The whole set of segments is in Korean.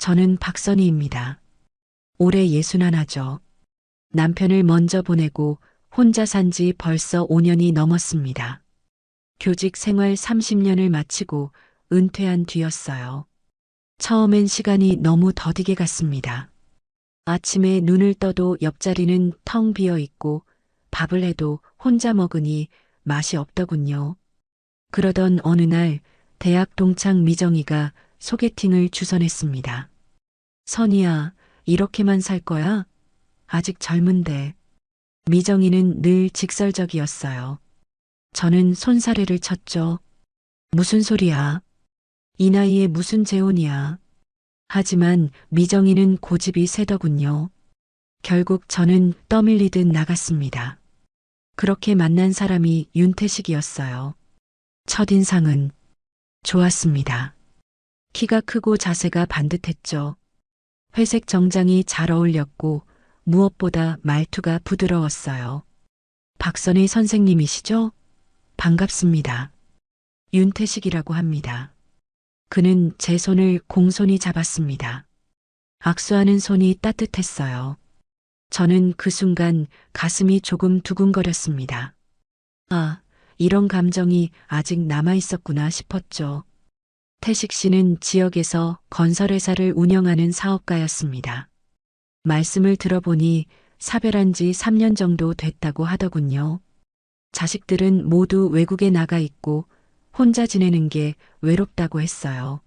저는 박선희입니다. 올해 61하죠. 남편을 먼저 보내고 혼자 산 지 벌써 5년이 넘었습니다. 교직 생활 30년을 마치고 은퇴한 뒤였어요. 처음엔 시간이 너무 더디게 갔습니다. 아침에 눈을 떠도 옆자리는 텅 비어 있고 밥을 해도 혼자 먹으니 맛이 없더군요. 그러던 어느 날 대학 동창 미정이가 소개팅을 주선했습니다. 선이야, 이렇게만 살 거야? 아직 젊은데. 미정이는 늘 직설적이었어요. 저는 손사래를 쳤죠. 무슨 소리야? 이 나이에 무슨 재혼이야? 하지만 미정이는 고집이 세더군요. 결국 저는 떠밀리듯 나갔습니다. 그렇게 만난 사람이 윤태식이었어요. 첫인상은 좋았습니다. 키가 크고 자세가 반듯했죠. 회색 정장이 잘 어울렸고 무엇보다 말투가 부드러웠어요. 박선희 선생님이시죠? 반갑습니다. 윤태식이라고 합니다. 그는 제 손을 공손히 잡았습니다. 악수하는 손이 따뜻했어요. 저는 그 순간 가슴이 조금 두근거렸습니다. 아, 이런 감정이 아직 남아 있었구나 싶었죠. 태식 씨는 지역에서 건설회사를 운영하는 사업가였습니다. 말씀을 들어보니 사별한 지 3년 정도 됐다고 하더군요. 자식들은 모두 외국에 나가 있고 혼자 지내는 게 외롭다고 했어요.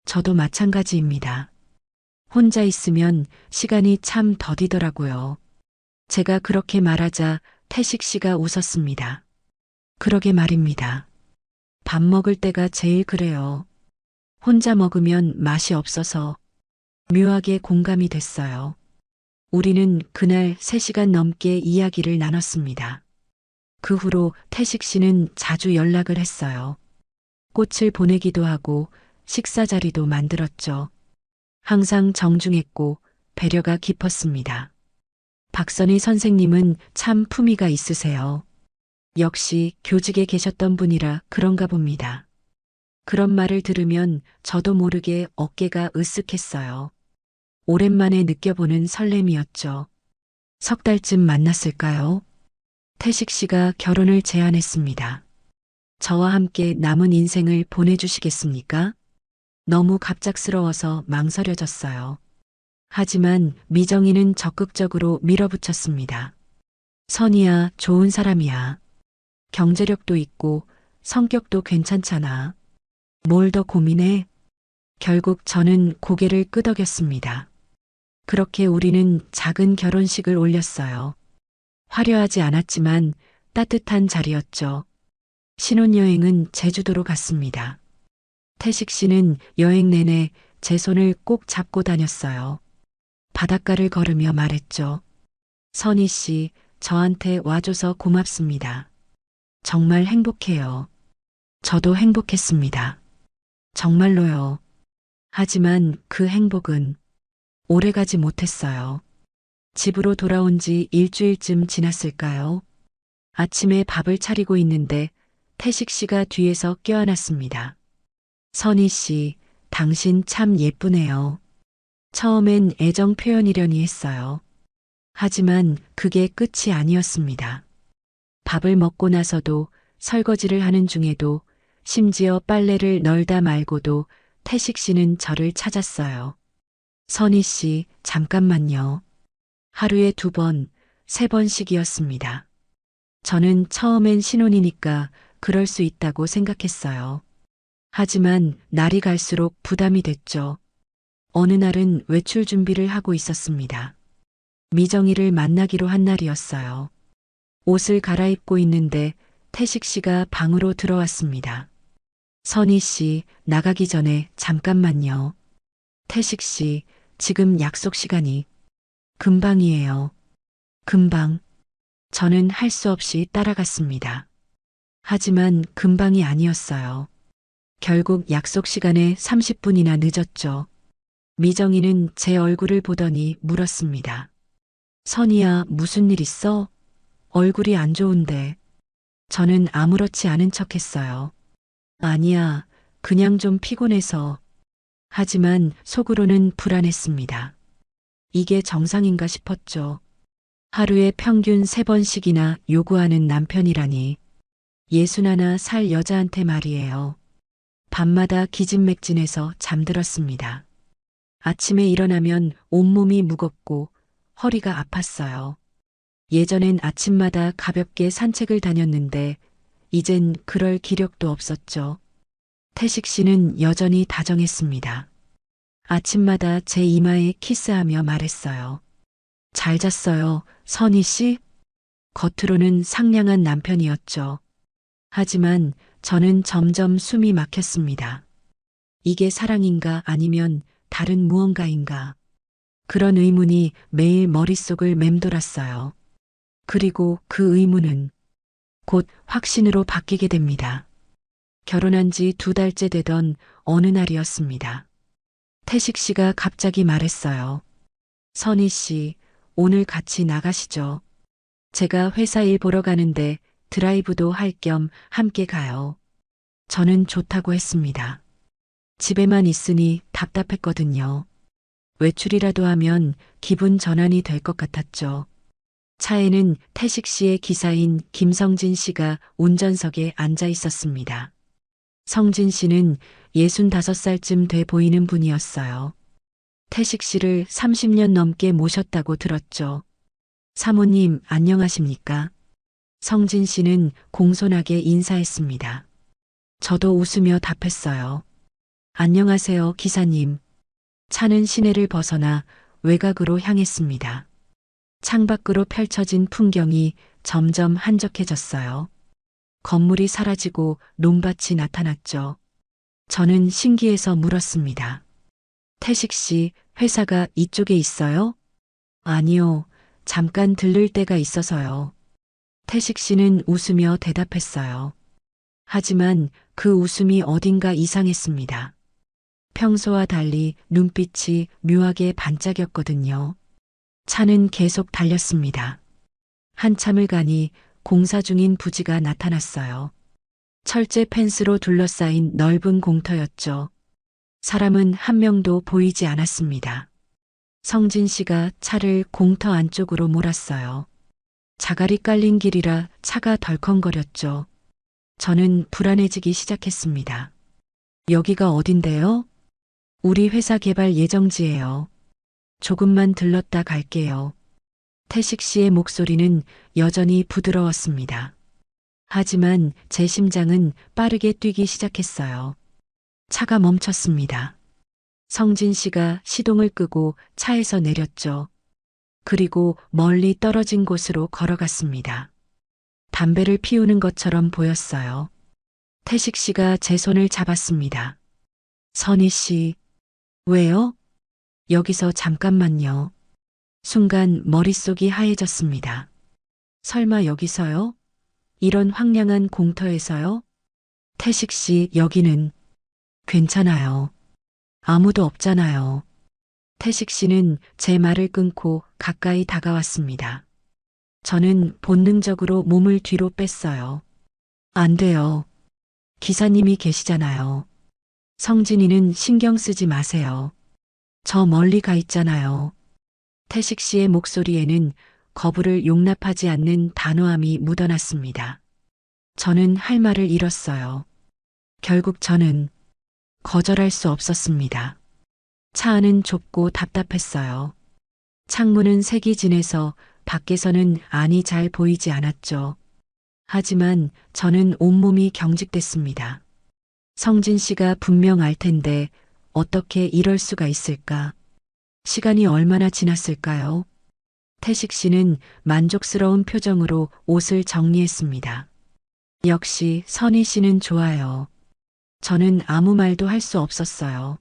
저도 마찬가지입니다. 혼자 있으면 시간이 참 더디더라고요. 제가 그렇게 말하자 태식 씨가 웃었습니다. 그러게 말입니다. 밥 먹을 때가 제일 그래요. 혼자 먹으면 맛이 없어서 묘하게 공감이 됐어요. 우리는 그날 3시간 넘게 이야기를 나눴습니다. 그 후로 태식 씨는 자주 연락을 했어요. 꽃을 보내기도 하고 식사 자리도 만들었죠. 항상 정중했고 배려가 깊었습니다. 박선희 선생님은 참 품위가 있으세요. 역시 교직에 계셨던 분이라 그런가 봅니다. 그런 말을 들으면 저도 모르게 어깨가 으쓱했어요. 오랜만에 느껴보는 설렘이었죠. 석 달쯤 만났을까요? 태식 씨가 결혼을 제안했습니다. 저와 함께 남은 인생을 보내주시겠습니까? 너무 갑작스러워서 망설여졌어요. 하지만 미정이는 적극적으로 밀어붙였습니다. 선이야, 좋은 사람이야. 경제력도 있고 성격도 괜찮잖아. 뭘 더 고민해? 결국 저는 고개를 끄덕였습니다. 그렇게 우리는 작은 결혼식을 올렸어요. 화려하지 않았지만 따뜻한 자리였죠. 신혼여행은 제주도로 갔습니다. 태식 씨는 여행 내내 제 손을 꼭 잡고 다녔어요. 바닷가를 걸으며 말했죠. 선희 씨, 저한테 와줘서 고맙습니다. 정말 행복해요. 저도 행복했습니다. 정말로요. 하지만 그 행복은 오래가지 못했어요. 집으로 돌아온 지 일주일쯤 지났을까요? 아침에 밥을 차리고 있는데 태식 씨가 뒤에서 껴안았습니다. 선희 씨, 당신 참 예쁘네요. 처음엔 애정 표현이려니 했어요. 하지만 그게 끝이 아니었습니다. 밥을 먹고 나서도 설거지를 하는 중에도 심지어 빨래를 널다 말고도 태식 씨는 저를 찾았어요. 선희 씨, 잠깐만요. 하루에 2번, 3번씩이었습니다. 저는 처음엔 신혼이니까 그럴 수 있다고 생각했어요. 하지만 날이 갈수록 부담이 됐죠. 어느 날은 외출 준비를 하고 있었습니다. 미정이를 만나기로 한 날이었어요. 옷을 갈아입고 있는데 태식 씨가 방으로 들어왔습니다. 선희 씨, 나가기 전에 잠깐만요. 태식 씨, 지금 약속 시간이 금방이에요. 금방. 저는 할 수 없이 따라갔습니다. 하지만 금방이 아니었어요. 결국 약속 시간에 30분이나 늦었죠. 미정이는 제 얼굴을 보더니 물었습니다. 선희야, 무슨 일 있어? 얼굴이 안 좋은데. 저는 아무렇지 않은 척 했어요. 아니야, 그냥 좀 피곤해서. 하지만 속으로는 불안했습니다. 이게 정상인가 싶었죠. 하루에 평균 3번씩이나 요구하는 남편이라니. 61살 여자한테 말이에요. 밤마다 기진맥진해서 잠들었습니다. 아침에 일어나면 온몸이 무겁고 허리가 아팠어요. 예전엔 아침마다 가볍게 산책을 다녔는데 이젠 그럴 기력도 없었죠. 태식 씨는 여전히 다정했습니다. 아침마다 제 이마에 키스하며 말했어요. 잘 잤어요, 선희 씨? 겉으로는 상냥한 남편이었죠. 하지만 저는 점점 숨이 막혔습니다. 이게 사랑인가 아니면 다른 무언가인가? 그런 의문이 매일 머릿속을 맴돌았어요. 그리고 그 의문은 곧 확신으로 바뀌게 됩니다. 결혼한 지 2달째 되던 어느 날이었습니다. 태식 씨가 갑자기 말했어요. 선희 씨, 오늘 같이 나가시죠. 제가 회사 일 보러 가는데 드라이브도 할 겸 함께 가요. 저는 좋다고 했습니다. 집에만 있으니 답답했거든요. 외출이라도 하면 기분 전환이 될 것 같았죠. 차에는 태식 씨의 기사인 김성진 씨가 운전석에 앉아 있었습니다. 성진 씨는 65살쯤 돼 보이는 분이었어요. 태식 씨를 30년 넘게 모셨다고 들었죠. 사모님, 안녕하십니까? 성진 씨는 공손하게 인사했습니다. 저도 웃으며 답했어요. 안녕하세요, 기사님. 차는 시내를 벗어나 외곽으로 향했습니다. 창밖으로 펼쳐진 풍경이 점점 한적해졌어요. 건물이 사라지고 논밭이 나타났죠. 저는 신기해서 물었습니다. 태식 씨, 회사가 이쪽에 있어요? 아니요, 잠깐 들를 때가 있어서요. 태식 씨는 웃으며 대답했어요. 하지만 그 웃음이 어딘가 이상했습니다. 평소와 달리 눈빛이 묘하게 반짝였거든요. 차는 계속 달렸습니다. 한참을 가니 공사 중인 부지가 나타났어요. 철제 펜스로 둘러싸인 넓은 공터였죠. 사람은 한 명도 보이지 않았습니다. 성진 씨가 차를 공터 안쪽으로 몰았어요. 자갈이 깔린 길이라 차가 덜컹거렸죠. 저는 불안해지기 시작했습니다. 여기가 어딘데요? 우리 회사 개발 예정지예요. 조금만 들렀다 갈게요. 태식 씨의 목소리는 여전히 부드러웠습니다. 하지만 제 심장은 빠르게 뛰기 시작했어요. 차가 멈췄습니다. 성진 씨가 시동을 끄고 차에서 내렸죠. 그리고 멀리 떨어진 곳으로 걸어갔습니다. 담배를 피우는 것처럼 보였어요. 태식 씨가 제 손을 잡았습니다. 선희 씨, 왜요? 여기서 잠깐만요. 순간 머릿속이 하얘졌습니다. 설마 여기서요? 이런 황량한 공터에서요? 태식 씨, 여기는 괜찮아요. 아무도 없잖아요. 태식 씨는 제 말을 끊고 가까이 다가왔습니다. 저는 본능적으로 몸을 뒤로 뺐어요. 안 돼요. 기사님이 계시잖아요. 성진이는 신경 쓰지 마세요. 저 멀리 가 있잖아요. 태식 씨의 목소리에는 거부를 용납하지 않는 단호함이 묻어났습니다. 저는 할 말을 잃었어요. 결국 저는 거절할 수 없었습니다. 차 안은 좁고 답답했어요. 창문은 색이 진해서 밖에서는 안이 잘 보이지 않았죠. 하지만 저는 온몸이 경직됐습니다. 성진 씨가 분명 알 텐데 어떻게 이럴 수가 있을까? 시간이 얼마나 지났을까요? 태식 씨는 만족스러운 표정으로 옷을 정리했습니다. 역시 선희 씨는 좋아요. 저는 아무 말도 할 수 없었어요.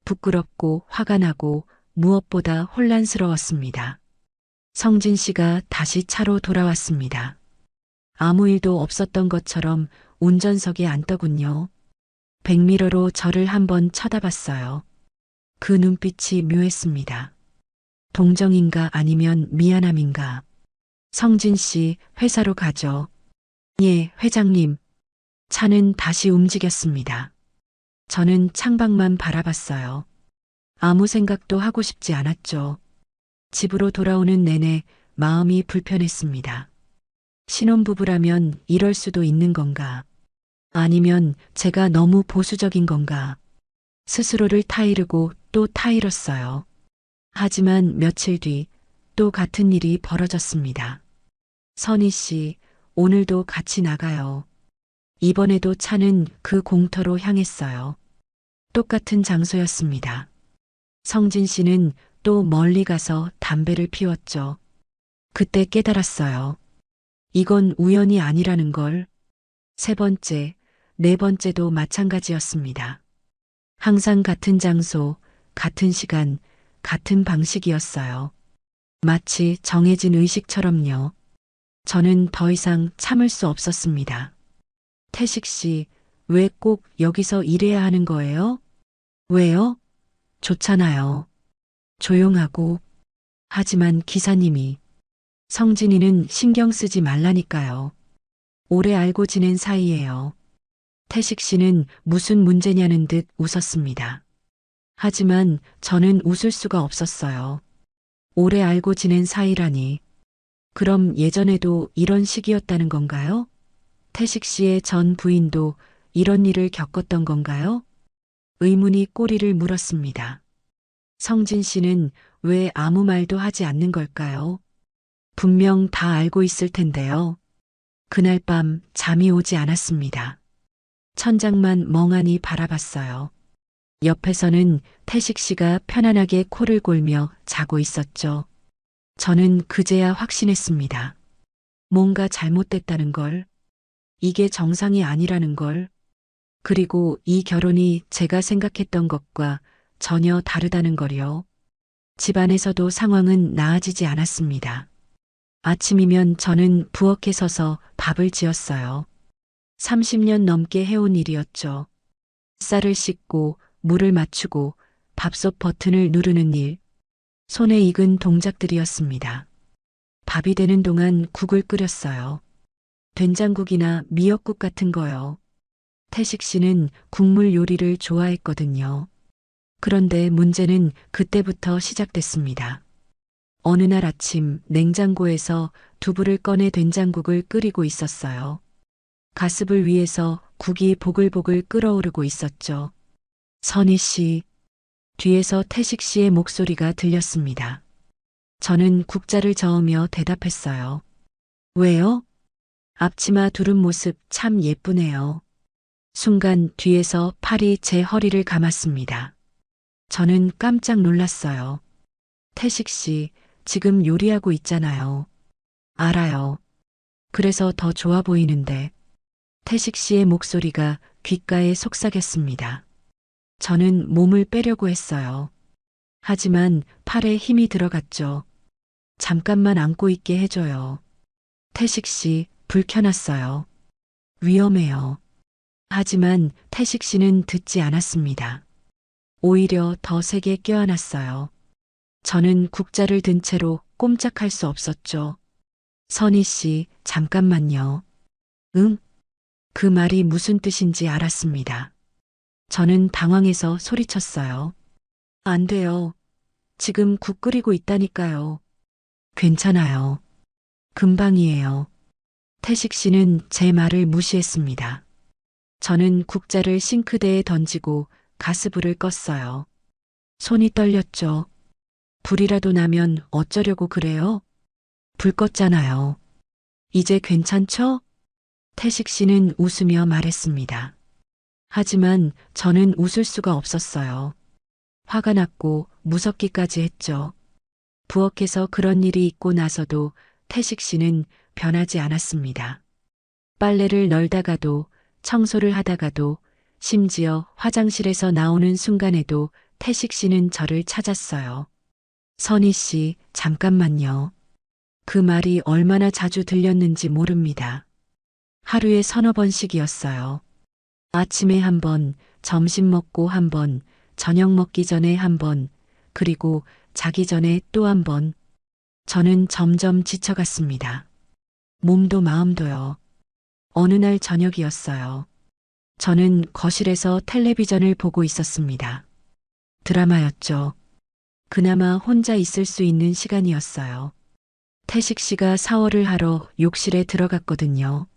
부끄럽고 화가 나고 무엇보다 혼란스러웠습니다. 성진 씨가 다시 차로 돌아왔습니다. 아무 일도 없었던 것처럼 운전석에 앉더군요. 백미러로 저를 한번 쳐다봤어요. 그 눈빛이 묘했습니다. 동정인가 아니면 미안함인가. 성진 씨, 회사로 가죠. 예, 회장님. 차는 다시 움직였습니다. 저는 창밖만 바라봤어요. 아무 생각도 하고 싶지 않았죠. 집으로 돌아오는 내내 마음이 불편했습니다. 신혼부부라면 이럴 수도 있는 건가? 아니면 제가 너무 보수적인 건가? 스스로를 타이르고 또 타이렀어요. 하지만 며칠 뒤 또 같은 일이 벌어졌습니다. 선희 씨, 오늘도 같이 나가요. 이번에도 차는 그 공터로 향했어요. 똑같은 장소였습니다. 성진 씨는 또 멀리 가서 담배를 피웠죠. 그때 깨달았어요. 이건 우연이 아니라는 걸. 세 번째, 네 번째도 마찬가지였습니다. 항상 같은 장소, 같은 시간, 같은 방식이었어요. 마치 정해진 의식처럼요. 저는 더 이상 참을 수 없었습니다. 태식 씨, 왜 꼭 여기서 일해야 하는 거예요? 왜요? 좋잖아요. 조용하고. 하지만 기사님이 성진이는 신경 쓰지 말라니까요. 오래 알고 지낸 사이예요. 태식 씨는 무슨 문제냐는 듯 웃었습니다. 하지만 저는 웃을 수가 없었어요. 오래 알고 지낸 사이라니. 그럼 예전에도 이런 식이었다는 건가요? 태식 씨의 전 부인도 이런 일을 겪었던 건가요? 의문이 꼬리를 물었습니다. 성진 씨는 왜 아무 말도 하지 않는 걸까요? 분명 다 알고 있을 텐데요. 그날 밤 잠이 오지 않았습니다. 천장만 멍하니 바라봤어요. 옆에서는 태식 씨가 편안하게 코를 골며 자고 있었죠. 저는 그제야 확신했습니다. 뭔가 잘못됐다는 걸. 이게 정상이 아니라는 걸. 그리고 이 결혼이 제가 생각했던 것과 전혀 다르다는 걸요. 집안에서도 상황은 나아지지 않았습니다. 아침이면 저는 부엌에 서서 밥을 지었어요. 30년 넘게 해온 일이었죠. 쌀을 씻고 물을 맞추고 밥솥 버튼을 누르는 일. 손에 익은 동작들이었습니다. 밥이 되는 동안 국을 끓였어요. 된장국이나 미역국 같은 거요. 태식 씨는 국물 요리를 좋아했거든요. 그런데 문제는 그때부터 시작됐습니다. 어느 날 아침 냉장고에서 두부를 꺼내 된장국을 끓이고 있었어요. 가습을 위해서 국이 보글보글 끓어오르고 있었죠. 선희 씨, 뒤에서 태식 씨의 목소리가 들렸습니다. 저는 국자를 저으며 대답했어요. 왜요? 앞치마 두른 모습 참 예쁘네요. 순간 뒤에서 팔이 제 허리를 감았습니다. 저는 깜짝 놀랐어요. 태식 씨, 지금 요리하고 있잖아요. 알아요. 그래서 더 좋아 보이는데. 태식 씨의 목소리가 귓가에 속삭였습니다. 저는 몸을 빼려고 했어요. 하지만 팔에 힘이 들어갔죠. 잠깐만 안고 있게 해줘요. 태식 씨, 불 켜놨어요. 위험해요. 하지만 태식 씨는 듣지 않았습니다. 오히려 더 세게 껴안았어요. 저는 국자를 든 채로 꼼짝할 수 없었죠. 선희 씨, 잠깐만요. 응? 그 말이 무슨 뜻인지 알았습니다. 저는 당황해서 소리쳤어요. 안 돼요. 지금 국 끓이고 있다니까요. 괜찮아요. 금방이에요. 태식 씨는 제 말을 무시했습니다. 저는 국자를 싱크대에 던지고 가스불을 껐어요. 손이 떨렸죠. 불이라도 나면 어쩌려고 그래요? 불 껐잖아요. 이제 괜찮죠? 태식 씨는 웃으며 말했습니다. 하지만 저는 웃을 수가 없었어요. 화가 났고 무섭기까지 했죠. 부엌에서 그런 일이 있고 나서도 태식 씨는 변하지 않았습니다. 빨래를 널다가도 청소를 하다가도 심지어 화장실에서 나오는 순간에도 태식 씨는 저를 찾았어요. 선희 씨, 잠깐만요. 그 말이 얼마나 자주 들렸는지 모릅니다. 하루에 서너 번씩이었어요. 아침에 한 번, 점심 먹고 한 번, 저녁 먹기 전에 한 번, 그리고 자기 전에 또 한 번. 저는 점점 지쳐갔습니다. 몸도 마음도요. 어느 날 저녁이었어요. 저는 거실에서 텔레비전을 보고 있었습니다. 드라마였죠. 그나마 혼자 있을 수 있는 시간이었어요. 태식 씨가 샤워를 하러 욕실에 들어갔거든요.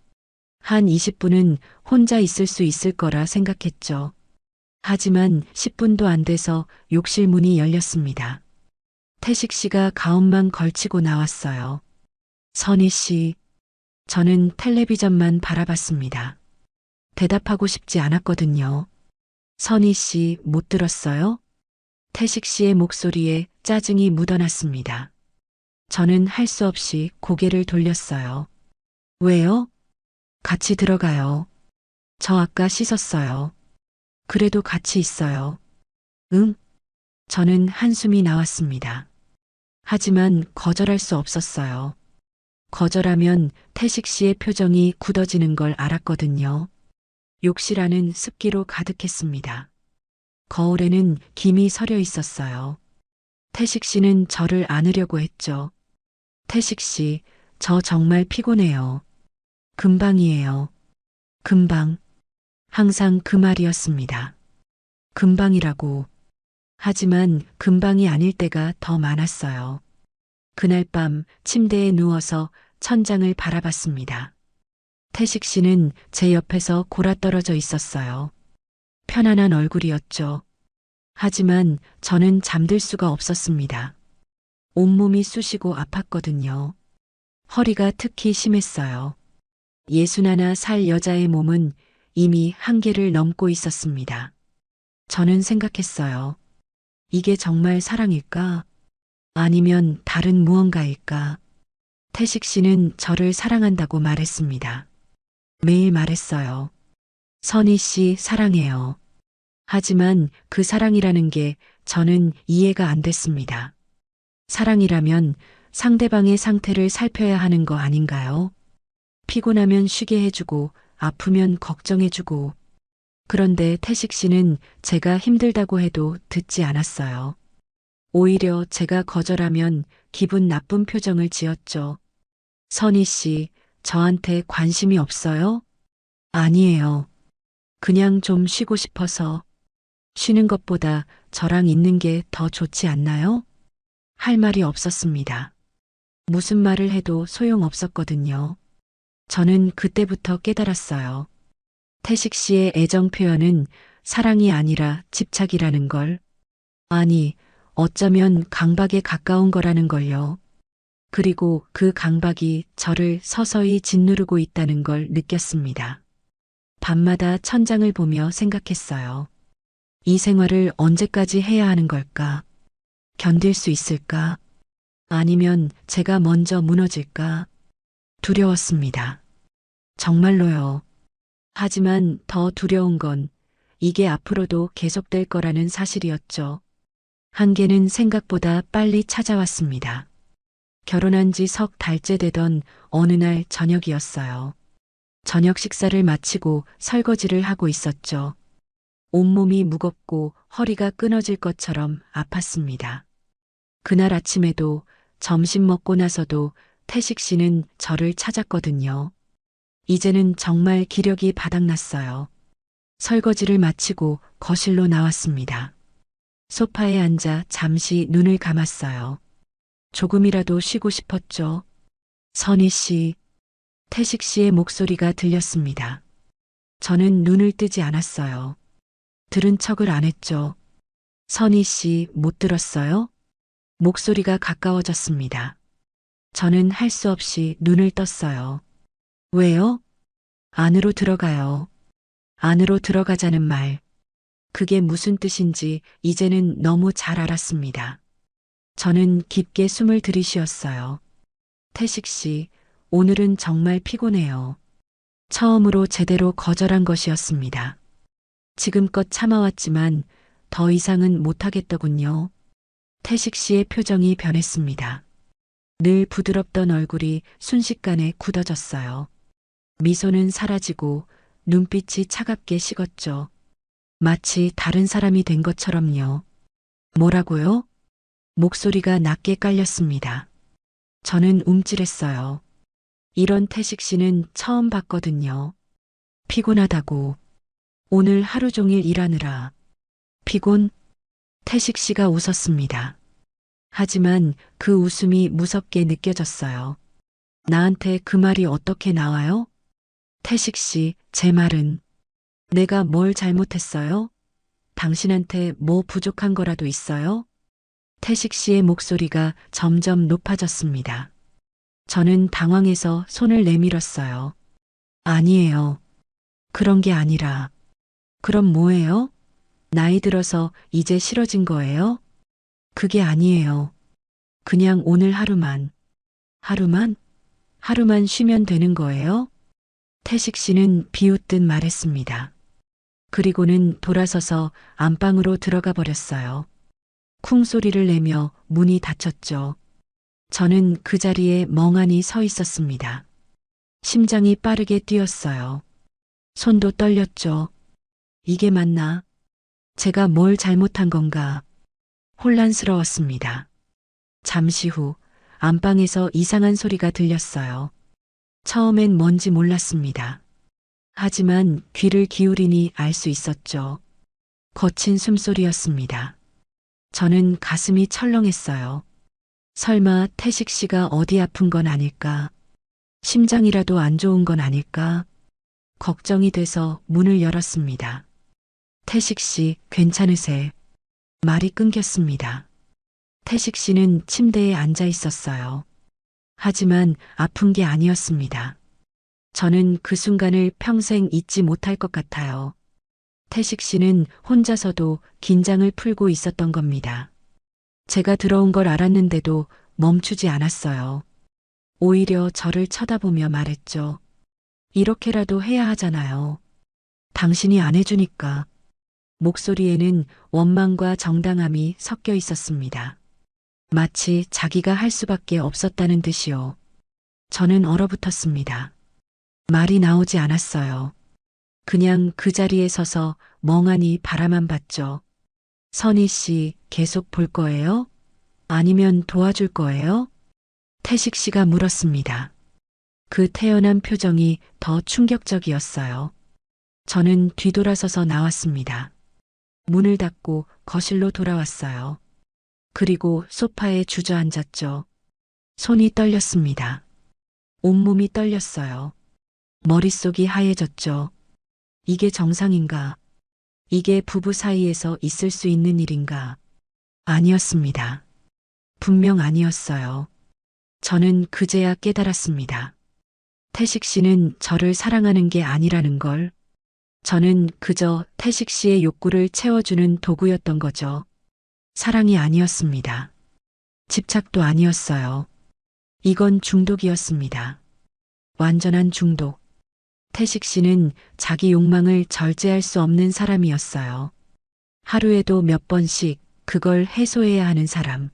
한 20분은 혼자 있을 수 있을 거라 생각했죠. 하지만 10분도 안 돼서 욕실 문이 열렸습니다. 태식 씨가 가운만 걸치고 나왔어요. 선희 씨, 저는 텔레비전만 바라봤습니다. 대답하고 싶지 않았거든요. 선희 씨, 못 들었어요? 태식 씨의 목소리에 짜증이 묻어났습니다. 저는 할 수 없이 고개를 돌렸어요. 왜요? 같이 들어가요. 저 아까 씻었어요. 그래도 같이 있어요. 응? 저는 한숨이 나왔습니다. 하지만 거절할 수 없었어요. 거절하면 태식 씨의 표정이 굳어지는 걸 알았거든요. 욕실 안은 습기로 가득했습니다. 거울에는 김이 서려 있었어요. 태식 씨는 저를 안으려고 했죠. 태식 씨, 저 정말 피곤해요. 금방이에요. 금방. 항상 그 말이었습니다. 금방이라고. 하지만 금방이 아닐 때가 더 많았어요. 그날 밤 침대에 누워서 천장을 바라봤습니다. 태식 씨는 제 옆에서 골아떨어져 있었어요. 편안한 얼굴이었죠. 하지만 저는 잠들 수가 없었습니다. 온몸이 쑤시고 아팠거든요. 허리가 특히 심했어요. 61살 여자의 몸은 이미 한계를 넘고 있었습니다. 저는 생각했어요. 이게 정말 사랑일까? 아니면 다른 무언가일까? 태식 씨는 저를 사랑한다고 말했습니다. 매일 말했어요. 선희 씨 사랑해요. 하지만 그 사랑이라는 게 저는 이해가 안 됐습니다. 사랑이라면 상대방의 상태를 살펴야 하는 거 아닌가요? 피곤하면 쉬게 해주고 아프면 걱정해주고. 그런데 태식 씨는 제가 힘들다고 해도 듣지 않았어요. 오히려 제가 거절하면 기분 나쁜 표정을 지었죠. 선희 씨, 저한테 관심이 없어요? 아니에요. 그냥 좀 쉬고 싶어서. 쉬는 것보다 저랑 있는 게 더 좋지 않나요? 할 말이 없었습니다. 무슨 말을 해도 소용없었거든요. 저는 그때부터 깨달았어요. 태식 씨의 애정 표현은 사랑이 아니라 집착이라는 걸. 아니, 어쩌면 강박에 가까운 거라는 걸요. 그리고 그 강박이 저를 서서히 짓누르고 있다는 걸 느꼈습니다. 밤마다 천장을 보며 생각했어요. 이 생활을 언제까지 해야 하는 걸까? 견딜 수 있을까? 아니면 제가 먼저 무너질까? 두려웠습니다. 정말로요. 하지만 더 두려운 건 이게 앞으로도 계속될 거라는 사실이었죠. 한계는 생각보다 빨리 찾아왔습니다. 결혼한 지 석 달째 되던 어느 날 저녁이었어요. 저녁 식사를 마치고 설거지를 하고 있었죠. 온몸이 무겁고 허리가 끊어질 것처럼 아팠습니다. 그날 아침에도 점심 먹고 나서도 태식 씨는 저를 찾았거든요. 이제는 정말 기력이 바닥났어요. 설거지를 마치고 거실로 나왔습니다. 소파에 앉아 잠시 눈을 감았어요. 조금이라도 쉬고 싶었죠. 선희 씨, 태식 씨의 목소리가 들렸습니다. 저는 눈을 뜨지 않았어요. 들은 척을 안 했죠. 선희 씨, 못 들었어요? 목소리가 가까워졌습니다. 저는 할 수 없이 눈을 떴어요. 왜요? 안으로 들어가요. 안으로 들어가자는 말. 그게 무슨 뜻인지 이제는 너무 잘 알았습니다. 저는 깊게 숨을 들이쉬었어요. 태식 씨, 오늘은 정말 피곤해요. 처음으로 제대로 거절한 것이었습니다. 지금껏 참아왔지만 더 이상은 못하겠더군요. 태식 씨의 표정이 변했습니다. 늘 부드럽던 얼굴이 순식간에 굳어졌어요. 미소는 사라지고 눈빛이 차갑게 식었죠. 마치 다른 사람이 된 것처럼요. 뭐라고요? 목소리가 낮게 깔렸습니다. 저는 움찔했어요. 이런 태식 씨는 처음 봤거든요. 피곤하다고. 오늘 하루 종일 일하느라 피곤? 태식 씨가 웃었습니다. 하지만 그 웃음이 무섭게 느껴졌어요. 나한테 그 말이 어떻게 나와요? 태식 씨, 제 말은 내가 뭘 잘못했어요? 당신한테 뭐 부족한 거라도 있어요? 태식 씨의 목소리가 점점 높아졌습니다. 저는 당황해서 손을 내밀었어요. 아니에요. 그런 게 아니라. 그럼 뭐예요? 나이 들어서 이제 싫어진 거예요? 그게 아니에요. 그냥 오늘 하루만? 하루만 쉬면 되는 거예요? 태식 씨는 비웃듯 말했습니다. 그리고는 돌아서서 안방으로 들어가 버렸어요. 쿵 소리를 내며 문이 닫혔죠. 저는 그 자리에 멍하니 서 있었습니다. 심장이 빠르게 뛰었어요. 손도 떨렸죠. 이게 맞나? 제가 뭘 잘못한 건가? 혼란스러웠습니다. 잠시 후 안방에서 이상한 소리가 들렸어요. 처음엔 뭔지 몰랐습니다. 하지만 귀를 기울이니 알 수 있었죠. 거친 숨소리였습니다. 저는 가슴이 철렁했어요. 설마 태식 씨가 어디 아픈 건 아닐까? 심장이라도 안 좋은 건 아닐까? 걱정이 돼서 문을 열었습니다. 태식 씨, 괜찮으세? 말이 끊겼습니다. 태식 씨는 침대에 앉아 있었어요. 하지만 아픈 게 아니었습니다. 저는 그 순간을 평생 잊지 못할 것 같아요. 태식 씨는 혼자서도 긴장을 풀고 있었던 겁니다. 제가 들어온 걸 알았는데도 멈추지 않았어요. 오히려 저를 쳐다보며 말했죠. 이렇게라도 해야 하잖아요. 당신이 안 해주니까. 목소리에는 원망과 정당함이 섞여 있었습니다. 마치 자기가 할 수밖에 없었다는 듯이요. 저는 얼어붙었습니다. 말이 나오지 않았어요. 그냥 그 자리에 서서 멍하니 바라만 봤죠. 선희 씨 계속 볼 거예요? 아니면 도와줄 거예요? 태식 씨가 물었습니다. 그 태연한 표정이 더 충격적이었어요. 저는 뒤돌아서서 나왔습니다. 문을 닫고 거실로 돌아왔어요. 그리고 소파에 주저앉았죠. 손이 떨렸습니다. 온몸이 떨렸어요. 머릿속이 하얘졌죠. 이게 정상인가? 이게 부부 사이에서 있을 수 있는 일인가? 아니었습니다. 분명 아니었어요. 저는 그제야 깨달았습니다. 태식 씨는 저를 사랑하는 게 아니라는 걸. 저는 그저 태식 씨의 욕구를 채워주는 도구였던 거죠. 사랑이 아니었습니다. 집착도 아니었어요. 이건 중독이었습니다. 완전한 중독. 태식 씨는 자기 욕망을 절제할 수 없는 사람이었어요. 하루에도 몇 번씩 그걸 해소해야 하는 사람.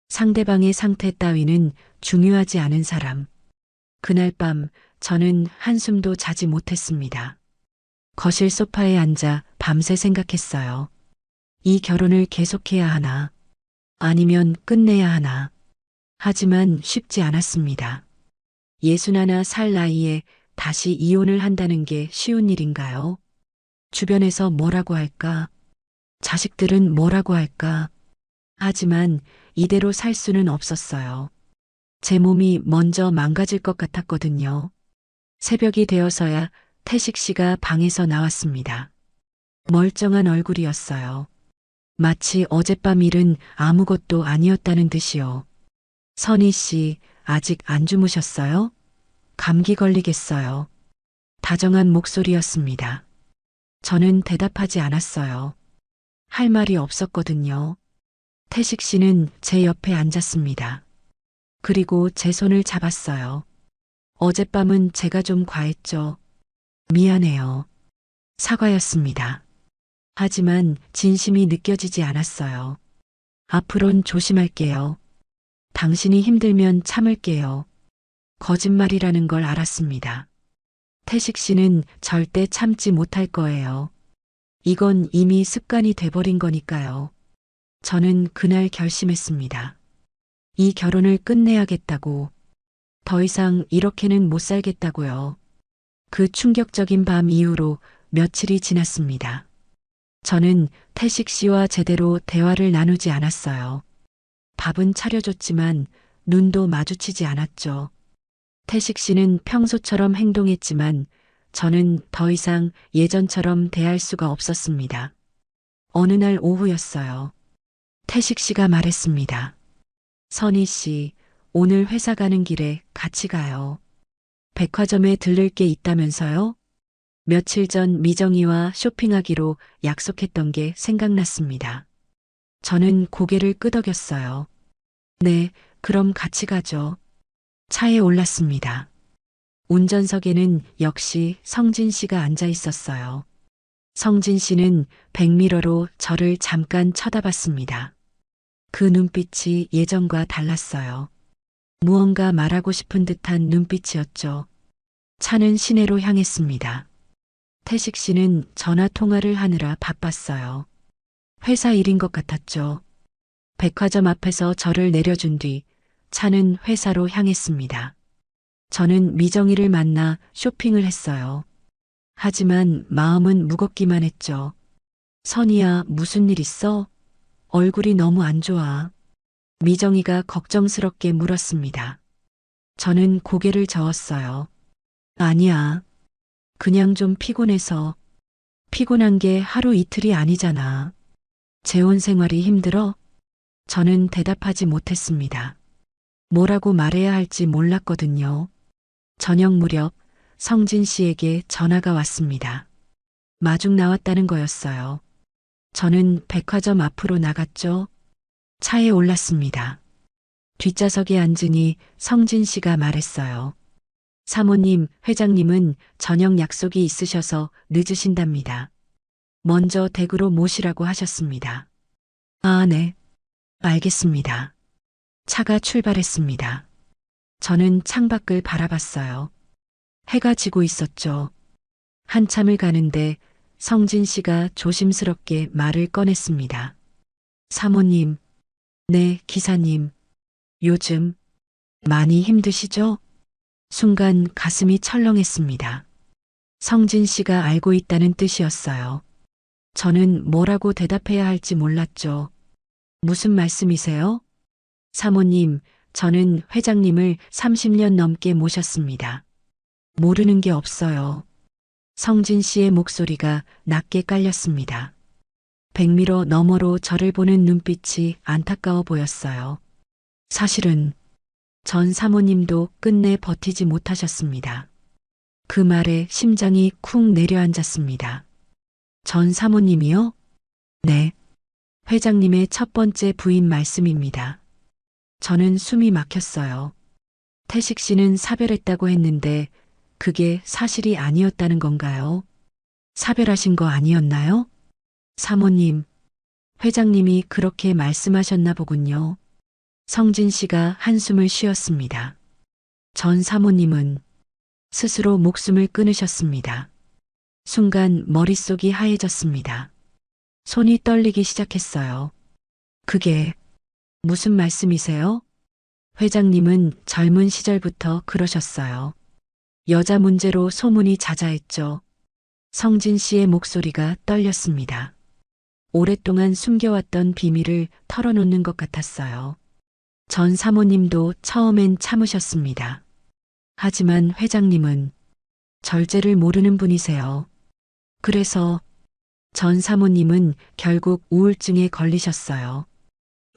상대방의 상태 따위는 중요하지 않은 사람. 그날 밤 저는 한숨도 자지 못했습니다. 거실 소파에 앉아 밤새 생각했어요. 이 결혼을 계속해야 하나? 아니면 끝내야 하나? 하지만 쉽지 않았습니다. 61살 나이에 다시 이혼을 한다는 게 쉬운 일인가요? 주변에서 뭐라고 할까? 자식들은 뭐라고 할까? 하지만 이대로 살 수는 없었어요. 제 몸이 먼저 망가질 것 같았거든요. 새벽이 되어서야 태식 씨가 방에서 나왔습니다. 멀쩡한 얼굴이었어요. 마치 어젯밤 일은 아무것도 아니었다는 듯이요. 선희 씨, 아직 안 주무셨어요? 감기 걸리겠어요. 다정한 목소리였습니다. 저는 대답하지 않았어요. 할 말이 없었거든요. 태식 씨는 제 옆에 앉았습니다. 그리고 제 손을 잡았어요. 어젯밤은 제가 좀 과했죠. 미안해요. 사과였습니다. 하지만 진심이 느껴지지 않았어요. 앞으론 조심할게요. 당신이 힘들면 참을게요. 거짓말이라는 걸 알았습니다. 태식 씨는 절대 참지 못할 거예요. 이건 이미 습관이 돼버린 거니까요. 저는 그날 결심했습니다. 이 결혼을 끝내야겠다고. 더 이상 이렇게는 못 살겠다고요. 그 충격적인 밤 이후로 며칠이 지났습니다. 저는 태식 씨와 제대로 대화를 나누지 않았어요. 밥은 차려줬지만 눈도 마주치지 않았죠. 태식 씨는 평소처럼 행동했지만 저는 더 이상 예전처럼 대할 수가 없었습니다. 어느 날 오후였어요. 태식 씨가 말했습니다. 선희 씨, 오늘 회사 가는 길에 같이 가요. 백화점에 들를 게 있다면서요? 며칠 전 미정이와 쇼핑하기로 약속했던 게 생각났습니다. 저는 고개를 끄덕였어요. 네, 그럼 같이 가죠. 차에 올랐습니다. 운전석에는 역시 성진 씨가 앉아 있었어요. 성진 씨는 백미러로 저를 잠깐 쳐다봤습니다. 그 눈빛이 예전과 달랐어요. 무언가 말하고 싶은 듯한 눈빛이었죠. 차는 시내로 향했습니다. 태식 씨는 전화 통화를 하느라 바빴어요. 회사 일인 것 같았죠. 백화점 앞에서 저를 내려준 뒤 차는 회사로 향했습니다. 저는 미정이를 만나 쇼핑을 했어요. 하지만 마음은 무겁기만 했죠. 선이야, 무슨 일 있어? 얼굴이 너무 안 좋아. 미정이가 걱정스럽게 물었습니다. 저는 고개를 저었어요. 아니야. 그냥 좀 피곤해서. 피곤한 게 하루 이틀이 아니잖아. 재혼 생활이 힘들어? 저는 대답하지 못했습니다. 뭐라고 말해야 할지 몰랐거든요. 저녁 무렵 성진 씨에게 전화가 왔습니다. 마중 나왔다는 거였어요. 저는 백화점 앞으로 나갔죠. 차에 올랐습니다. 뒷좌석에 앉으니 성진 씨가 말했어요. 사모님, 회장님은 저녁 약속이 있으셔서 늦으신답니다. 먼저 댁으로 모시라고 하셨습니다. 아, 네. 알겠습니다. 차가 출발했습니다. 저는 창밖을 바라봤어요. 해가 지고 있었죠. 한참을 가는데 성진 씨가 조심스럽게 말을 꺼냈습니다. 사모님, 네, 기사님. 요즘 많이 힘드시죠? 순간 가슴이 철렁했습니다. 성진 씨가 알고 있다는 뜻이었어요. 저는 뭐라고 대답해야 할지 몰랐죠. 무슨 말씀이세요? 사모님, 저는 회장님을 30년 넘게 모셨습니다. 모르는 게 없어요. 성진 씨의 목소리가 낮게 깔렸습니다. 백미러 너머로 저를 보는 눈빛이 안타까워 보였어요. 사실은 전 사모님도 끝내 버티지 못하셨습니다. 그 말에 심장이 쿵 내려앉았습니다. 전 사모님이요? 네. 회장님의 첫 번째 부인 말씀입니다. 저는 숨이 막혔어요. 태식 씨는 사별했다고 했는데 그게 사실이 아니었다는 건가요? 사별하신 거 아니었나요? 사모님, 회장님이 그렇게 말씀하셨나 보군요. 성진 씨가 한숨을 쉬었습니다. 전 사모님은 스스로 목숨을 끊으셨습니다. 순간 머릿속이 하얘졌습니다. 손이 떨리기 시작했어요. 그게 무슨 말씀이세요? 회장님은 젊은 시절부터 그러셨어요. 여자 문제로 소문이 자자했죠. 성진 씨의 목소리가 떨렸습니다. 오랫동안 숨겨왔던 비밀을 털어놓는 것 같았어요. 전 사모님도 처음엔 참으셨습니다. 하지만 회장님은 절제를 모르는 분이세요. 그래서 전 사모님은 결국 우울증에 걸리셨어요.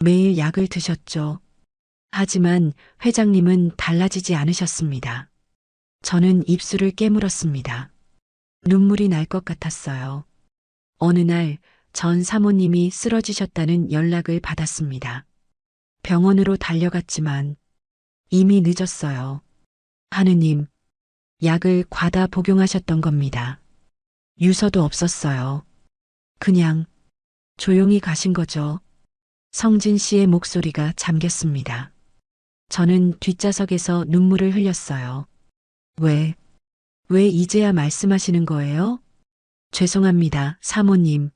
매일 약을 드셨죠. 하지만 회장님은 달라지지 않으셨습니다. 저는 입술을 깨물었습니다. 눈물이 날 것 같았어요. 어느 날 전 사모님이 쓰러지셨다는 연락을 받았습니다. 병원으로 달려갔지만 이미 늦었어요. 하느님, 약을 과다 복용하셨던 겁니다. 유서도 없었어요. 그냥 조용히 가신 거죠. 성진 씨의 목소리가 잠겼습니다. 저는 뒷좌석에서 눈물을 흘렸어요. 왜 이제야 말씀하시는 거예요? 죄송합니다, 사모님.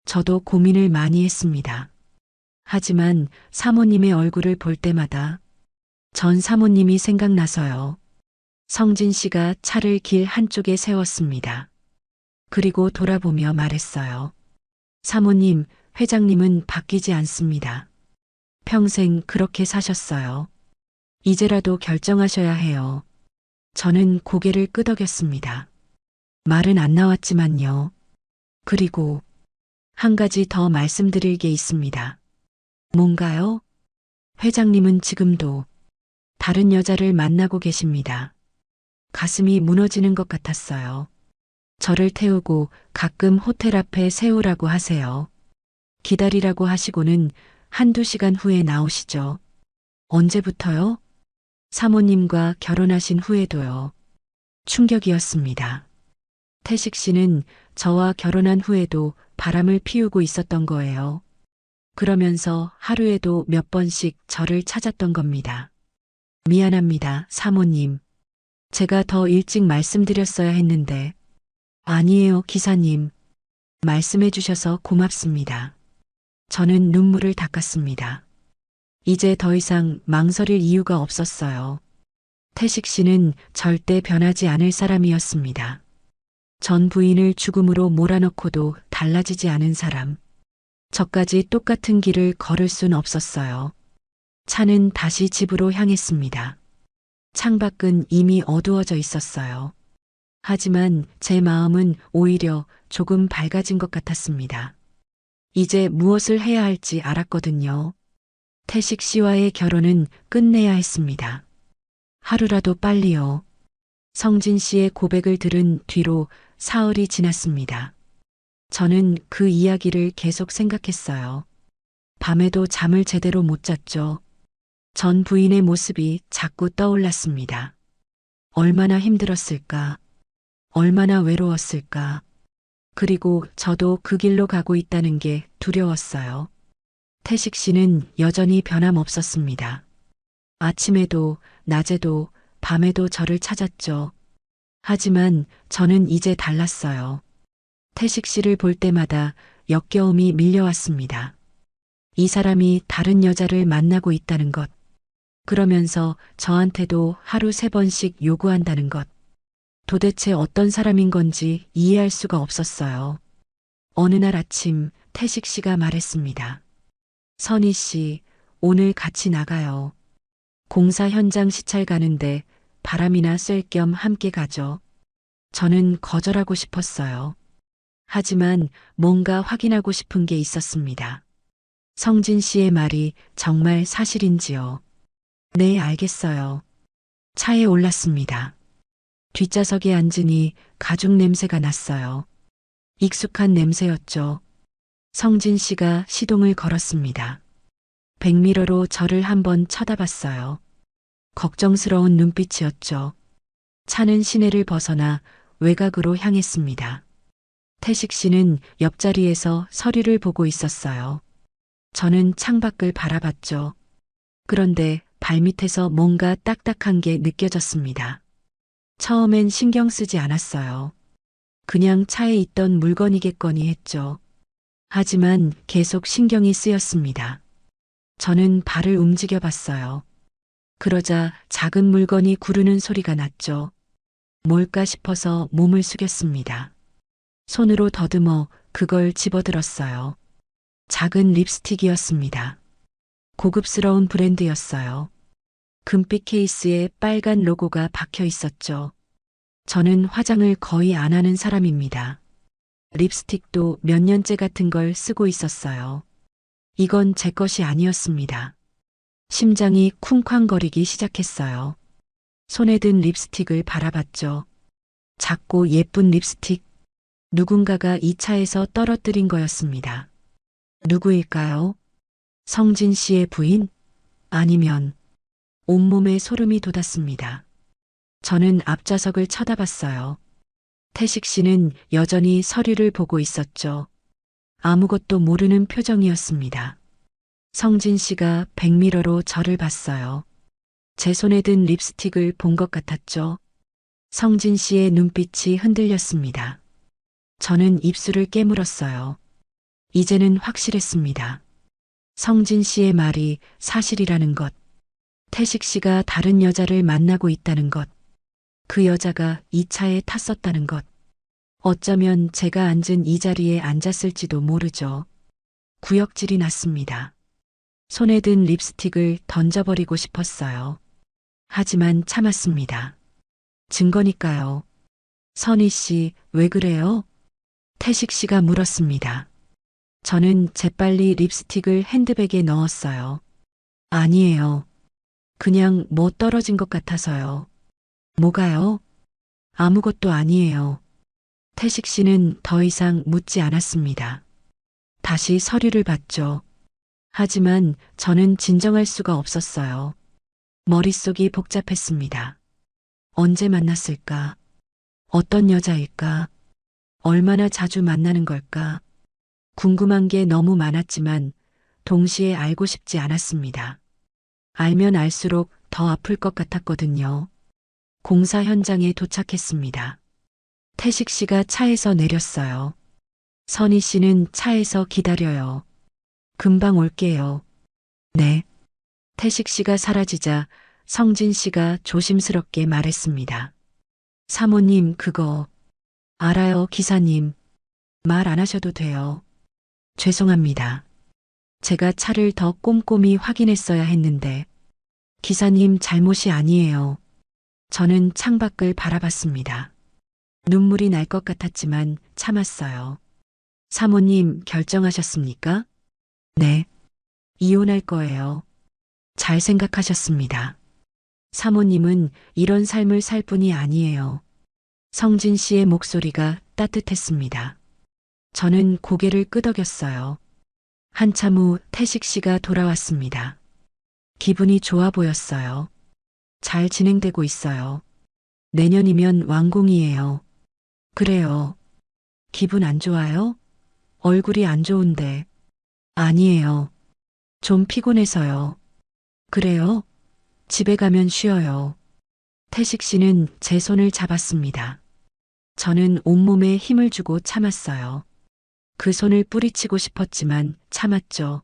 저도 고민을 많이 했습니다. 하지만 사모님의 얼굴을 볼 때마다 전 사모님이 생각나서요. 성진 씨가 차를 길 한쪽에 세웠습니다. 그리고 돌아보며 말했어요. 사모님, 회장님은 바뀌지 않습니다. 평생 그렇게 사셨어요. 이제라도 결정하셔야 해요. 저는 고개를 끄덕였습니다. 말은 안 나왔지만요. 그리고 한 가지 더 말씀드릴 게 있습니다. 뭔가요? 회장님은 지금도 다른 여자를 만나고 계십니다. 가슴이 무너지는 것 같았어요. 저를 태우고 가끔 호텔 앞에 세우라고 하세요. 기다리라고 하시고는 한두 시간 후에 나오시죠. 언제부터요? 사모님과 결혼하신 후에도요. 충격이었습니다. 태식 씨는 저와 결혼한 후에도 바람을 피우고 있었던 거예요. 그러면서 하루에도 몇 번씩 저를 찾았던 겁니다. 미안합니다, 사모님. 제가 더 일찍 말씀드렸어야 했는데. 아니에요, 기사님. 말씀해 주셔서 고맙습니다. 저는 눈물을 닦았습니다. 이제 더 이상 망설일 이유가 없었어요. 태식 씨는 절대 변하지 않을 사람이었습니다. 전 부인을 죽음으로 몰아넣고도 달라지지 않은 사람. 저까지 똑같은 길을 걸을 순 없었어요. 차는 다시 집으로 향했습니다. 창밖은 이미 어두워져 있었어요. 하지만 제 마음은 오히려 조금 밝아진 것 같았습니다. 이제 무엇을 해야 할지 알았거든요. 태식 씨와의 결혼은 끝내야 했습니다. 하루라도 빨리요. 성진 씨의 고백을 들은 뒤로 사흘이 지났습니다. 저는 그 이야기를 계속 생각했어요. 밤에도 잠을 제대로 못 잤죠. 전 부인의 모습이 자꾸 떠올랐습니다. 얼마나 힘들었을까? 얼마나 외로웠을까? 그리고 저도 그 길로 가고 있다는 게 두려웠어요. 태식 씨는 여전히 변함없었습니다. 아침에도, 낮에도, 밤에도 저를 찾았죠. 하지만 저는 이제 달랐어요. 태식 씨를 볼 때마다 역겨움이 밀려왔습니다. 이 사람이 다른 여자를 만나고 있다는 것. 그러면서 저한테도 하루 3번씩 요구한다는 것. 도대체 어떤 사람인 건지 이해할 수가 없었어요. 어느 날 아침 태식 씨가 말했습니다. 선희 씨, 오늘 같이 나가요. 공사 현장 시찰 가는데 바람이나 쐴 겸 함께 가죠. 저는 거절하고 싶었어요. 하지만 뭔가 확인하고 싶은 게 있었습니다. 성진 씨의 말이 정말 사실인지요. 네, 알겠어요. 차에 올랐습니다. 뒷좌석에 앉으니 가죽 냄새가 났어요. 익숙한 냄새였죠. 성진 씨가 시동을 걸었습니다. 백미러로 저를 한번 쳐다봤어요. 걱정스러운 눈빛이었죠. 차는 시내를 벗어나 외곽으로 향했습니다. 태식 씨는 옆자리에서 서류를 보고 있었어요. 저는 창밖을 바라봤죠. 그런데 발밑에서 뭔가 딱딱한 게 느껴졌습니다. 처음엔 신경 쓰지 않았어요. 그냥 차에 있던 물건이겠거니 했죠. 하지만 계속 신경이 쓰였습니다. 저는 발을 움직여 봤어요. 그러자 작은 물건이 구르는 소리가 났죠. 뭘까 싶어서 몸을 숙였습니다. 손으로 더듬어 그걸 집어들었어요. 작은 립스틱이었습니다. 고급스러운 브랜드였어요. 금빛 케이스에 빨간 로고가 박혀 있었죠. 저는 화장을 거의 안 하는 사람입니다. 립스틱도 몇 년째 같은 걸 쓰고 있었어요. 이건 제 것이 아니었습니다. 심장이 쿵쾅거리기 시작했어요. 손에 든 립스틱을 바라봤죠. 작고 예쁜 립스틱. 누군가가 이 차에서 떨어뜨린 거였습니다. 누구일까요? 성진 씨의 부인? 아니면 온몸에 소름이 돋았습니다. 저는 앞좌석을 쳐다봤어요. 태식 씨는 여전히 서류를 보고 있었죠. 아무것도 모르는 표정이었습니다. 성진 씨가 백미러로 저를 봤어요. 제 손에 든 립스틱을 본 것 같았죠. 성진 씨의 눈빛이 흔들렸습니다. 저는 입술을 깨물었어요. 이제는 확실했습니다. 성진 씨의 말이 사실이라는 것. 태식 씨가 다른 여자를 만나고 있다는 것. 그 여자가 이 차에 탔었다는 것. 어쩌면 제가 앉은 이 자리에 앉았을지도 모르죠. 구역질이 났습니다. 손에 든 립스틱을 던져버리고 싶었어요. 하지만 참았습니다. 증거니까요. 선희 씨, 왜 그래요? 태식 씨가 물었습니다. 저는 재빨리 립스틱을 핸드백에 넣었어요. 아니에요. 그냥 뭐 떨어진 것 같아서요. 뭐가요? 아무것도 아니에요. 태식 씨는 더 이상 묻지 않았습니다. 다시 서류를 봤죠. 하지만 저는 진정할 수가 없었어요. 머릿속이 복잡했습니다. 언제 만났을까? 어떤 여자일까? 얼마나 자주 만나는 걸까? 궁금한 게 너무 많았지만 동시에 알고 싶지 않았습니다. 알면 알수록 더 아플 것 같았거든요. 공사 현장에 도착했습니다. 태식 씨가 차에서 내렸어요. 선희 씨는 차에서 기다려요. 금방 올게요. 네. 태식 씨가 사라지자 성진 씨가 조심스럽게 말했습니다. 사모님, 그거. 알아요, 기사님. 말 안 하셔도 돼요. 죄송합니다. 제가 차를 더 꼼꼼히 확인했어야 했는데. 기사님 잘못이 아니에요. 저는 창밖을 바라봤습니다. 눈물이 날 것 같았지만 참았어요. 사모님, 결정하셨습니까? 네. 이혼할 거예요. 잘 생각하셨습니다. 사모님은 이런 삶을 살 분이 아니에요. 성진 씨의 목소리가 따뜻했습니다. 저는 고개를 끄덕였어요. 한참 후 태식 씨가 돌아왔습니다. 기분이 좋아 보였어요. 잘 진행되고 있어요. 내년이면 완공이에요. 그래요. 기분 안 좋아요? 얼굴이 안 좋은데. 아니에요. 좀 피곤해서요. 그래요? 집에 가면 쉬어요. 태식 씨는 제 손을 잡았습니다. 저는 온몸에 힘을 주고 참았어요. 그 손을 뿌리치고 싶었지만 참았죠.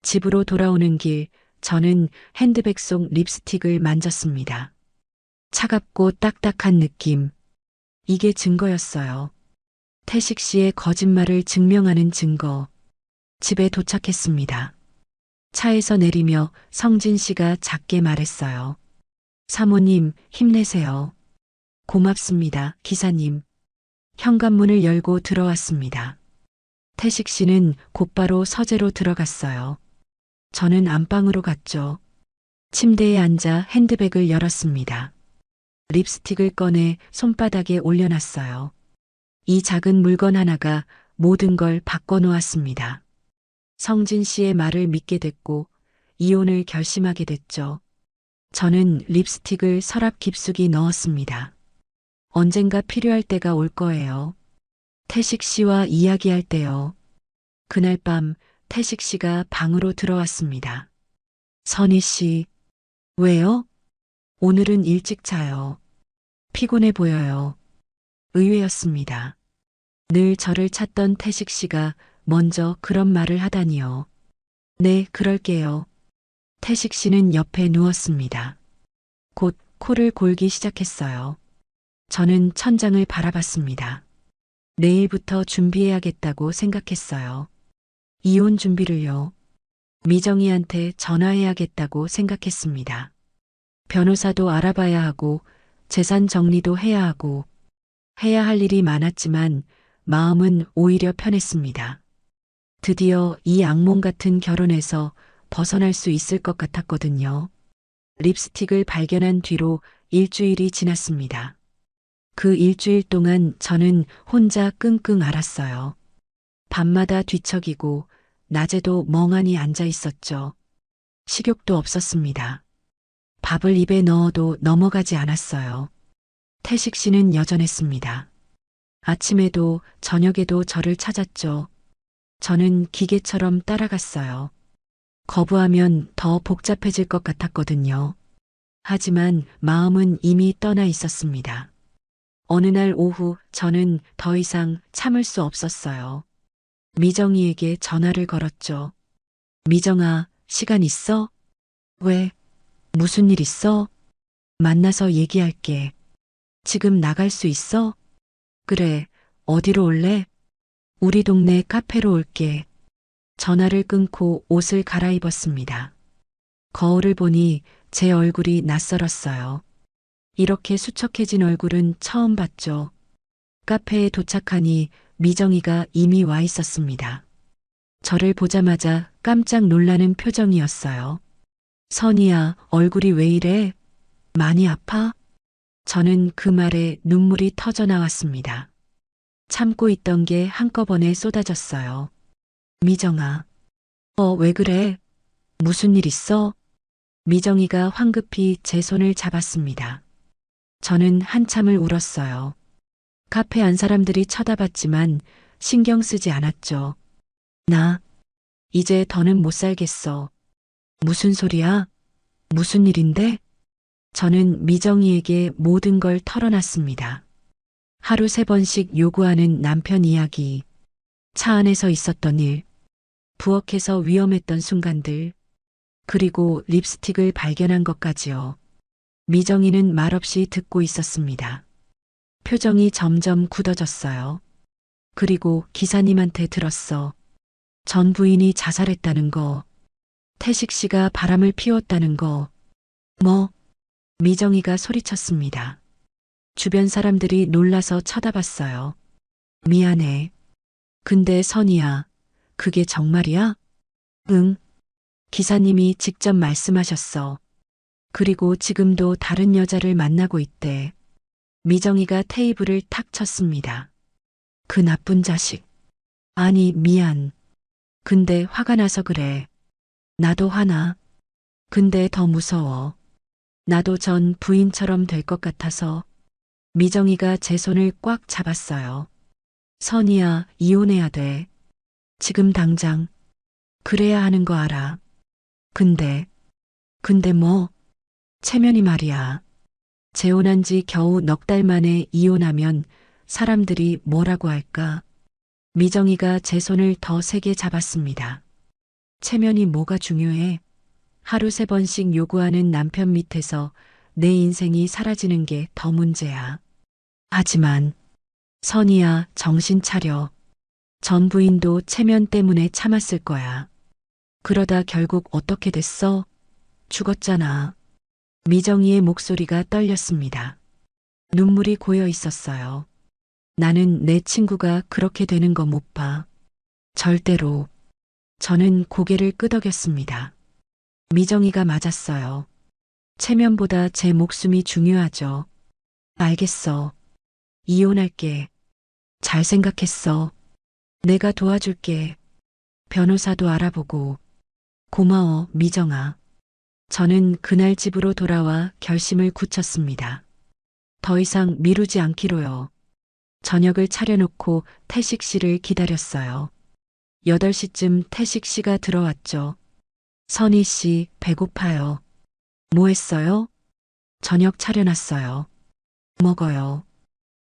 집으로 돌아오는 길, 저는 핸드백 속 립스틱을 만졌습니다. 차갑고 딱딱한 느낌. 이게 증거였어요. 태식 씨의 거짓말을 증명하는 증거. 집에 도착했습니다. 차에서 내리며 성진 씨가 작게 말했어요. 사모님, 힘내세요. 고맙습니다, 기사님. 현관문을 열고 들어왔습니다. 태식 씨는 곧바로 서재로 들어갔어요. 저는 안방으로 갔죠. 침대에 앉아 핸드백을 열었습니다. 립스틱을 꺼내 손바닥에 올려놨어요. 이 작은 물건 하나가 모든 걸 바꿔놓았습니다. 성진 씨의 말을 믿게 됐고 이혼을 결심하게 됐죠. 저는 립스틱을 서랍 깊숙이 넣었습니다. 언젠가 필요할 때가 올 거예요. 태식 씨와 이야기할 때요. 그날 밤 태식 씨가 방으로 들어왔습니다. 선희 씨, 왜요? 오늘은 일찍 자요. 피곤해 보여요. 의외였습니다. 늘 저를 찾던 태식 씨가 먼저 그런 말을 하다니요. 네, 그럴게요. 태식 씨는 옆에 누웠습니다. 곧 코를 골기 시작했어요. 저는 천장을 바라봤습니다. 내일부터 준비해야겠다고 생각했어요. 이혼 준비를요. 미정이한테 전화해야겠다고 생각했습니다. 변호사도 알아봐야 하고 재산 정리도 해야 하고 해야 할 일이 많았지만 마음은 오히려 편했습니다. 드디어 이 악몽 같은 결혼에서 벗어날 수 있을 것 같았거든요. 립스틱을 발견한 뒤로 일주일이 지났습니다. 그 일주일 동안 저는 혼자 끙끙 앓았어요. 밤마다 뒤척이고 낮에도 멍하니 앉아 있었죠. 식욕도 없었습니다. 밥을 입에 넣어도 넘어가지 않았어요. 태식 씨는 여전했습니다. 아침에도 저녁에도 저를 찾았죠. 저는 기계처럼 따라갔어요. 거부하면 더 복잡해질 것 같았거든요. 하지만 마음은 이미 떠나 있었습니다. 어느 날 오후 저는 더 이상 참을 수 없었어요. 미정이에게 전화를 걸었죠. 미정아, 시간 있어? 왜? 무슨 일 있어? 만나서 얘기할게. 지금 나갈 수 있어? 그래, 어디로 올래? 우리 동네 카페로 올게. 전화를 끊고 옷을 갈아입었습니다. 거울을 보니 제 얼굴이 낯설었어요. 이렇게 수척해진 얼굴은 처음 봤죠. 카페에 도착하니 미정이가 이미 와 있었습니다. 저를 보자마자 깜짝 놀라는 표정이었어요. 선이야, 얼굴이 왜 이래? 많이 아파? 저는 그 말에 눈물이 터져 나왔습니다. 참고 있던 게 한꺼번에 쏟아졌어요. 미정아. 왜 그래? 무슨 일 있어? 미정이가 황급히 제 손을 잡았습니다. 저는 한참을 울었어요. 카페 안 사람들이 쳐다봤지만 신경 쓰지 않았죠. 나, 이제 더는 못 살겠어. 무슨 소리야? 무슨 일인데? 저는 미정이에게 모든 걸 털어놨습니다. 하루 3번씩 요구하는 남편 이야기, 차 안에서 있었던 일, 부엌에서 위험했던 순간들, 그리고 립스틱을 발견한 것까지요. 미정이는 말없이 듣고 있었습니다. 표정이 점점 굳어졌어요. 그리고 기사님한테 들었어. 전 부인이 자살했다는 거, 태식 씨가 바람을 피웠다는 거. 뭐? 미정이가 소리쳤습니다. 주변 사람들이 놀라서 쳐다봤어요. 미안해. 근데 선이야, 그게 정말이야? 응. 기사님이 직접 말씀하셨어. 그리고 지금도 다른 여자를 만나고 있대. 미정이가 테이블을 탁 쳤습니다. 그 나쁜 자식. 아니, 미안. 근데 화가 나서 그래. 나도 화나. 근데 더 무서워. 나도 전 부인처럼 될 것 같아서. 미정이가 제 손을 꽉 잡았어요. 선이야, 이혼해야 돼. 지금 당장. 그래야 하는 거 알아. 근데 뭐? 체면이 말이야. 재혼한 지 겨우 넉 달 만에 이혼하면 사람들이 뭐라고 할까? 미정이가 제 손을 더 세게 잡았습니다. 체면이 뭐가 중요해? 하루 3번씩 요구하는 남편 밑에서 내 인생이 사라지는 게 더 문제야. 하지만 선이야, 정신 차려. 전 부인도 체면 때문에 참았을 거야. 그러다 결국 어떻게 됐어? 죽었잖아. 미정이의 목소리가 떨렸습니다. 눈물이 고여 있었어요. 나는 내 친구가 그렇게 되는 거 못 봐. 절대로. 저는 고개를 끄덕였습니다. 미정이가 맞았어요. 체면보다 제 목숨이 중요하죠. 알겠어. 이혼할게. 잘 생각했어. 내가 도와줄게. 변호사도 알아보고. 고마워, 미정아. 저는 그날 집으로 돌아와 결심을 굳혔습니다. 더 이상 미루지 않기로요. 저녁을 차려놓고 태식 씨를 기다렸어요. 8시쯤 태식 씨가 들어왔죠. 선희 씨, 배고파요. 뭐 했어요? 저녁 차려놨어요. 먹어요.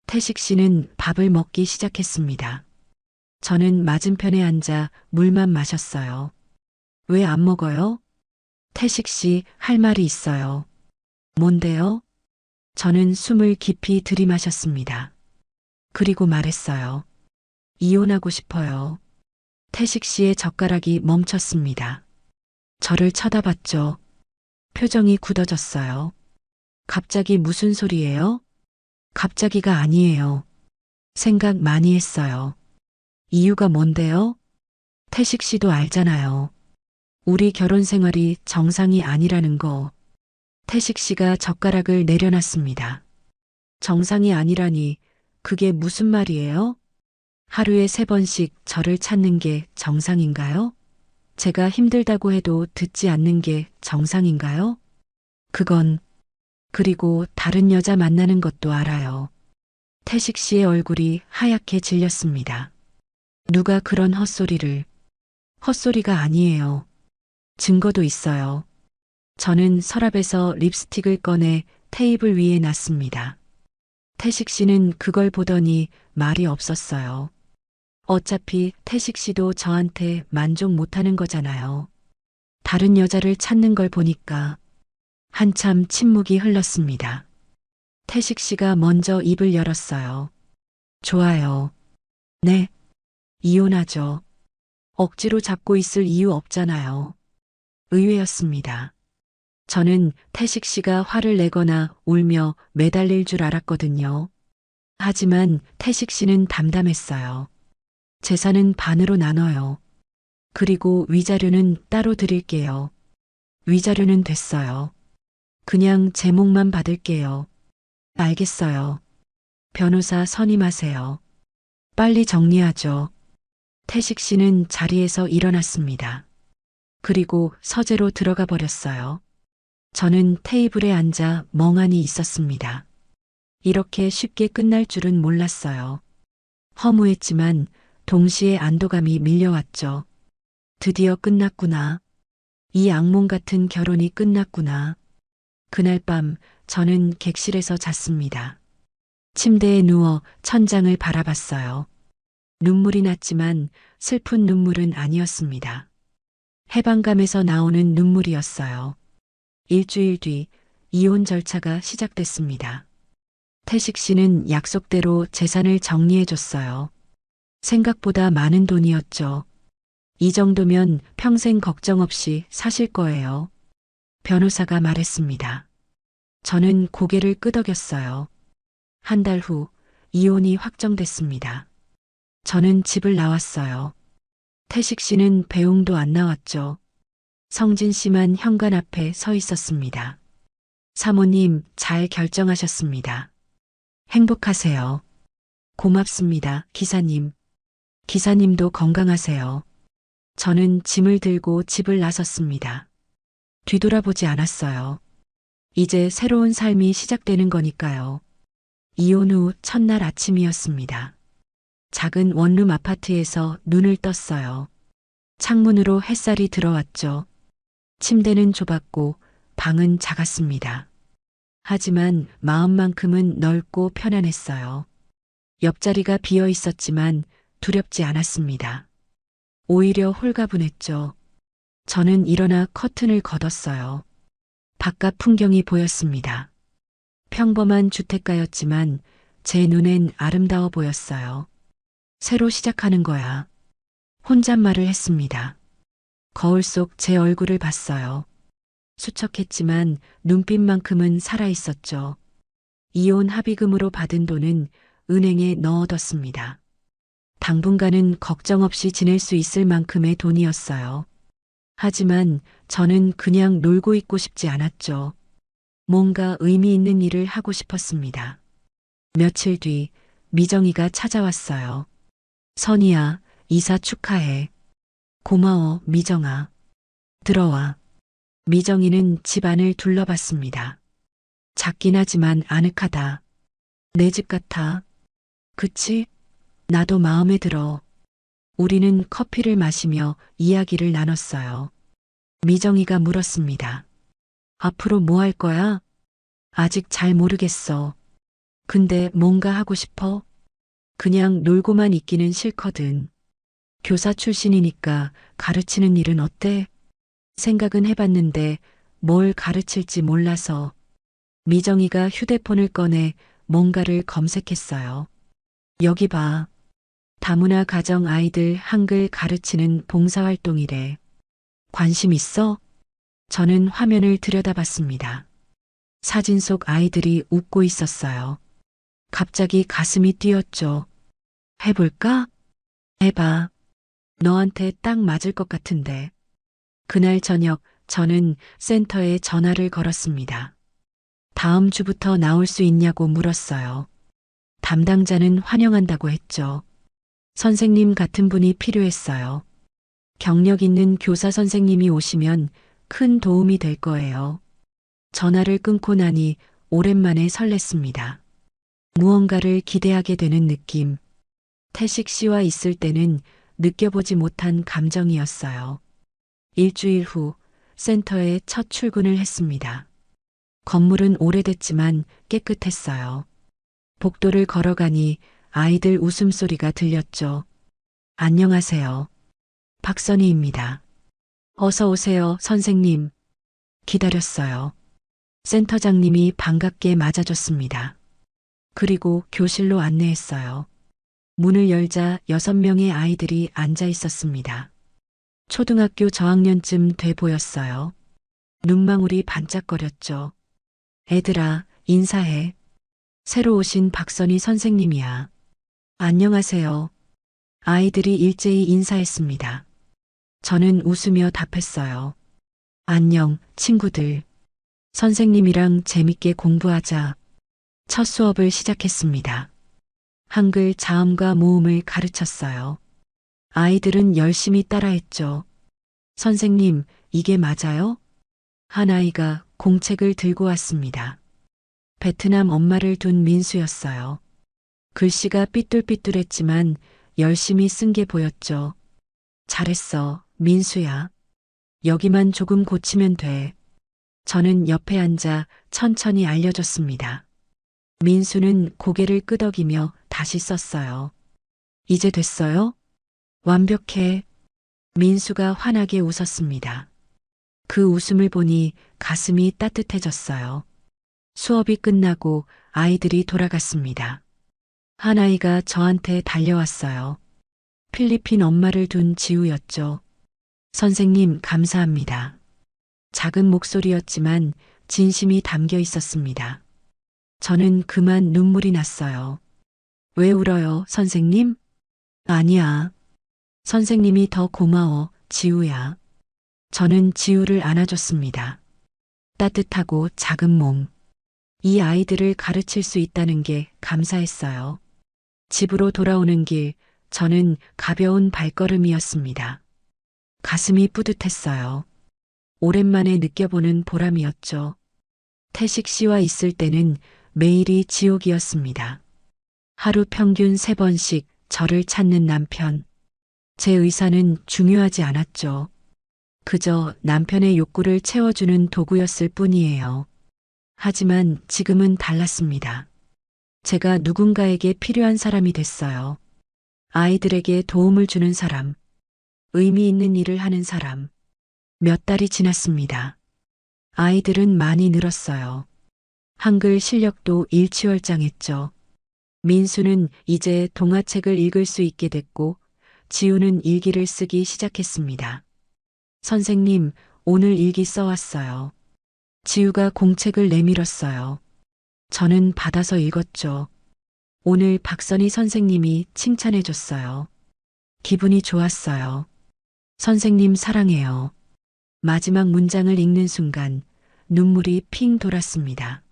태식 씨는 밥을 먹기 시작했습니다. 저는 맞은편에 앉아 물만 마셨어요. 왜 안 먹어요? 태식 씨, 할 말이 있어요. 뭔데요? 저는 숨을 깊이 들이마셨습니다. 그리고 말했어요. 이혼하고 싶어요. 태식 씨의 젓가락이 멈췄습니다. 저를 쳐다봤죠. 표정이 굳어졌어요. 갑자기 무슨 소리예요? 갑자기가 아니에요. 생각 많이 했어요. 이유가 뭔데요? 태식 씨도 알잖아요. 우리 결혼 생활이 정상이 아니라는 거. 태식 씨가 젓가락을 내려놨습니다. 정상이 아니라니, 그게 무슨 말이에요? 하루에 3번씩 저를 찾는 게 정상인가요? 제가 힘들다고 해도 듣지 않는 게 정상인가요? 그리고 다른 여자 만나는 것도 알아요. 태식 씨의 얼굴이 하얗게 질렸습니다. 누가 그런 헛소리를. 헛소리가 아니에요. 증거도 있어요. 저는 서랍에서 립스틱을 꺼내 테이블 위에 놨습니다. 태식 씨는 그걸 보더니 말이 없었어요. 어차피 태식 씨도 저한테 만족 못하는 거잖아요. 다른 여자를 찾는 걸 보니까 한참 침묵이 흘렀습니다. 태식 씨가 먼저 입을 열었어요. 좋아요. 네, 이혼하죠. 억지로 잡고 있을 이유 없잖아요. 의외였습니다. 저는 태식 씨가 화를 내거나 울며 매달릴 줄 알았거든요. 하지만 태식 씨는 담담했어요. 재산은 반으로 나눠요. 그리고 위자료는 따로 드릴게요. 위자료는 됐어요. 그냥 제목만 받을게요. 알겠어요. 변호사 선임하세요. 빨리 정리하죠. 태식 씨는 자리에서 일어났습니다. 그리고 서재로 들어가 버렸어요. 저는 테이블에 앉아 멍하니 있었습니다. 이렇게 쉽게 끝날 줄은 몰랐어요. 허무했지만 동시에 안도감이 밀려왔죠. 드디어 끝났구나. 이 악몽 같은 결혼이 끝났구나. 그날 밤 저는 객실에서 잤습니다. 침대에 누워 천장을 바라봤어요. 눈물이 났지만 슬픈 눈물은 아니었습니다. 해방감에서 나오는 눈물이었어요. 일주일 뒤 이혼 절차가 시작됐습니다. 태식 씨는 약속대로 재산을 정리해줬어요. 생각보다 많은 돈이었죠. 이 정도면 평생 걱정 없이 사실 거예요. 변호사가 말했습니다. 저는 고개를 끄덕였어요. 한 달 후 이혼이 확정됐습니다. 저는 집을 나왔어요. 태식 씨는 배웅도 안 나왔죠. 성진 씨만 현관 앞에 서 있었습니다. 사모님, 잘 결정하셨습니다. 행복하세요. 고맙습니다, 기사님. 기사님도 건강하세요. 저는 짐을 들고 집을 나섰습니다. 뒤돌아보지 않았어요. 이제 새로운 삶이 시작되는 거니까요. 이혼 후 첫날 아침이었습니다. 작은 원룸 아파트에서 눈을 떴어요. 창문으로 햇살이 들어왔죠. 침대는 좁았고 방은 작았습니다. 하지만 마음만큼은 넓고 편안했어요. 옆자리가 비어 있었지만 두렵지 않았습니다. 오히려 홀가분했죠. 저는 일어나 커튼을 걷었어요. 바깥 풍경이 보였습니다. 평범한 주택가였지만 제 눈엔 아름다워 보였어요. 새로 시작하는 거야. 혼잣말을 했습니다. 거울 속 제 얼굴을 봤어요. 수척했지만 눈빛만큼은 살아있었죠. 이혼 합의금으로 받은 돈은 은행에 넣어뒀습니다. 당분간은 걱정 없이 지낼 수 있을 만큼의 돈이었어요. 하지만 저는 그냥 놀고 있고 싶지 않았죠. 뭔가 의미 있는 일을 하고 싶었습니다. 며칠 뒤 미정이가 찾아왔어요. 선이야, 이사 축하해. 고마워, 미정아. 들어와. 미정이는 집안을 둘러봤습니다. 작긴 하지만 아늑하다. 내 집 같아. 그치? 나도 마음에 들어. 우리는 커피를 마시며 이야기를 나눴어요. 미정이가 물었습니다. 앞으로 뭐 할 거야? 아직 잘 모르겠어. 근데 뭔가 하고 싶어? 그냥 놀고만 있기는 싫거든. 교사 출신이니까 가르치는 일은 어때? 생각은 해봤는데 뭘 가르칠지 몰라서. 미정이가 휴대폰을 꺼내 뭔가를 검색했어요. 여기 봐. 다문화 가정 아이들 한글 가르치는 봉사활동이래. 관심 있어? 저는 화면을 들여다봤습니다. 사진 속 아이들이 웃고 있었어요. 갑자기 가슴이 뛰었죠. 해볼까? 해봐. 너한테 딱 맞을 것 같은데. 그날 저녁 저는 센터에 전화를 걸었습니다. 다음 주부터 나올 수 있냐고 물었어요. 담당자는 환영한다고 했죠. 선생님 같은 분이 필요했어요. 경력 있는 교사 선생님이 오시면 큰 도움이 될 거예요. 전화를 끊고 나니 오랜만에 설렜습니다. 무언가를 기대하게 되는 느낌. 태식 씨와 있을 때는 느껴보지 못한 감정이었어요. 일주일 후 센터에 첫 출근을 했습니다. 건물은 오래됐지만 깨끗했어요. 복도를 걸어가니 아이들 웃음소리가 들렸죠. 안녕하세요. 박선희입니다. 어서 오세요, 선생님. 기다렸어요. 센터장님이 반갑게 맞아줬습니다. 그리고 교실로 안내했어요. 문을 열자 6명의 아이들이 앉아 있었습니다. 초등학교 저학년쯤 돼 보였어요. 눈망울이 반짝거렸죠. 애들아, 인사해. 새로 오신 박선희 선생님이야. 안녕하세요. 아이들이 일제히 인사했습니다. 저는 웃으며 답했어요. 안녕, 친구들. 선생님이랑 재밌게 공부하자. 첫 수업을 시작했습니다. 한글 자음과 모음을 가르쳤어요. 아이들은 열심히 따라했죠. 선생님, 이게 맞아요? 한 아이가 공책을 들고 왔습니다. 베트남 엄마를 둔 민수였어요. 글씨가 삐뚤삐뚤했지만 열심히 쓴 게 보였죠. 잘했어, 민수야. 여기만 조금 고치면 돼. 저는 옆에 앉아 천천히 알려줬습니다. 민수는 고개를 끄덕이며 다시 썼어요. 이제 됐어요? 완벽해. 민수가 환하게 웃었습니다. 그 웃음을 보니 가슴이 따뜻해졌어요. 수업이 끝나고 아이들이 돌아갔습니다. 한 아이가 저한테 달려왔어요. 필리핀 엄마를 둔 지우였죠. 선생님, 감사합니다. 작은 목소리였지만 진심이 담겨 있었습니다. 저는 그만 눈물이 났어요. 왜 울어요, 선생님? 아니야. 선생님이 더 고마워, 지우야. 저는 지우를 안아줬습니다. 따뜻하고 작은 몸. 이 아이들을 가르칠 수 있다는 게 감사했어요. 집으로 돌아오는 길, 저는 가벼운 발걸음이었습니다. 가슴이 뿌듯했어요. 오랜만에 느껴보는 보람이었죠. 태식 씨와 있을 때는 매일이 지옥이었습니다. 하루 평균 3번씩 저를 찾는 남편. 제 의사는 중요하지 않았죠. 그저 남편의 욕구를 채워주는 도구였을 뿐이에요. 하지만 지금은 달랐습니다. 제가 누군가에게 필요한 사람이 됐어요. 아이들에게 도움을 주는 사람, 의미 있는 일을 하는 사람. 몇 달이 지났습니다. 아이들은 많이 늘었어요. 한글 실력도 일취월장했죠. 민수는 이제 동화책을 읽을 수 있게 됐고, 지우는 일기를 쓰기 시작했습니다. 선생님, 오늘 일기 써왔어요. 지우가 공책을 내밀었어요. 저는 받아서 읽었죠. 오늘 박선희 선생님이 칭찬해줬어요. 기분이 좋았어요. 선생님 사랑해요. 마지막 문장을 읽는 순간 눈물이 핑 돌았습니다.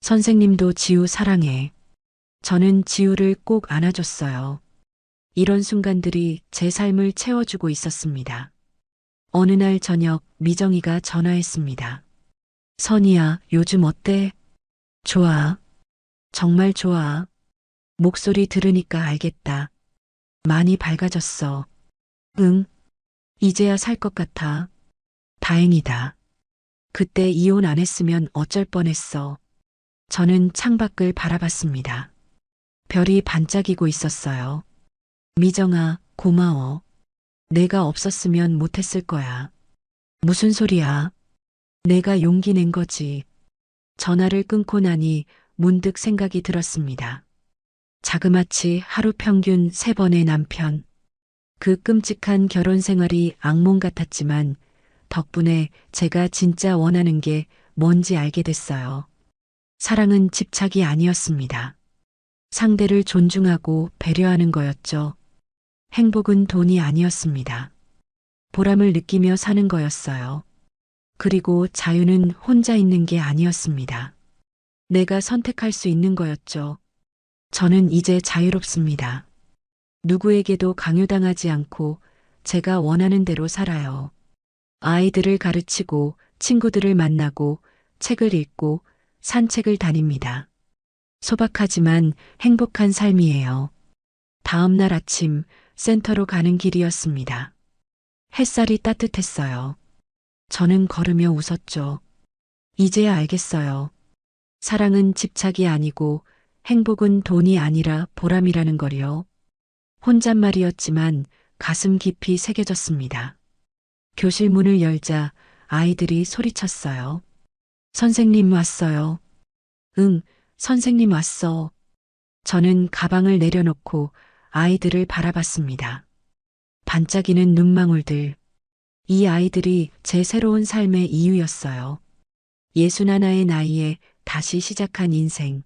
선생님도 지우 사랑해. 저는 지우를 꼭 안아줬어요. 이런 순간들이 제 삶을 채워주고 있었습니다. 어느 날 저녁 미정이가 전화했습니다. 선희야, 요즘 어때? 좋아. 정말 좋아. 목소리 들으니까 알겠다. 많이 밝아졌어. 응. 이제야 살 것 같아. 다행이다. 그때 이혼 안 했으면 어쩔 뻔했어. 저는 창밖을 바라봤습니다. 별이 반짝이고 있었어요. 미정아, 고마워. 내가 없었으면 못했을 거야. 무슨 소리야? 내가 용기 낸 거지. 전화를 끊고 나니 문득 생각이 들었습니다. 자그마치 하루 평균 3번의 남편. 그 끔찍한 결혼 생활이 악몽 같았지만 덕분에 제가 진짜 원하는 게 뭔지 알게 됐어요. 사랑은 집착이 아니었습니다. 상대를 존중하고 배려하는 거였죠. 행복은 돈이 아니었습니다. 보람을 느끼며 사는 거였어요. 그리고 자유는 혼자 있는 게 아니었습니다. 내가 선택할 수 있는 거였죠. 저는 이제 자유롭습니다. 누구에게도 강요당하지 않고 제가 원하는 대로 살아요. 아이들을 가르치고 친구들을 만나고 책을 읽고 산책을 다닙니다. 소박하지만 행복한 삶이에요. 다음 날 아침 센터로 가는 길이었습니다. 햇살이 따뜻했어요. 저는 걸으며 웃었죠. 이제야 알겠어요. 사랑은 집착이 아니고 행복은 돈이 아니라 보람이라는 걸요. 혼잣말이었지만 가슴 깊이 새겨졌습니다. 교실 문을 열자 아이들이 소리쳤어요. 선생님 왔어요. 응, 선생님 왔어. 저는 가방을 내려놓고 아이들을 바라봤습니다. 반짝이는 눈망울들. 이 아이들이 제 새로운 삶의 이유였어요. 61의 나이에 다시 시작한 인생.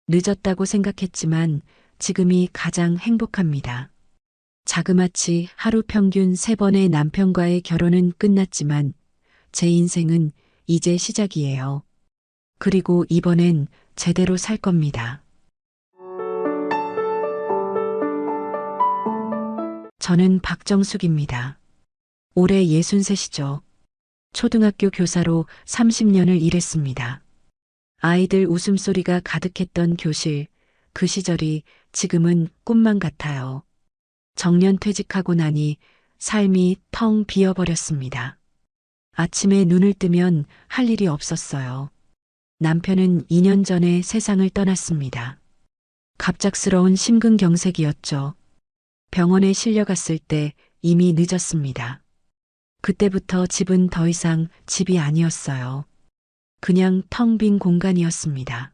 늦었다고 생각했지만 지금이 가장 행복합니다. 자그마치 하루 평균 3번의 남편과의 결혼은 끝났지만 제 인생은 이제 시작이에요. 그리고 이번엔 제대로 살 겁니다. 저는 박정숙입니다. 올해 63이죠. 초등학교 교사로 30년을 일했습니다. 아이들 웃음소리가 가득했던 교실, 그 시절이 지금은 꿈만 같아요. 정년 퇴직하고 나니 삶이 텅 비어버렸습니다. 아침에 눈을 뜨면 할 일이 없었어요. 남편은 2년 전에 세상을 떠났습니다. 갑작스러운 심근경색이었죠. 병원에 실려갔을 때 이미 늦었습니다. 그때부터 집은 더 이상 집이 아니었어요. 그냥 텅 빈 공간이었습니다.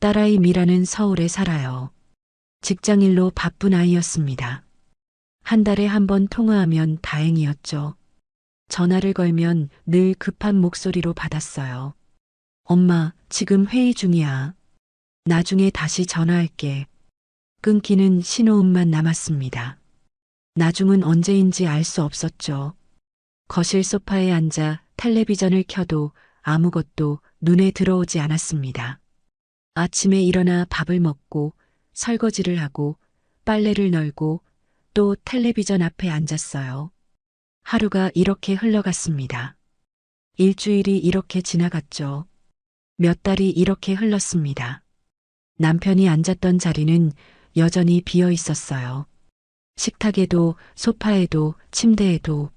딸아이 미라는 서울에 살아요. 직장일로 바쁜 아이였습니다. 한 달에 한 번 통화하면 다행이었죠. 전화를 걸면 늘 급한 목소리로 받았어요. 엄마, 지금 회의 중이야. 나중에 다시 전화할게. 끊기는 신호음만 남았습니다. 나중은 언제인지 알 수 없었죠. 거실 소파에 앉아 텔레비전을 켜도 아무것도 눈에 들어오지 않았습니다. 아침에 일어나 밥을 먹고 설거지를 하고 빨래를 널고 또 텔레비전 앞에 앉았어요. 하루가 이렇게 흘러갔습니다. 일주일이 이렇게 지나갔죠. 몇 달이 이렇게 흘렀습니다. 남편이 앉았던 자리는 여전히 비어 있었어요. 식탁에도 소파에도 침대에도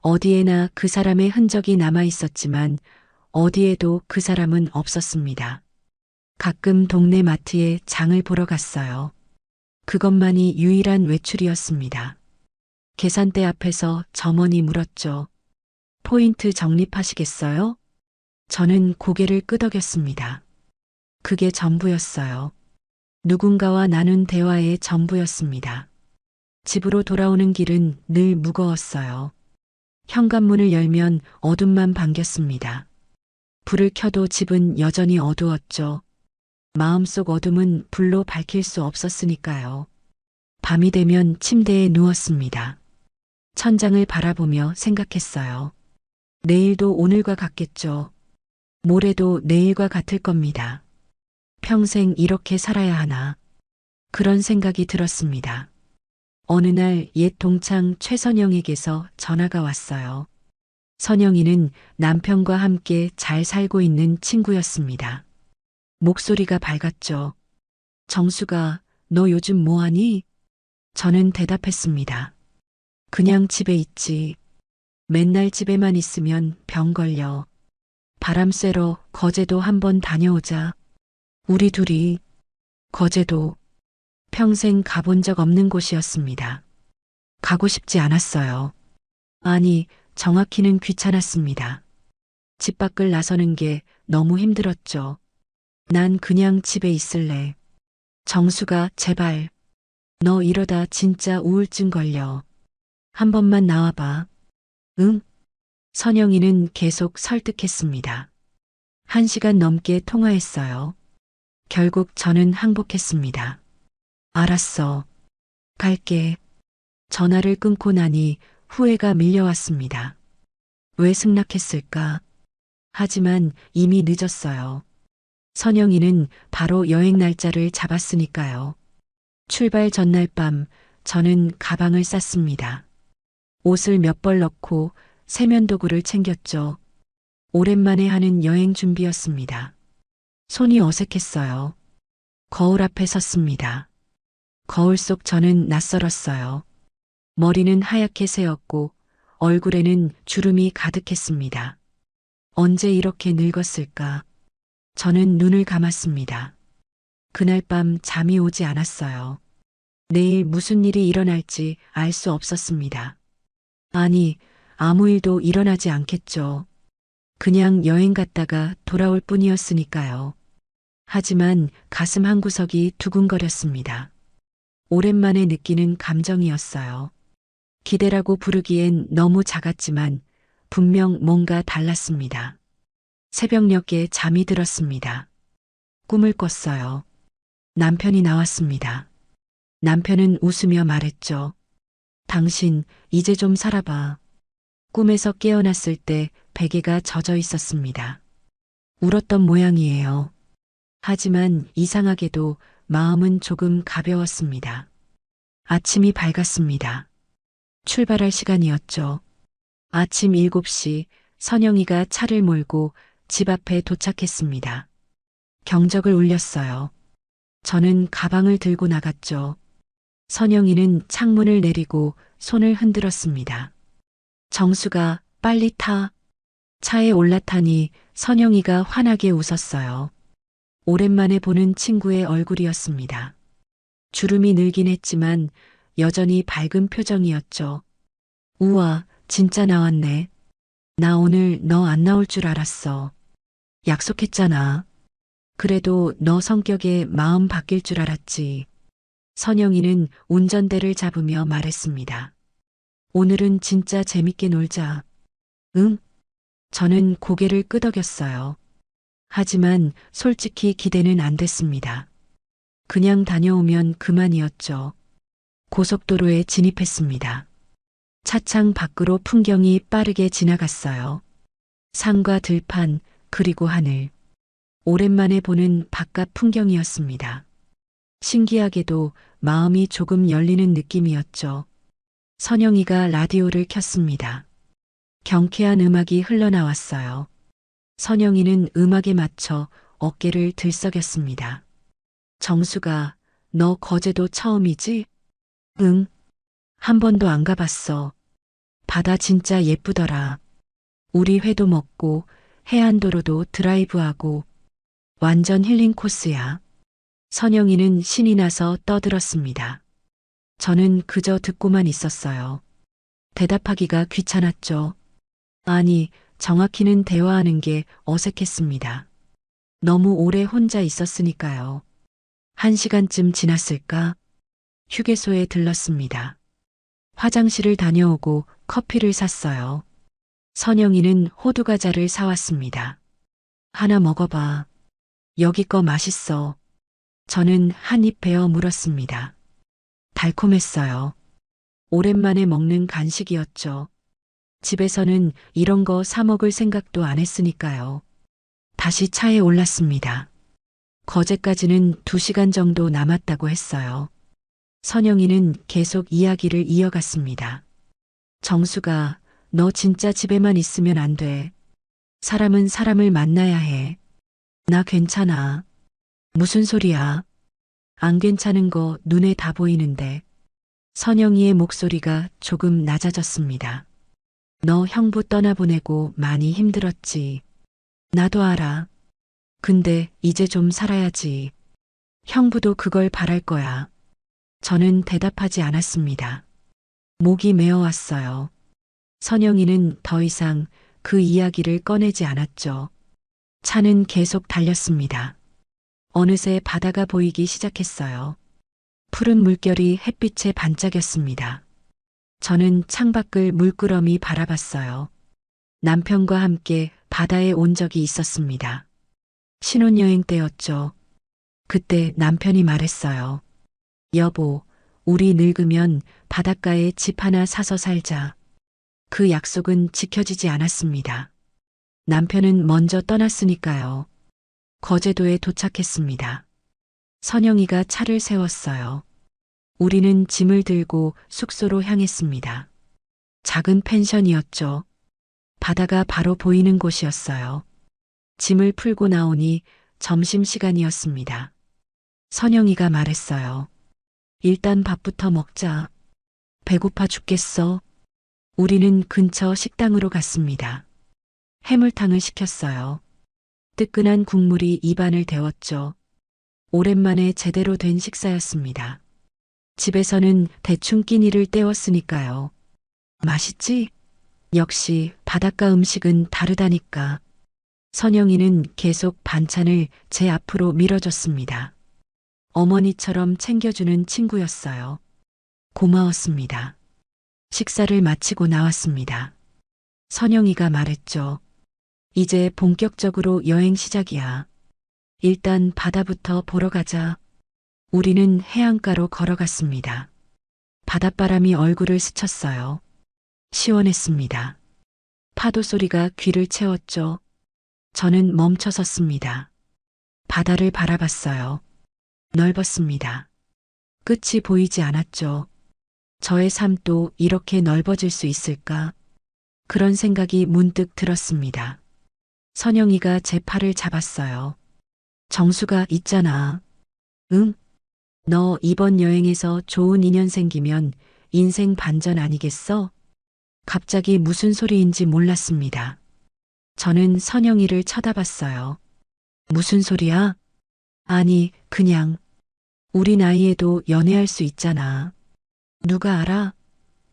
어디에나 그 사람의 흔적이 남아 있었지만 어디에도 그 사람은 없었습니다. 가끔 동네 마트에 장을 보러 갔어요. 그것만이 유일한 외출이었습니다. 계산대 앞에서 점원이 물었죠. 포인트 적립하시겠어요? 저는 고개를 끄덕였습니다. 그게 전부였어요. 누군가와 나눈 대화의 전부였습니다. 집으로 돌아오는 길은 늘 무거웠어요. 현관문을 열면 어둠만 반겼습니다. 불을 켜도 집은 여전히 어두웠죠. 마음속 어둠은 불로 밝힐 수 없었으니까요. 밤이 되면 침대에 누웠습니다. 천장을 바라보며 생각했어요. 내일도 오늘과 같겠죠. 모레도 내일과 같을 겁니다. 평생 이렇게 살아야 하나. 그런 생각이 들었습니다. 어느 날 옛 동창 최선영에게서 전화가 왔어요. 선영이는 남편과 함께 잘 살고 있는 친구였습니다. 목소리가 밝았죠. 정수가, 너 요즘 뭐하니? 저는 대답했습니다. 그냥 집에 있지. 맨날 집에만 있으면 병 걸려. 바람 쐬러 거제도 한번 다녀오자. 우리 둘이. 거제도. 평생 가본 적 없는 곳이었습니다. 가고 싶지 않았어요. 아니, 정확히는 귀찮았습니다. 집 밖을 나서는 게 너무 힘들었죠. 난 그냥 집에 있을래. 정수가 제발. 너 이러다 진짜 우울증 걸려. 한 번만 나와봐. 응? 선영이는 계속 설득했습니다. 1시간 넘게 통화했어요. 결국 저는 항복했습니다. 알았어. 갈게. 전화를 끊고 나니 후회가 밀려왔습니다. 왜 승낙했을까? 하지만 이미 늦었어요. 선영이는 바로 여행 날짜를 잡았으니까요. 출발 전날 밤 저는 가방을 쌌습니다. 옷을 몇 벌 넣고 세면도구를 챙겼죠. 오랜만에 하는 여행 준비였습니다. 손이 어색했어요. 거울 앞에 섰습니다. 거울 속 저는 낯설었어요. 머리는 하얗게 새었고 얼굴에는 주름이 가득했습니다. 언제 이렇게 늙었을까? 저는 눈을 감았습니다. 그날 밤 잠이 오지 않았어요. 내일 무슨 일이 일어날지 알 수 없었습니다. 아니, 아무 일도 일어나지 않겠죠. 그냥 여행 갔다가 돌아올 뿐이었으니까요. 하지만 가슴 한구석이 두근거렸습니다. 오랜만에 느끼는 감정이었어요. 기대라고 부르기엔 너무 작았지만 분명 뭔가 달랐습니다. 새벽녘에 잠이 들었습니다. 꿈을 꿨어요. 남편이 나왔습니다. 남편은 웃으며 말했죠. 당신, 이제 좀 살아봐. 꿈에서 깨어났을 때 베개가 젖어 있었습니다. 울었던 모양이에요. 하지만 이상하게도 마음은 조금 가벼웠습니다. 아침이 밝았습니다. 출발할 시간이었죠. 아침 7시 선영이가 차를 몰고 집 앞에 도착했습니다. 경적을 울렸어요. 저는 가방을 들고 나갔죠. 선영이는 창문을 내리고 손을 흔들었습니다. 정수가 빨리 타. 차에 올라타니 선영이가 환하게 웃었어요. 오랜만에 보는 친구의 얼굴이었습니다. 주름이 늘긴 했지만 여전히 밝은 표정이었죠. 우와, 진짜 나왔네. 나 오늘 너 안 나올 줄 알았어. 약속했잖아. 그래도 너 성격에 마음 바뀔 줄 알았지. 선영이는 운전대를 잡으며 말했습니다. 오늘은 진짜 재밌게 놀자. 응? 저는 고개를 끄덕였어요. 하지만 솔직히 기대는 안 됐습니다. 그냥 다녀오면 그만이었죠. 고속도로에 진입했습니다. 차창 밖으로 풍경이 빠르게 지나갔어요. 산과 들판, 그리고 하늘. 오랜만에 보는 바깥 풍경이었습니다. 신기하게도 마음이 조금 열리는 느낌이었죠. 선영이가 라디오를 켰습니다. 경쾌한 음악이 흘러나왔어요. 선영이는 음악에 맞춰 어깨를 들썩였습니다. 정수가, 너 거제도 처음이지? 응. 한 번도 안 가봤어. 바다 진짜 예쁘더라. 우리 회도 먹고 해안도로도 드라이브하고 완전 힐링 코스야. 선영이는 신이 나서 떠들었습니다. 저는 그저 듣고만 있었어요. 대답하기가 귀찮았죠. 아니, 정확히는 대화하는 게 어색했습니다. 너무 오래 혼자 있었으니까요. 1시간쯤 지났을까? 휴게소에 들렀습니다. 화장실을 다녀오고 커피를 샀어요. 선영이는 호두과자를 사왔습니다. 하나 먹어봐. 여기 거 맛있어. 저는 한 입 베어 물었습니다. 달콤했어요. 오랜만에 먹는 간식이었죠. 집에서는 이런 거 사 먹을 생각도 안 했으니까요. 다시 차에 올랐습니다. 거제까지는 2시간 정도 남았다고 했어요. 선영이는 계속 이야기를 이어갔습니다. 정수가, 너 진짜 집에만 있으면 안 돼. 사람은 사람을 만나야 해. 나 괜찮아. 무슨 소리야? 안 괜찮은 거 눈에 다 보이는데. 선영이의 목소리가 조금 낮아졌습니다. 너 형부 떠나보내고 많이 힘들었지. 나도 알아. 근데 이제 좀 살아야지. 형부도 그걸 바랄 거야. 저는 대답하지 않았습니다. 목이 메어왔어요. 선영이는 더 이상 그 이야기를 꺼내지 않았죠. 차는 계속 달렸습니다. 어느새 바다가 보이기 시작했어요. 푸른 물결이 햇빛에 반짝였습니다. 저는 창밖을 물끄러미 바라봤어요. 남편과 함께 바다에 온 적이 있었습니다. 신혼여행 때였죠. 그때 남편이 말했어요. 여보, 우리 늙으면 바닷가에 집 하나 사서 살자. 그 약속은 지켜지지 않았습니다. 남편은 먼저 떠났으니까요. 거제도에 도착했습니다. 선영이가 차를 세웠어요. 우리는 짐을 들고 숙소로 향했습니다. 작은 펜션이었죠. 바다가 바로 보이는 곳이었어요. 짐을 풀고 나오니 점심시간이었습니다. 선영이가 말했어요. 일단 밥부터 먹자. 배고파 죽겠어. 우리는 근처 식당으로 갔습니다. 해물탕을 시켰어요. 뜨끈한 국물이 입안을 데웠죠. 오랜만에 제대로 된 식사였습니다. 집에서는 대충 끼니를 때웠으니까요. 맛있지? 역시 바닷가 음식은 다르다니까. 선영이는 계속 반찬을 제 앞으로 밀어줬습니다. 어머니처럼 챙겨주는 친구였어요. 고마웠습니다. 식사를 마치고 나왔습니다. 선영이가 말했죠. 이제 본격적으로 여행 시작이야. 일단 바다부터 보러 가자. 우리는 해안가로 걸어갔습니다. 바닷바람이 얼굴을 스쳤어요. 시원했습니다. 파도 소리가 귀를 채웠죠. 저는 멈춰 섰습니다. 바다를 바라봤어요. 넓었습니다. 끝이 보이지 않았죠. 저의 삶도 이렇게 넓어질 수 있을까? 그런 생각이 문득 들었습니다. 선영이가 제 팔을 잡았어요. 정수가 있잖아. 응? 너 이번 여행에서 좋은 인연 생기면 인생 반전 아니겠어? 갑자기 무슨 소리인지 몰랐습니다. 저는 선영이를 쳐다봤어요. 무슨 소리야? 아니, 그냥 우리 나이에도 연애할 수 있잖아. 누가 알아?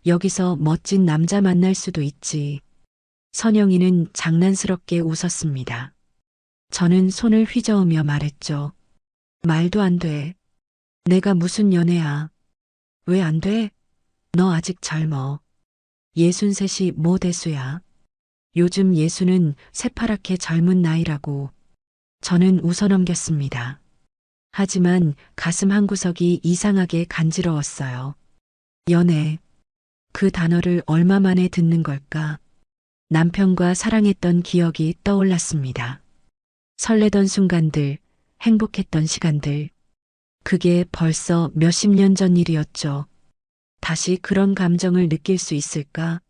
여기서 멋진 남자 만날 수도 있지. 선영이는 장난스럽게 웃었습니다. 저는 손을 휘저으며 말했죠. 말도 안 돼. 내가 무슨 연애야. 왜 안 돼? 너 아직 젊어. 63이 뭐 대수야. 요즘 예수는 새파랗게 젊은 나이라고. 저는 웃어넘겼습니다. 하지만 가슴 한구석이 이상하게 간지러웠어요. 연애. 그 단어를 얼마 만에 듣는 걸까? 남편과 사랑했던 기억이 떠올랐습니다. 설레던 순간들, 행복했던 시간들. 그게 벌써 몇십 년 전 일이었죠. 다시 그런 감정을 느낄 수 있을까?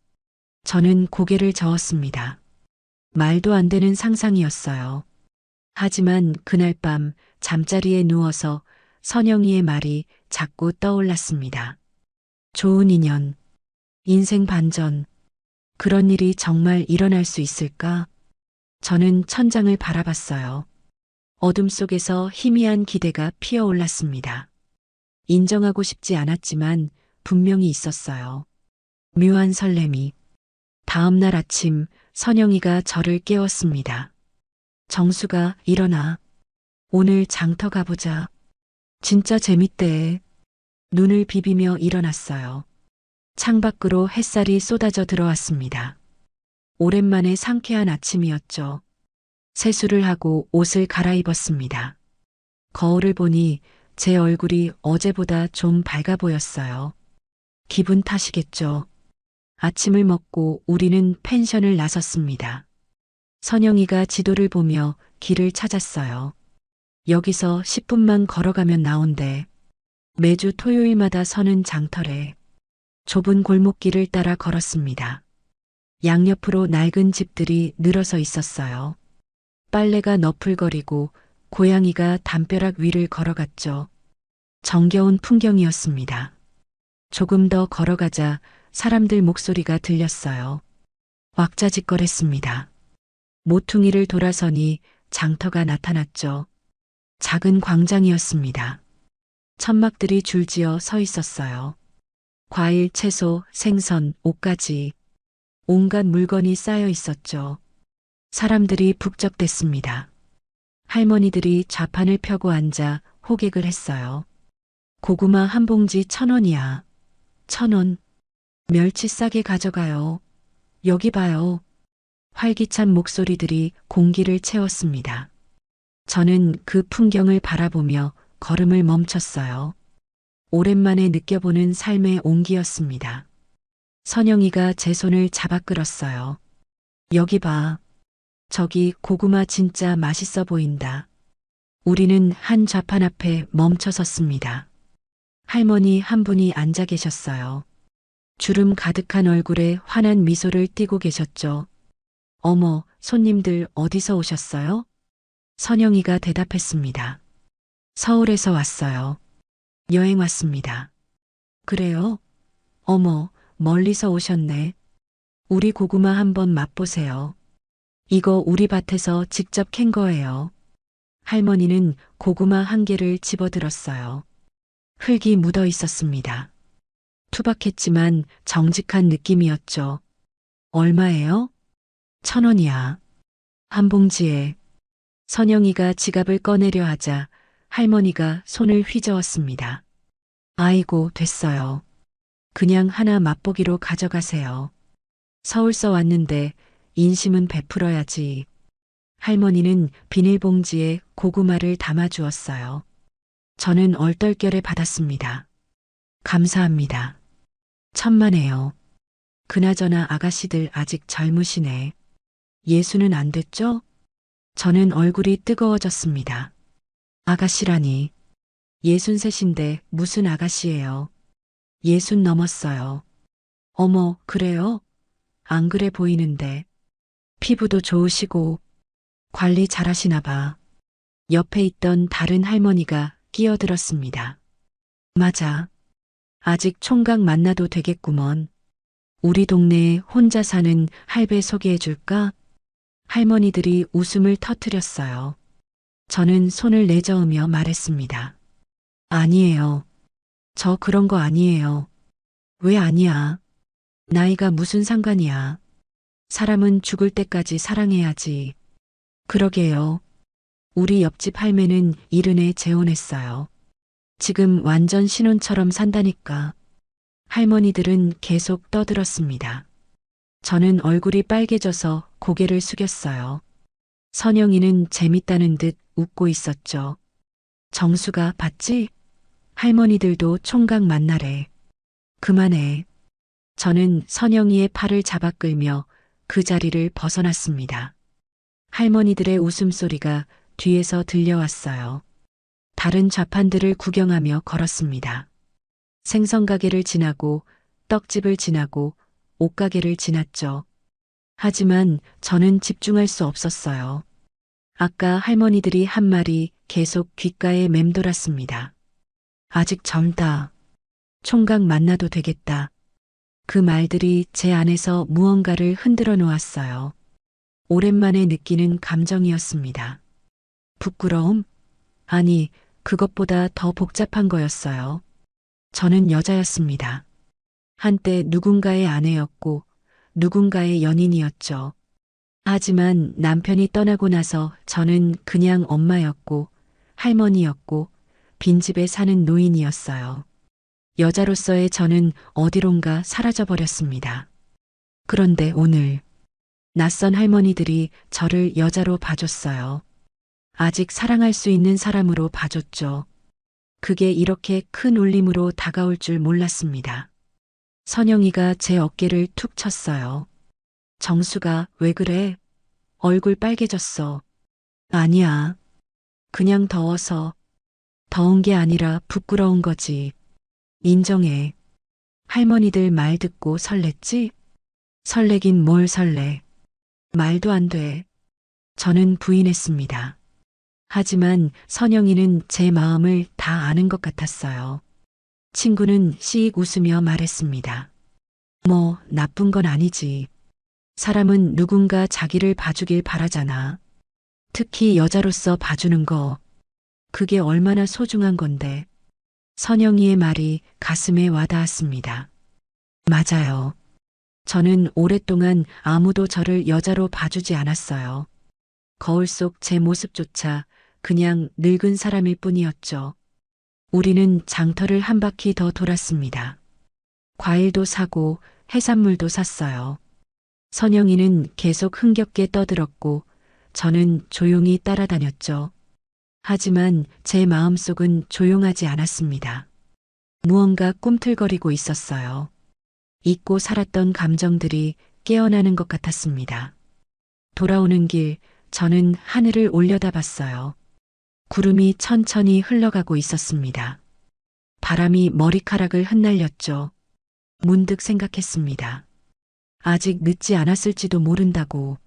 저는 고개를 저었습니다. 말도 안 되는 상상이었어요. 하지만 그날 밤 잠자리에 누워서 선영이의 말이 자꾸 떠올랐습니다. 좋은 인연, 인생 반전, 그런 일이 정말 일어날 수 있을까? 저는 천장을 바라봤어요. 어둠 속에서 희미한 기대가 피어올랐습니다. 인정하고 싶지 않았지만 분명히 있었어요. 묘한 설렘이. 다음 날 아침 선영이가 저를 깨웠습니다. 정수가 일어나. 오늘 장터 가보자. 진짜 재밌대. 눈을 비비며 일어났어요. 창밖으로 햇살이 쏟아져 들어왔습니다. 오랜만에 상쾌한 아침이었죠. 세수를 하고 옷을 갈아입었습니다. 거울을 보니 제 얼굴이 어제보다 좀 밝아 보였어요. 기분 탓이겠죠. 아침을 먹고 우리는 펜션을 나섰습니다. 선영이가 지도를 보며 길을 찾았어요. 여기서 10분만 걸어가면 나온대. 매주 토요일마다 서는 장터래. 좁은 골목길을 따라 걸었습니다. 양옆으로 낡은 집들이 늘어서 있었어요. 빨래가 너풀거리고 고양이가 담벼락 위를 걸어갔죠. 정겨운 풍경이었습니다. 조금 더 걸어가자 사람들 목소리가 들렸어요. 왁자지껄했습니다. 모퉁이를 돌아서니 장터가 나타났죠. 작은 광장이었습니다. 천막들이 줄지어 서 있었어요. 과일, 채소, 생선, 옷까지 온갖 물건이 쌓여 있었죠. 사람들이 북적댔습니다. 할머니들이 좌판을 펴고 앉아 호객을 했어요. 고구마 한 봉지 1,000원이야. 1,000원. 멸치 싸게 가져가요. 여기 봐요. 활기찬 목소리들이 공기를 채웠습니다. 저는 그 풍경을 바라보며 걸음을 멈췄어요. 오랜만에 느껴보는 삶의 온기였습니다. 선영이가 제 손을 잡아 끌었어요. 여기 봐. 저기 고구마 진짜 맛있어 보인다. 우리는 한 좌판 앞에 멈춰 섰습니다. 할머니 한 분이 앉아 계셨어요. 주름 가득한 얼굴에 환한 미소를 띠고 계셨죠. 어머, 손님들 어디서 오셨어요? 선영이가 대답했습니다. 서울에서 왔어요. 여행 왔습니다. 그래요? 어머, 멀리서 오셨네. 우리 고구마 한번 맛보세요. 이거 우리 밭에서 직접 캔 거예요. 할머니는 고구마 한 개를 집어들었어요. 흙이 묻어 있었습니다. 투박했지만 정직한 느낌이었죠. 얼마예요? 1,000원이야. 한 봉지에. 선영이가 지갑을 꺼내려 하자 할머니가 손을 휘저었습니다. 아이고, 됐어요. 그냥 하나 맛보기로 가져가세요. 서울서 왔는데 인심은 베풀어야지. 할머니는 비닐봉지에 고구마를 담아주었어요. 저는 얼떨결에 받았습니다. 감사합니다. 천만에요. 그나저나 아가씨들 아직 젊으시네. 예수는 안 됐죠? 저는 얼굴이 뜨거워졌습니다. 아가씨라니. 63인데 무슨 아가씨예요. 60 넘었어요. 어머, 그래요? 안 그래 보이는데. 피부도 좋으시고 관리 잘하시나 봐. 옆에 있던 다른 할머니가 끼어들었습니다. 맞아. 아직 총각 만나도 되겠구먼. 우리 동네에 혼자 사는 할배 소개해 줄까? 할머니들이 웃음을 터뜨렸어요. 저는 손을 내저으며 말했습니다. 아니에요. 저 그런 거 아니에요. 왜 아니야? 나이가 무슨 상관이야. 사람은 죽을 때까지 사랑해야지. 그러게요. 우리 옆집 할매는 이른에 재혼했어요. 지금 완전 신혼처럼 산다니까. 할머니들은 계속 떠들었습니다. 저는 얼굴이 빨개져서 고개를 숙였어요. 선영이는 재밌다는 듯 웃고 있었죠. 정수가 봤지? 할머니들도 총각 만나래. 그만해. 저는 선영이의 팔을 잡아 끌며 그 자리를 벗어났습니다. 할머니들의 웃음소리가 뒤에서 들려왔어요. 다른 좌판들을 구경하며 걸었습니다. 생선가게를 지나고 떡집을 지나고 옷가게를 지났죠. 하지만 저는 집중할 수 없었어요. 아까 할머니들이 한 말이 계속 귓가에 맴돌았습니다. 아직 젊다. 총각 만나도 되겠다. 그 말들이 제 안에서 무언가를 흔들어 놓았어요. 오랜만에 느끼는 감정이었습니다. 부끄러움? 아니, 그것보다 더 복잡한 거였어요. 저는 여자였습니다. 한때 누군가의 아내였고 누군가의 연인이었죠. 하지만 남편이 떠나고 나서 저는 그냥 엄마였고 할머니였고 빈집에 사는 노인이었어요. 여자로서의 저는 어디론가 사라져버렸습니다. 그런데 오늘 낯선 할머니들이 저를 여자로 봐줬어요. 아직 사랑할 수 있는 사람으로 봐줬죠. 그게 이렇게 큰 울림으로 다가올 줄 몰랐습니다. 선영이가 제 어깨를 툭 쳤어요. 정수가 왜 그래? 얼굴 빨개졌어. 아니야. 그냥 더워서. 더운 게 아니라 부끄러운 거지. 인정해. 할머니들 말 듣고 설렜지? 설레긴 뭘 설레. 말도 안 돼. 저는 부인했습니다. 하지만 선영이는 제 마음을 다 아는 것 같았어요. 친구는 씩 웃으며 말했습니다. 뭐, 나쁜 건 아니지. 사람은 누군가 자기를 봐주길 바라잖아. 특히 여자로서 봐주는 거. 그게 얼마나 소중한 건데. 선영이의 말이 가슴에 와닿았습니다. 맞아요. 저는 오랫동안 아무도 저를 여자로 봐주지 않았어요. 거울 속 제 모습조차 그냥 늙은 사람일 뿐이었죠. 우리는 장터를 한 바퀴 더 돌았습니다. 과일도 사고 해산물도 샀어요. 선영이는 계속 흥겹게 떠들었고 저는 조용히 따라다녔죠. 하지만 제 마음속은 조용하지 않았습니다. 무언가 꿈틀거리고 있었어요. 잊고 살았던 감정들이 깨어나는 것 같았습니다. 돌아오는 길 저는 하늘을 올려다봤어요. 구름이 천천히 흘러가고 있었습니다. 바람이 머리카락을 흩날렸죠. 문득 생각했습니다. 아직 늦지 않았을지도 모른다고.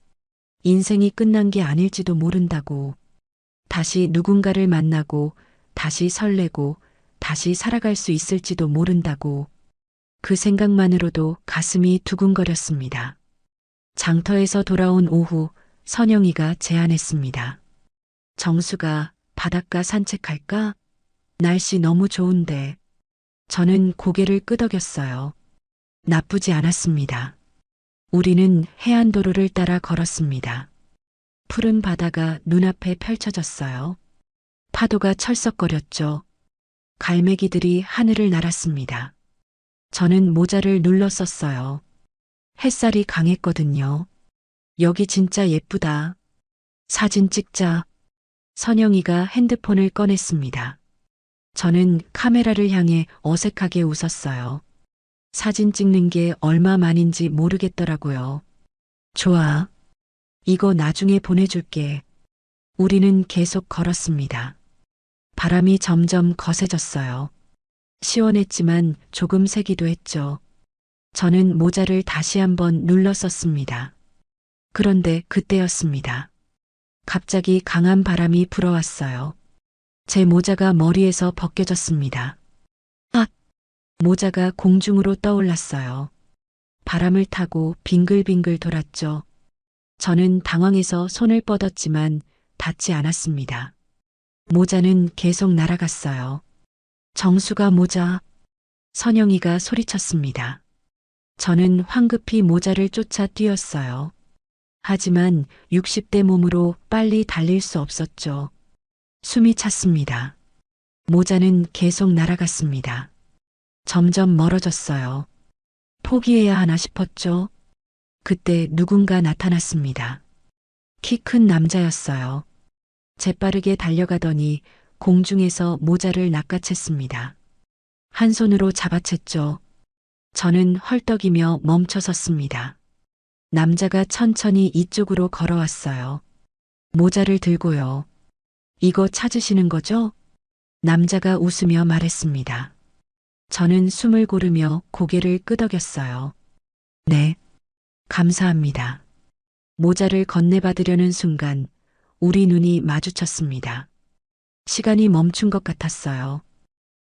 인생이 끝난 게 아닐지도 모른다고. 다시 누군가를 만나고 다시 설레고 다시 살아갈 수 있을지도 모른다고. 그 생각만으로도 가슴이 두근거렸습니다. 장터에서 돌아온 오후 선영이가 제안했습니다. 정수가 바닷가 산책할까? 날씨 너무 좋은데. 저는 고개를 끄덕였어요. 나쁘지 않았습니다. 우리는 해안도로를 따라 걸었습니다. 푸른 바다가 눈앞에 펼쳐졌어요. 파도가 철썩거렸죠. 갈매기들이 하늘을 날았습니다. 저는 모자를 눌렀었어요. 햇살이 강했거든요. 여기 진짜 예쁘다. 사진 찍자. 선영이가 핸드폰을 꺼냈습니다. 저는 카메라를 향해 어색하게 웃었어요. 사진 찍는 게 얼마만인지 모르겠더라고요. 좋아. 이거 나중에 보내줄게. 우리는 계속 걸었습니다. 바람이 점점 거세졌어요. 시원했지만 조금 세기도 했죠. 저는 모자를 다시 한번 눌렀었습니다. 그런데 그때였습니다. 갑자기 강한 바람이 불어왔어요. 제 모자가 머리에서 벗겨졌습니다. 아! 모자가 공중으로 떠올랐어요. 바람을 타고 빙글빙글 돌았죠. 저는 당황해서 손을 뻗었지만 닿지 않았습니다. 모자는 계속 날아갔어요. 정수가 모자. 선영이가 소리쳤습니다. 저는 황급히 모자를 쫓아 뛰었어요. 하지만 60대 몸으로 빨리 달릴 수 없었죠. 숨이 찼습니다. 모자는 계속 날아갔습니다. 점점 멀어졌어요. 포기해야 하나 싶었죠. 그때 누군가 나타났습니다. 키 큰 남자였어요. 재빠르게 달려가더니 공중에서 모자를 낚아챘습니다. 한 손으로 잡아챘죠. 저는 헐떡이며 멈춰 섰습니다. 남자가 천천히 이쪽으로 걸어왔어요. 모자를 들고요. 이거 찾으시는 거죠? 남자가 웃으며 말했습니다. 저는 숨을 고르며 고개를 끄덕였어요. 네. 감사합니다. 모자를 건네받으려는 순간 우리 눈이 마주쳤습니다. 시간이 멈춘 것 같았어요.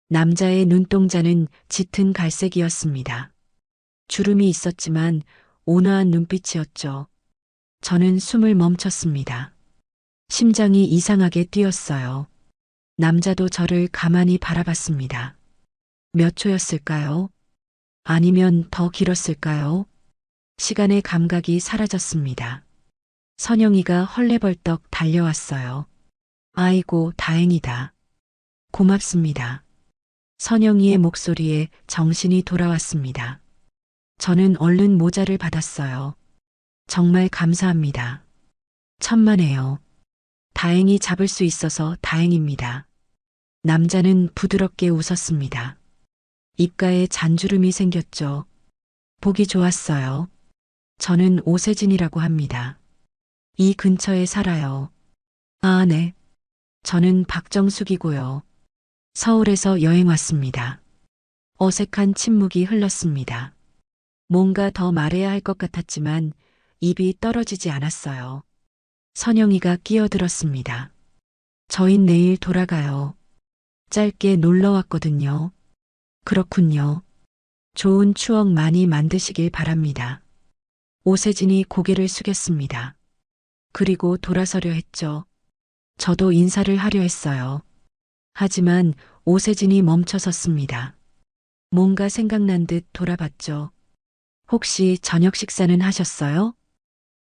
남자의 눈동자는 짙은 갈색이었습니다. 주름이 있었지만 온화한 눈빛이었죠. 저는 숨을 멈췄습니다. 심장이 이상하게 뛰었어요. 남자도 저를 가만히 바라봤습니다. 몇 초였을까요? 아니면 더 길었을까요? 시간의 감각이 사라졌습니다. 선영이가 헐레벌떡 달려왔어요. 아이고, 다행이다. 고맙습니다. 선영이의 목소리에 정신이 돌아왔습니다. 저는 얼른 모자를 받았어요. 정말 감사합니다. 천만에요. 다행히 잡을 수 있어서 다행입니다. 남자는 부드럽게 웃었습니다. 입가에 잔주름이 생겼죠. 보기 좋았어요. 저는 오세진이라고 합니다. 이 근처에 살아요. 아, 네. 저는 박정숙이고요. 서울에서 여행 왔습니다. 어색한 침묵이 흘렀습니다. 뭔가 더 말해야 할 것 같았지만 입이 떨어지지 않았어요. 선영이가 끼어들었습니다. 저흰 내일 돌아가요. 짧게 놀러 왔거든요. 그렇군요. 좋은 추억 많이 만드시길 바랍니다. 오세진이 고개를 숙였습니다. 그리고 돌아서려 했죠. 저도 인사를 하려 했어요. 하지만 오세진이 멈춰섰습니다. 뭔가 생각난 듯 돌아봤죠. 혹시 저녁 식사는 하셨어요?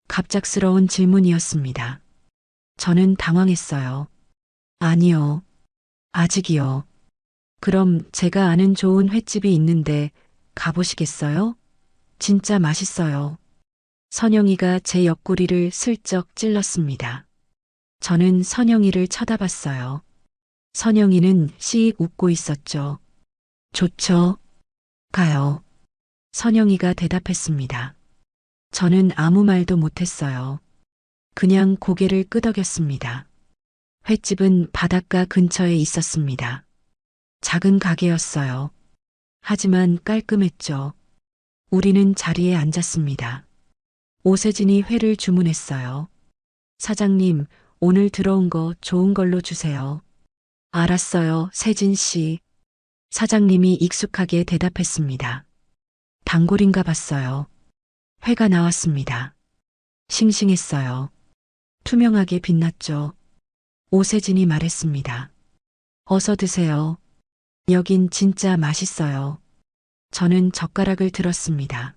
갑작스러운 질문이었습니다. 저는 당황했어요. 아니요. 아직이요. 그럼 제가 아는 좋은 횟집이 있는데 가보시겠어요? 진짜 맛있어요. 선영이가 제 옆구리를 슬쩍 찔렀습니다. 저는 선영이를 쳐다봤어요. 선영이는 씩 웃고 있었죠. 좋죠. 가요. 선영이가 대답했습니다. 저는 아무 말도 못했어요. 그냥 고개를 끄덕였습니다. 횟집은 바닷가 근처에 있었습니다. 작은 가게였어요. 하지만 깔끔했죠. 우리는 자리에 앉았습니다. 오세진이 회를 주문했어요. 사장님, 오늘 들어온 거 좋은 걸로 주세요. 알았어요, 세진 씨. 사장님이 익숙하게 대답했습니다. 단골인가 봤어요. 회가 나왔습니다. 싱싱했어요. 투명하게 빛났죠. 오세진이 말했습니다. 어서 드세요. 여긴 진짜 맛있어요. 저는 젓가락을 들었습니다.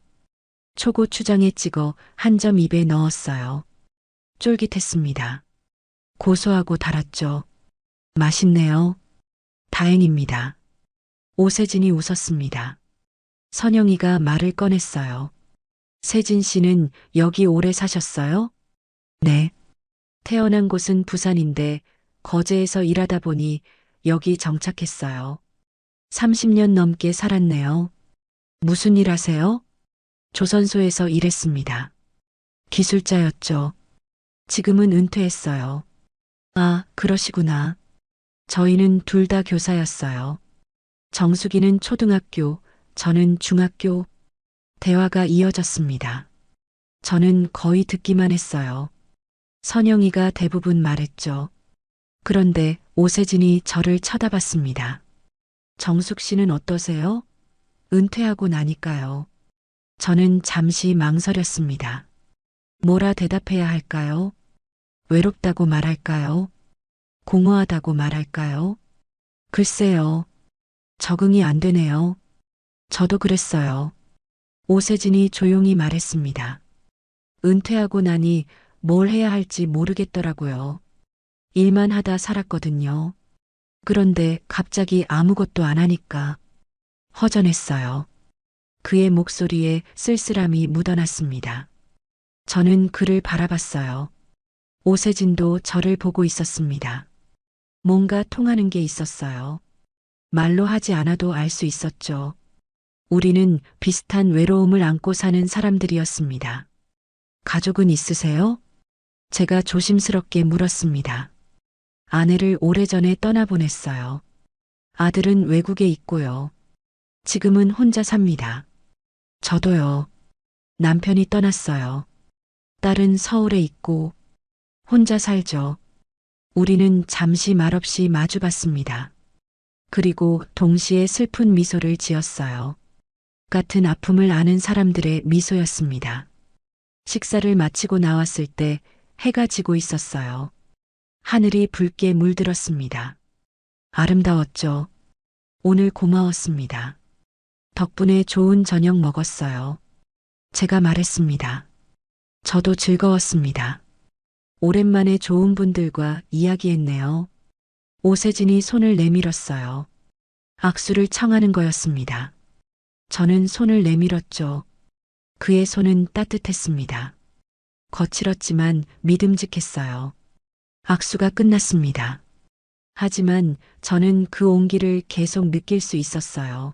초고추장에 찍어 한 점 입에 넣었어요. 쫄깃했습니다. 고소하고 달았죠. 맛있네요. 다행입니다. 오세진이 웃었습니다. 선영이가 말을 꺼냈어요. 세진 씨는 여기 오래 사셨어요? 네. 태어난 곳은 부산인데 거제에서 일하다 보니 여기 정착했어요. 30년 넘게 살았네요. 무슨 일 하세요? 조선소에서 일했습니다. 기술자였죠. 지금은 은퇴했어요. 아, 그러시구나. 저희는 둘 다 교사였어요. 정수기는 초등학교, 저는 중학교. 대화가 이어졌습니다. 저는 거의 듣기만 했어요. 선영이가 대부분 말했죠. 그런데 오세진이 저를 쳐다봤습니다. 정숙 씨는 어떠세요? 은퇴하고 나니까요. 저는 잠시 망설였습니다. 뭐라 대답해야 할까요? 외롭다고 말할까요? 공허하다고 말할까요? 글쎄요. 적응이 안 되네요. 저도 그랬어요. 오세진이 조용히 말했습니다. 은퇴하고 나니 뭘 해야 할지 모르겠더라고요. 일만 하다 살았거든요. 그런데 갑자기 아무것도 안 하니까 허전했어요. 그의 목소리에 쓸쓸함이 묻어났습니다. 저는 그를 바라봤어요. 오세진도 저를 보고 있었습니다. 뭔가 통하는 게 있었어요. 말로 하지 않아도 알 수 있었죠. 우리는 비슷한 외로움을 안고 사는 사람들이었습니다. 가족은 있으세요? 제가 조심스럽게 물었습니다. 아내를 오래전에 떠나보냈어요. 아들은 외국에 있고요. 지금은 혼자 삽니다. 저도요. 남편이 떠났어요. 딸은 서울에 있고 혼자 살죠. 우리는 잠시 말없이 마주봤습니다. 그리고 동시에 슬픈 미소를 지었어요. 같은 아픔을 아는 사람들의 미소였습니다. 식사를 마치고 나왔을 때 해가 지고 있었어요. 하늘이 붉게 물들었습니다. 아름다웠죠. 오늘 고마웠습니다. 덕분에 좋은 저녁 먹었어요. 제가 말했습니다. 저도 즐거웠습니다. 오랜만에 좋은 분들과 이야기했네요. 오세진이 손을 내밀었어요. 악수를 청하는 거였습니다. 저는 손을 내밀었죠. 그의 손은 따뜻했습니다. 거칠었지만 믿음직했어요. 악수가 끝났습니다. 하지만 저는 그 온기를 계속 느낄 수 있었어요.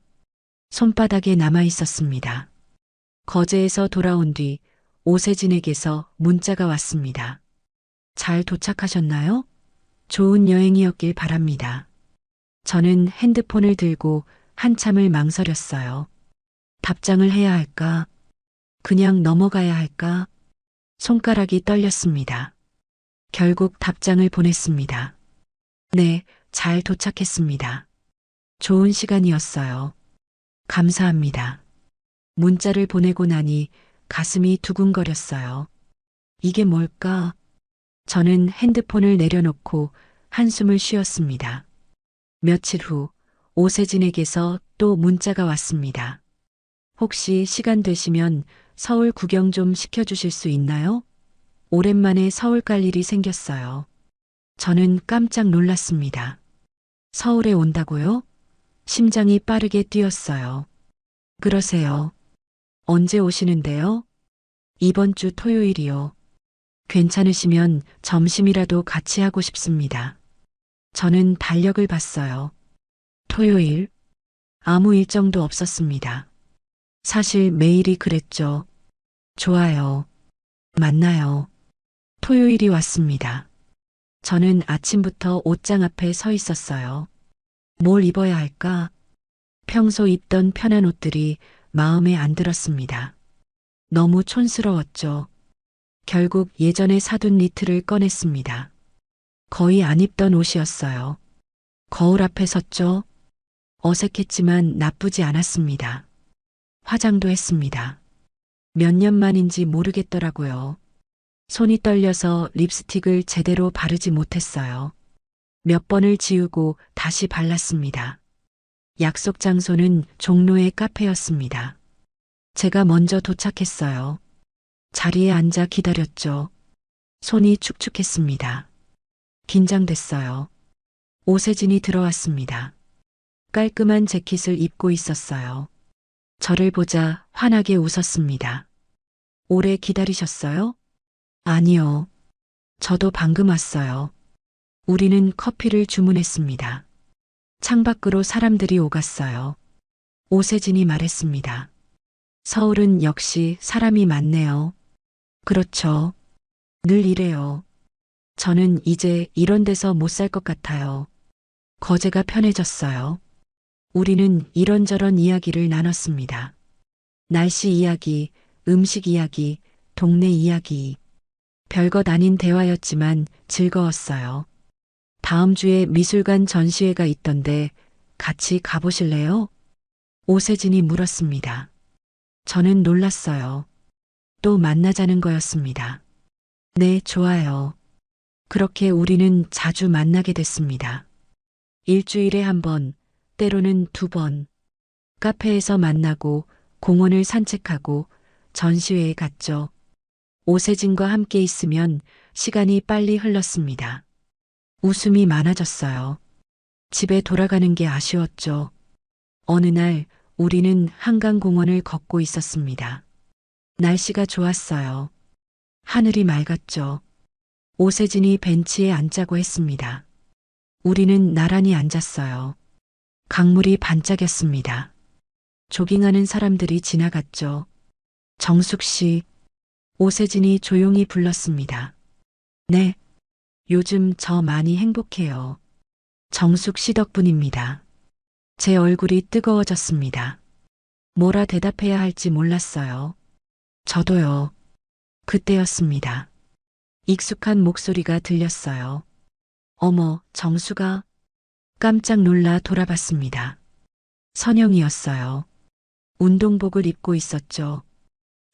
손바닥에 남아 있었습니다. 거제에서 돌아온 뒤 오세진에게서 문자가 왔습니다. 잘 도착하셨나요? 좋은 여행이었길 바랍니다. 저는 핸드폰을 들고 한참을 망설였어요. 답장을 해야 할까? 그냥 넘어가야 할까? 손가락이 떨렸습니다. 결국 답장을 보냈습니다. 네, 잘 도착했습니다. 좋은 시간이었어요. 감사합니다. 문자를 보내고 나니 가슴이 두근거렸어요. 이게 뭘까? 저는 핸드폰을 내려놓고 한숨을 쉬었습니다. 며칠 후 오세진에게서 또 문자가 왔습니다. 혹시 시간 되시면 서울 구경 좀 시켜주실 수 있나요? 오랜만에 서울 갈 일이 생겼어요. 저는 깜짝 놀랐습니다. 서울에 온다고요? 심장이 빠르게 뛰었어요. 그러세요. 언제 오시는데요? 이번 주 토요일이요. 괜찮으시면 점심이라도 같이 하고 싶습니다. 저는 달력을 봤어요. 토요일? 아무 일정도 없었습니다. 사실 매일이 그랬죠. 좋아요. 만나요. 토요일이 왔습니다. 저는 아침부터 옷장 앞에 서 있었어요. 뭘 입어야 할까? 평소 입던 편한 옷들이 마음에 안 들었습니다. 너무 촌스러웠죠. 결국 예전에 사둔 니트를 꺼냈습니다. 거의 안 입던 옷이었어요. 거울 앞에 섰죠. 어색했지만 나쁘지 않았습니다. 화장도 했습니다. 몇 년 만인지 모르겠더라고요. 손이 떨려서 립스틱을 제대로 바르지 못했어요. 몇 번을 지우고 다시 발랐습니다. 약속 장소는 종로의 카페였습니다. 제가 먼저 도착했어요. 자리에 앉아 기다렸죠. 손이 축축했습니다. 긴장됐어요. 오세진이 들어왔습니다. 깔끔한 재킷을 입고 있었어요. 저를 보자 환하게 웃었습니다. 오래 기다리셨어요? 아니요. 저도 방금 왔어요. 우리는 커피를 주문했습니다. 창밖으로 사람들이 오갔어요. 오세진이 말했습니다. 서울은 역시 사람이 많네요. 그렇죠. 늘 이래요. 저는 이제 이런 데서 못 살 것 같아요. 거제가 편해졌어요. 우리는 이런저런 이야기를 나눴습니다. 날씨 이야기, 음식 이야기, 동네 이야기. 별것 아닌 대화였지만 즐거웠어요. 다음 주에 미술관 전시회가 있던데 같이 가보실래요? 오세진이 물었습니다. 저는 놀랐어요. 또 만나자는 거였습니다. 네, 좋아요. 그렇게 우리는 자주 만나게 됐습니다. 일주일에 한 번, 때로는 두 번. 카페에서 만나고 공원을 산책하고 전시회에 갔죠. 오세진과 함께 있으면 시간이 빨리 흘렀습니다. 웃음이 많아졌어요. 집에 돌아가는 게 아쉬웠죠. 어느 날 우리는 한강공원을 걷고 있었습니다. 날씨가 좋았어요. 하늘이 맑았죠. 오세진이 벤치에 앉자고 했습니다. 우리는 나란히 앉았어요. 강물이 반짝였습니다. 조깅하는 사람들이 지나갔죠. 정숙 씨, 오세진이 조용히 불렀습니다. 네, 요즘 저 많이 행복해요. 정숙 씨 덕분입니다. 제 얼굴이 뜨거워졌습니다. 뭐라 대답해야 할지 몰랐어요. 저도요. 그때였습니다. 익숙한 목소리가 들렸어요. 어머, 정수가. 깜짝 놀라 돌아봤습니다. 선영이었어요. 운동복을 입고 있었죠.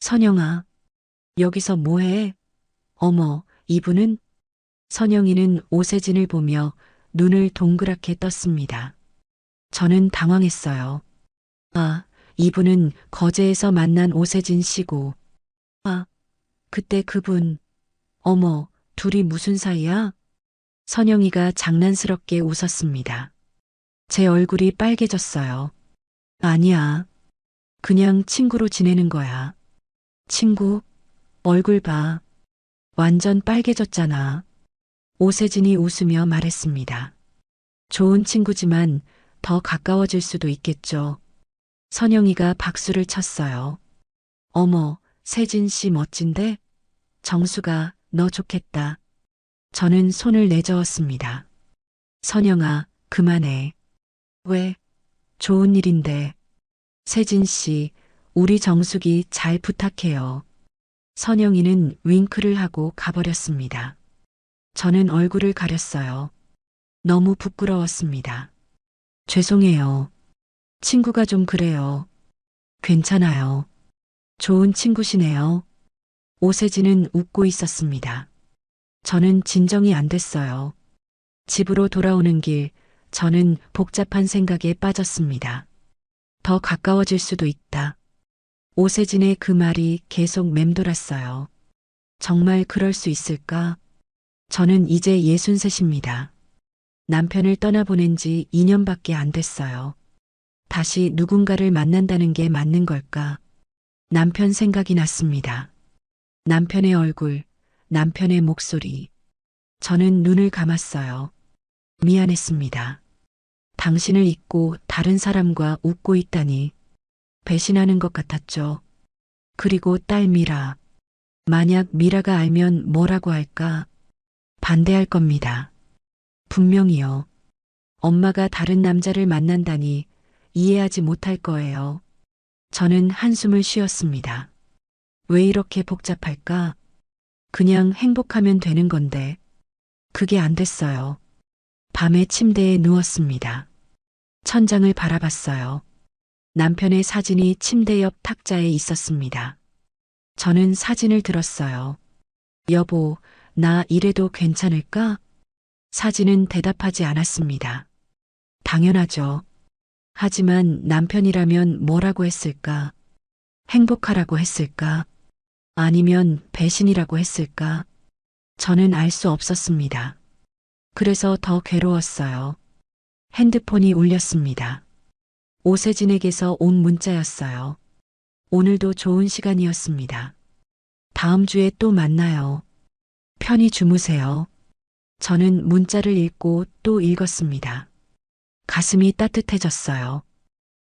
선영아, 여기서 뭐해? 어머, 이분은? 선영이는 오세진을 보며 눈을 동그랗게 떴습니다. 저는 당황했어요. 아, 이분은 거제에서 만난 오세진 씨고. 아, 그때 그분. 어머, 둘이 무슨 사이야? 선영이가 장난스럽게 웃었습니다. 제 얼굴이 빨개졌어요. 아니야. 그냥 친구로 지내는 거야. 친구? 얼굴 봐. 완전 빨개졌잖아. 오세진이 웃으며 말했습니다. 좋은 친구지만 더 가까워질 수도 있겠죠. 선영이가 박수를 쳤어요. 어머, 세진 씨 멋진데? 정수가 너 좋겠다. 저는 손을 내저었습니다. 선영아, 그만해. 왜? 좋은 일인데. 세진 씨, 우리 정숙이 잘 부탁해요. 선영이는 윙크를 하고 가버렸습니다. 저는 얼굴을 가렸어요. 너무 부끄러웠습니다. 죄송해요. 친구가 좀 그래요. 괜찮아요. 좋은 친구시네요. 오세진은 웃고 있었습니다. 저는 진정이 안 됐어요. 집으로 돌아오는 길, 저는 복잡한 생각에 빠졌습니다. 더 가까워질 수도 있다. 오세진의 그 말이 계속 맴돌았어요. 정말 그럴 수 있을까? 저는 이제 63입니다. 남편을 떠나보낸 지 2년밖에 안 됐어요. 다시 누군가를 만난다는 게 맞는 걸까? 남편 생각이 났습니다. 남편의 얼굴, 남편의 목소리. 저는 눈을 감았어요. 미안했습니다. 당신을 잊고 다른 사람과 웃고 있다니 배신하는 것 같았죠. 그리고 딸 미라. 만약 미라가 알면 뭐라고 할까? 반대할 겁니다. 분명히요. 엄마가 다른 남자를 만난다니 이해하지 못할 거예요. 저는 한숨을 쉬었습니다. 왜 이렇게 복잡할까? 그냥 행복하면 되는 건데. 그게 안 됐어요. 밤에 침대에 누웠습니다. 천장을 바라봤어요. 남편의 사진이 침대 옆 탁자에 있었습니다. 저는 사진을 들었어요. 여보, 나 이래도 괜찮을까? 사진은 대답하지 않았습니다. 당연하죠. 하지만 남편이라면 뭐라고 했을까? 행복하라고 했을까? 아니면 배신이라고 했을까? 저는 알 수 없었습니다. 그래서 더 괴로웠어요. 핸드폰이 울렸습니다. 오세진에게서 온 문자였어요. 오늘도 좋은 시간이었습니다. 다음 주에 또 만나요. 편히 주무세요. 저는 문자를 읽고 또 읽었습니다. 가슴이 따뜻해졌어요.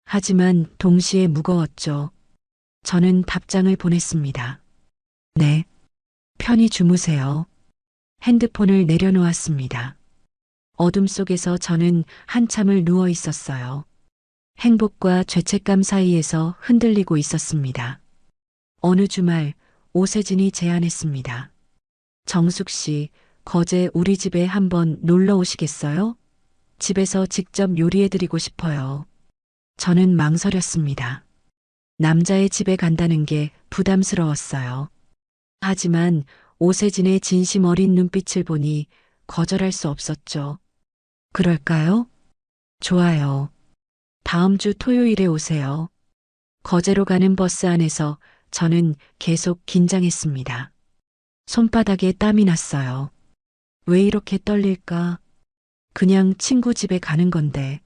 하지만 동시에 무거웠죠. 저는 답장을 보냈습니다. 네. 편히 주무세요. 핸드폰을 내려놓았습니다. 어둠 속에서 저는 한참을 누워 있었어요. 행복과 죄책감 사이에서 흔들리고 있었습니다. 어느 주말 오세진이 제안했습니다. 정숙 씨, 거제 우리 집에 한번 놀러 오시겠어요? 집에서 직접 요리해드리고 싶어요. 저는 망설였습니다. 남자의 집에 간다는 게 부담스러웠어요. 하지만 오세진의 진심 어린 눈빛을 보니 거절할 수 없었죠. 그럴까요? 좋아요. 다음 주 토요일에 오세요. 거제로 가는 버스 안에서 저는 계속 긴장했습니다. 손바닥에 땀이 났어요. 왜 이렇게 떨릴까? 그냥 친구 집에 가는 건데.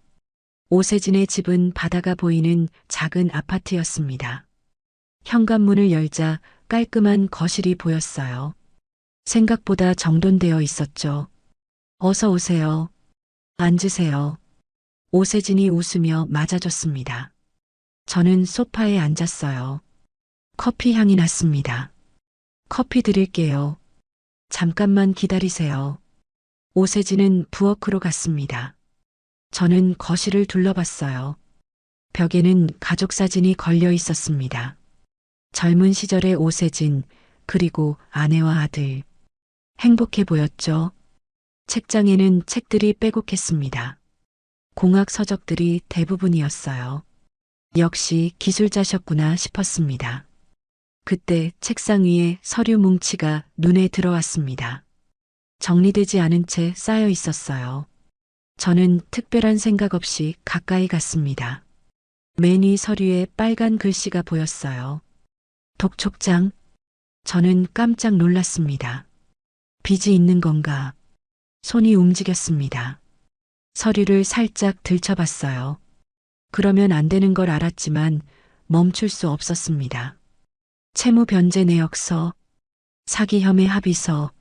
오세진의 집은 바다가 보이는 작은 아파트였습니다. 현관문을 열자 깔끔한 거실이 보였어요. 생각보다 정돈되어 있었죠. 어서 오세요. 앉으세요. 오세진이 웃으며 맞아줬습니다. 저는 소파에 앉았어요. 커피 향이 났습니다. 커피 드릴게요. 잠깐만 기다리세요. 오세진은 부엌으로 갔습니다. 저는 거실을 둘러봤어요. 벽에는 가족 사진이 걸려 있었습니다. 젊은 시절의 오세진, 그리고 아내와 아들. 행복해 보였죠. 책장에는 책들이 빼곡했습니다. 공학 서적들이 대부분이었어요. 역시 기술자셨구나 싶었습니다. 그때 책상 위에 서류 뭉치가 눈에 들어왔습니다. 정리되지 않은 채 쌓여 있었어요. 저는 특별한 생각 없이 가까이 갔습니다. 맨 위 서류에 빨간 글씨가 보였어요. 독촉장. 저는 깜짝 놀랐습니다. 빚이 있는 건가? 손이 움직였습니다. 서류를 살짝 들춰봤어요. 그러면 안 되는 걸 알았지만 멈출 수 없었습니다. 채무 변제 내역서, 사기 혐의 합의서,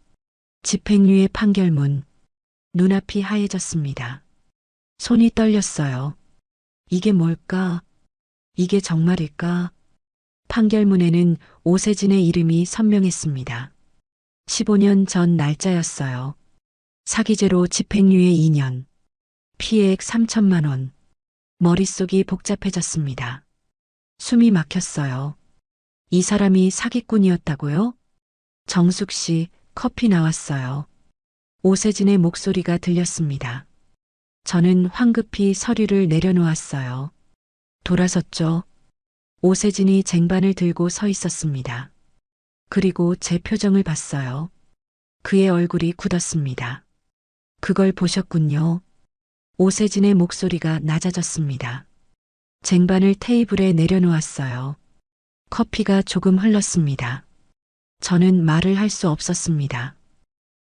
집행유예 판결문. 눈앞이 하얘졌습니다. 손이 떨렸어요. 이게 뭘까? 이게 정말일까? 판결문에는 오세진의 이름이 선명했습니다. 15년 전 날짜였어요. 사기죄로 집행유예 2년. 피해액 3천만 원. 머릿속이 복잡해졌습니다. 숨이 막혔어요. 이 사람이 사기꾼이었다고요? 정숙 씨, 커피 나왔어요. 오세진의 목소리가 들렸습니다. 저는 황급히 서류를 내려놓았어요. 돌아섰죠. 오세진이 쟁반을 들고 서 있었습니다. 그리고 제 표정을 봤어요. 그의 얼굴이 굳었습니다. 그걸 보셨군요. 오세진의 목소리가 낮아졌습니다. 쟁반을 테이블에 내려놓았어요. 커피가 조금 흘렀습니다. 저는 말을 할 수 없었습니다.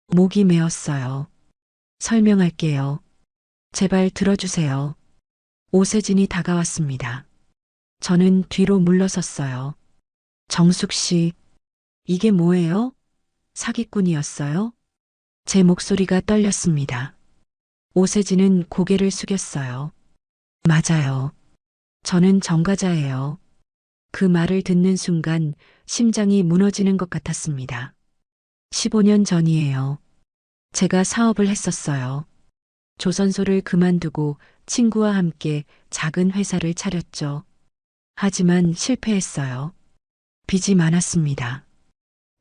목이 메었어요. 설명할게요. 제발 들어주세요. 오세진이 다가왔습니다. 저는 뒤로 물러섰어요. 정숙 씨, 이게 뭐예요? 사기꾼이었어요? 제 목소리가 떨렸습니다. 오세진은 고개를 숙였어요. 맞아요. 저는 전과자예요. 그 말을 듣는 순간 심장이 무너지는 것 같았습니다. 15년 전이에요. 제가 사업을 했었어요. 조선소를 그만두고 친구와 함께 작은 회사를 차렸죠. 하지만 실패했어요. 빚이 많았습니다.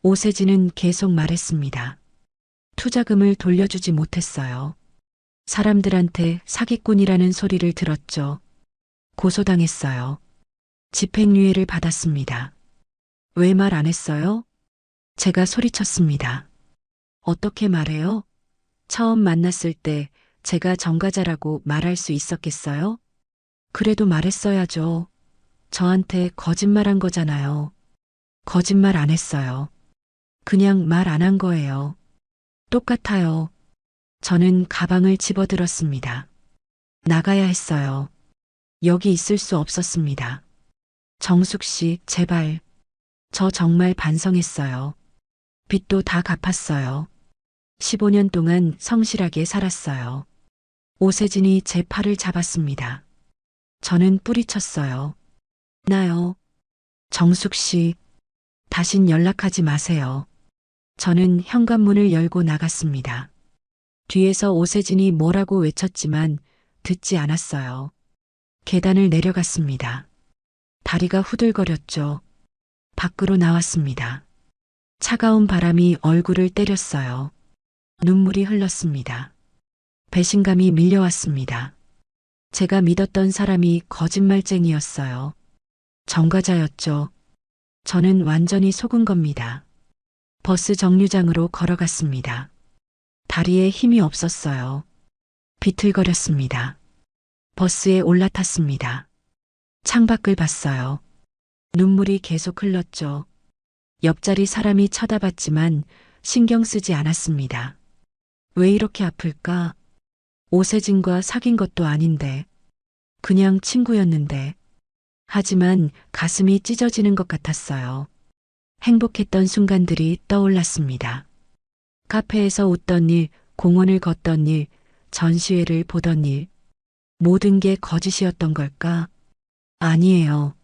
오세진은 계속 말했습니다. 투자금을 돌려주지 못했어요. 사람들한테 사기꾼이라는 소리를 들었죠. 고소당했어요. 집행유예를 받았습니다. 왜 말 안 했어요? 제가 소리쳤습니다. 어떻게 말해요? 처음 만났을 때 제가 전과자라고 말할 수 있었겠어요? 그래도 말했어야죠. 저한테 거짓말한 거잖아요. 거짓말 안 했어요. 그냥 말 안 한 거예요. 똑같아요. 저는 가방을 집어들었습니다. 나가야 했어요. 여기 있을 수 없었습니다. 정숙 씨, 제발. 저 정말 반성했어요. 빚도 다 갚았어요. 15년 동안 성실하게 살았어요. 오세진이 제 팔을 잡았습니다. 저는 뿌리쳤어요. 나요. 정숙 씨, 다신 연락하지 마세요. 저는 현관문을 열고 나갔습니다. 뒤에서 오세진이 뭐라고 외쳤지만 듣지 않았어요. 계단을 내려갔습니다. 다리가 후들거렸죠. 밖으로 나왔습니다. 차가운 바람이 얼굴을 때렸어요. 눈물이 흘렀습니다. 배신감이 밀려왔습니다. 제가 믿었던 사람이 거짓말쟁이였어요. 전과자였죠. 저는 완전히 속은 겁니다. 버스 정류장으로 걸어갔습니다. 다리에 힘이 없었어요. 비틀거렸습니다. 버스에 올라탔습니다. 창밖을 봤어요. 눈물이 계속 흘렀죠. 옆자리 사람이 쳐다봤지만 신경 쓰지 않았습니다. 왜 이렇게 아플까? 오세진과 사귄 것도 아닌데, 그냥 친구였는데. 하지만 가슴이 찢어지는 것 같았어요. 행복했던 순간들이 떠올랐습니다. 카페에서 웃던 일, 공원을 걷던 일, 전시회를 보던 일. 모든 게 거짓이었던 걸까? 아니에요.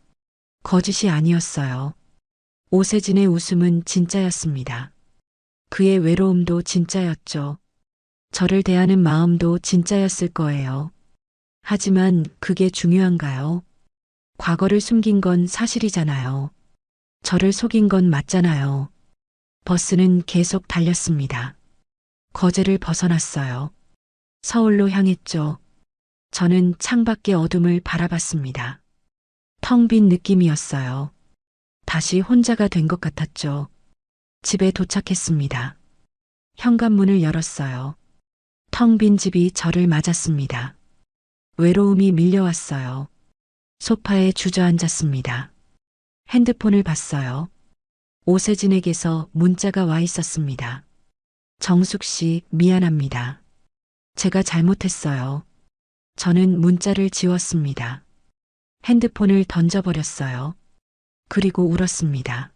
거짓이 아니었어요. 오세진의 웃음은 진짜였습니다. 그의 외로움도 진짜였죠. 저를 대하는 마음도 진짜였을 거예요. 하지만 그게 중요한가요? 과거를 숨긴 건 사실이잖아요. 저를 속인 건 맞잖아요. 버스는 계속 달렸습니다. 거제를 벗어났어요. 서울로 향했죠. 저는 창밖의 어둠을 바라봤습니다. 텅 빈 느낌이었어요. 다시 혼자가 된 것 같았죠. 집에 도착했습니다. 현관문을 열었어요. 텅 빈 집이 저를 맞았습니다. 외로움이 밀려왔어요. 소파에 주저앉았습니다. 핸드폰을 봤어요. 오세진에게서 문자가 와 있었습니다. 정숙 씨, 미안합니다. 제가 잘못했어요. 저는 문자를 지웠습니다. 핸드폰을 던져버렸어요. 그리고 울었습니다.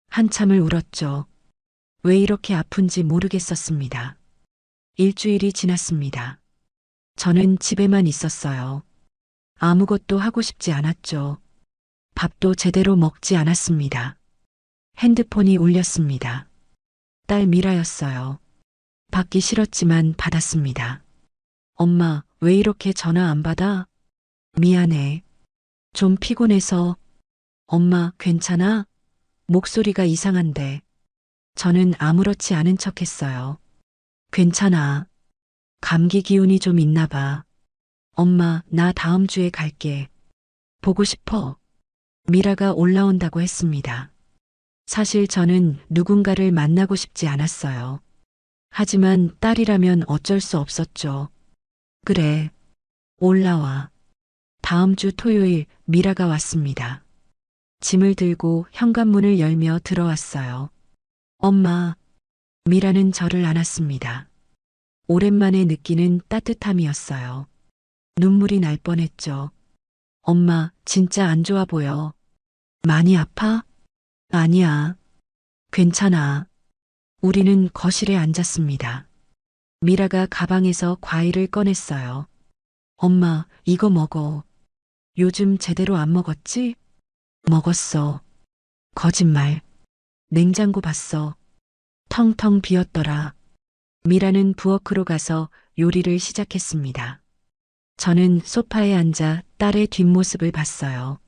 한참을 울었죠. 왜 이렇게 아픈지 모르겠었습니다. 일주일이 지났습니다. 저는 집에만 있었어요. 아무것도 하고 싶지 않았죠. 밥도 제대로 먹지 않았습니다. 핸드폰이 울렸습니다. 딸 미라였어요. 받기 싫었지만 받았습니다. 엄마, 왜 이렇게 전화 안 받아? 미안해. 좀 피곤해서. 엄마, 괜찮아? 목소리가 이상한데. 저는 아무렇지 않은 척 했어요. 괜찮아. 감기 기운이 좀 있나 봐. 엄마, 나 다음 주에 갈게. 보고 싶어. 미라가 올라온다고 했습니다. 사실 저는 누군가를 만나고 싶지 않았어요. 하지만 딸이라면 어쩔 수 없었죠. 그래. 올라와. 다음 주 토요일 미라가 왔습니다. 짐을 들고 현관문을 열며 들어왔어요. 엄마. 미라는 저를 안았습니다. 오랜만에 느끼는 따뜻함이었어요. 눈물이 날 뻔했죠. 엄마, 진짜 안 좋아 보여. 많이 아파? 아니야. 괜찮아. 우리는 거실에 앉았습니다. 미라가 가방에서 과일을 꺼냈어요. 엄마, 이거 먹어. 요즘 제대로 안 먹었지? 먹었어. 거짓말. 냉장고 봤어. 텅텅 비었더라. 미라는 부엌으로 가서 요리를 시작했습니다. 저는 소파에 앉아 딸의 뒷모습을 봤어요.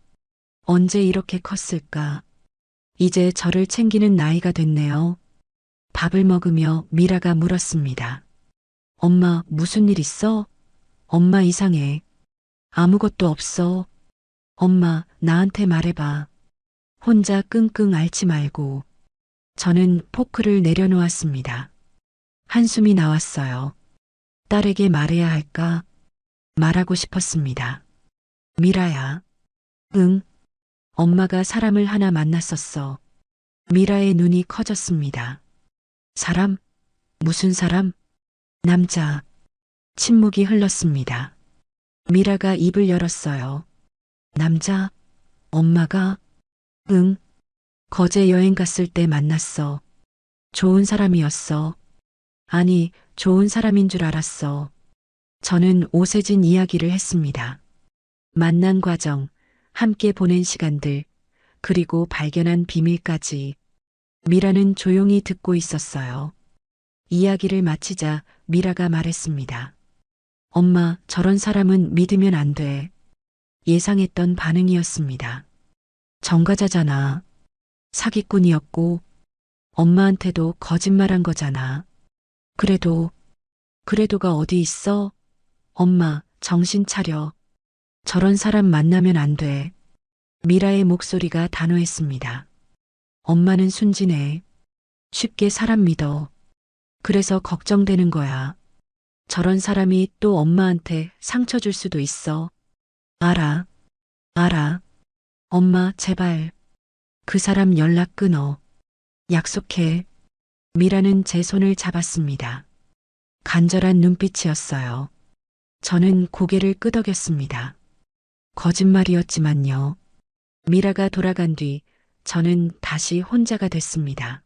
언제 이렇게 컸을까? 이제 저를 챙기는 나이가 됐네요. 밥을 먹으며 미라가 물었습니다. 엄마, 무슨 일 있어? 엄마 이상해. 아무것도 없어. 엄마, 나한테 말해봐. 혼자 끙끙 앓지 말고. 저는 포크를 내려놓았습니다. 한숨이 나왔어요. 딸에게 말해야 할까? 말하고 싶었습니다. 미라야. 응. 엄마가 사람을 하나 만났었어. 미라의 눈이 커졌습니다. 사람? 무슨 사람? 남자. 침묵이 흘렀습니다. 미라가 입을 열었어요. 남자? 엄마가? 응. 거제 여행 갔을 때 만났어. 좋은 사람이었어. 아니, 좋은 사람인 줄 알았어. 저는 오세진 이야기를 했습니다. 만난 과정, 함께 보낸 시간들, 그리고 발견한 비밀까지. 미라는 조용히 듣고 있었어요. 이야기를 마치자 미라가 말했습니다. 엄마, 저런 사람은 믿으면 안 돼. 예상했던 반응이었습니다. 정과자잖아. 사기꾼이었고, 엄마한테도 거짓말한 거잖아. 그래도가 어디 있어? 엄마, 정신 차려. 저런 사람 만나면 안 돼. 미라의 목소리가 단호했습니다. 엄마는 순진해. 쉽게 사람 믿어. 그래서 걱정되는 거야. 저런 사람이 또 엄마한테 상처 줄 수도 있어. 알아. 알아. 엄마, 제발. 그 사람 연락 끊어. 약속해. 미라는 제 손을 잡았습니다. 간절한 눈빛이었어요. 저는 고개를 끄덕였습니다. 거짓말이었지만요. 미라가 돌아간 뒤 저는 다시 혼자가 됐습니다.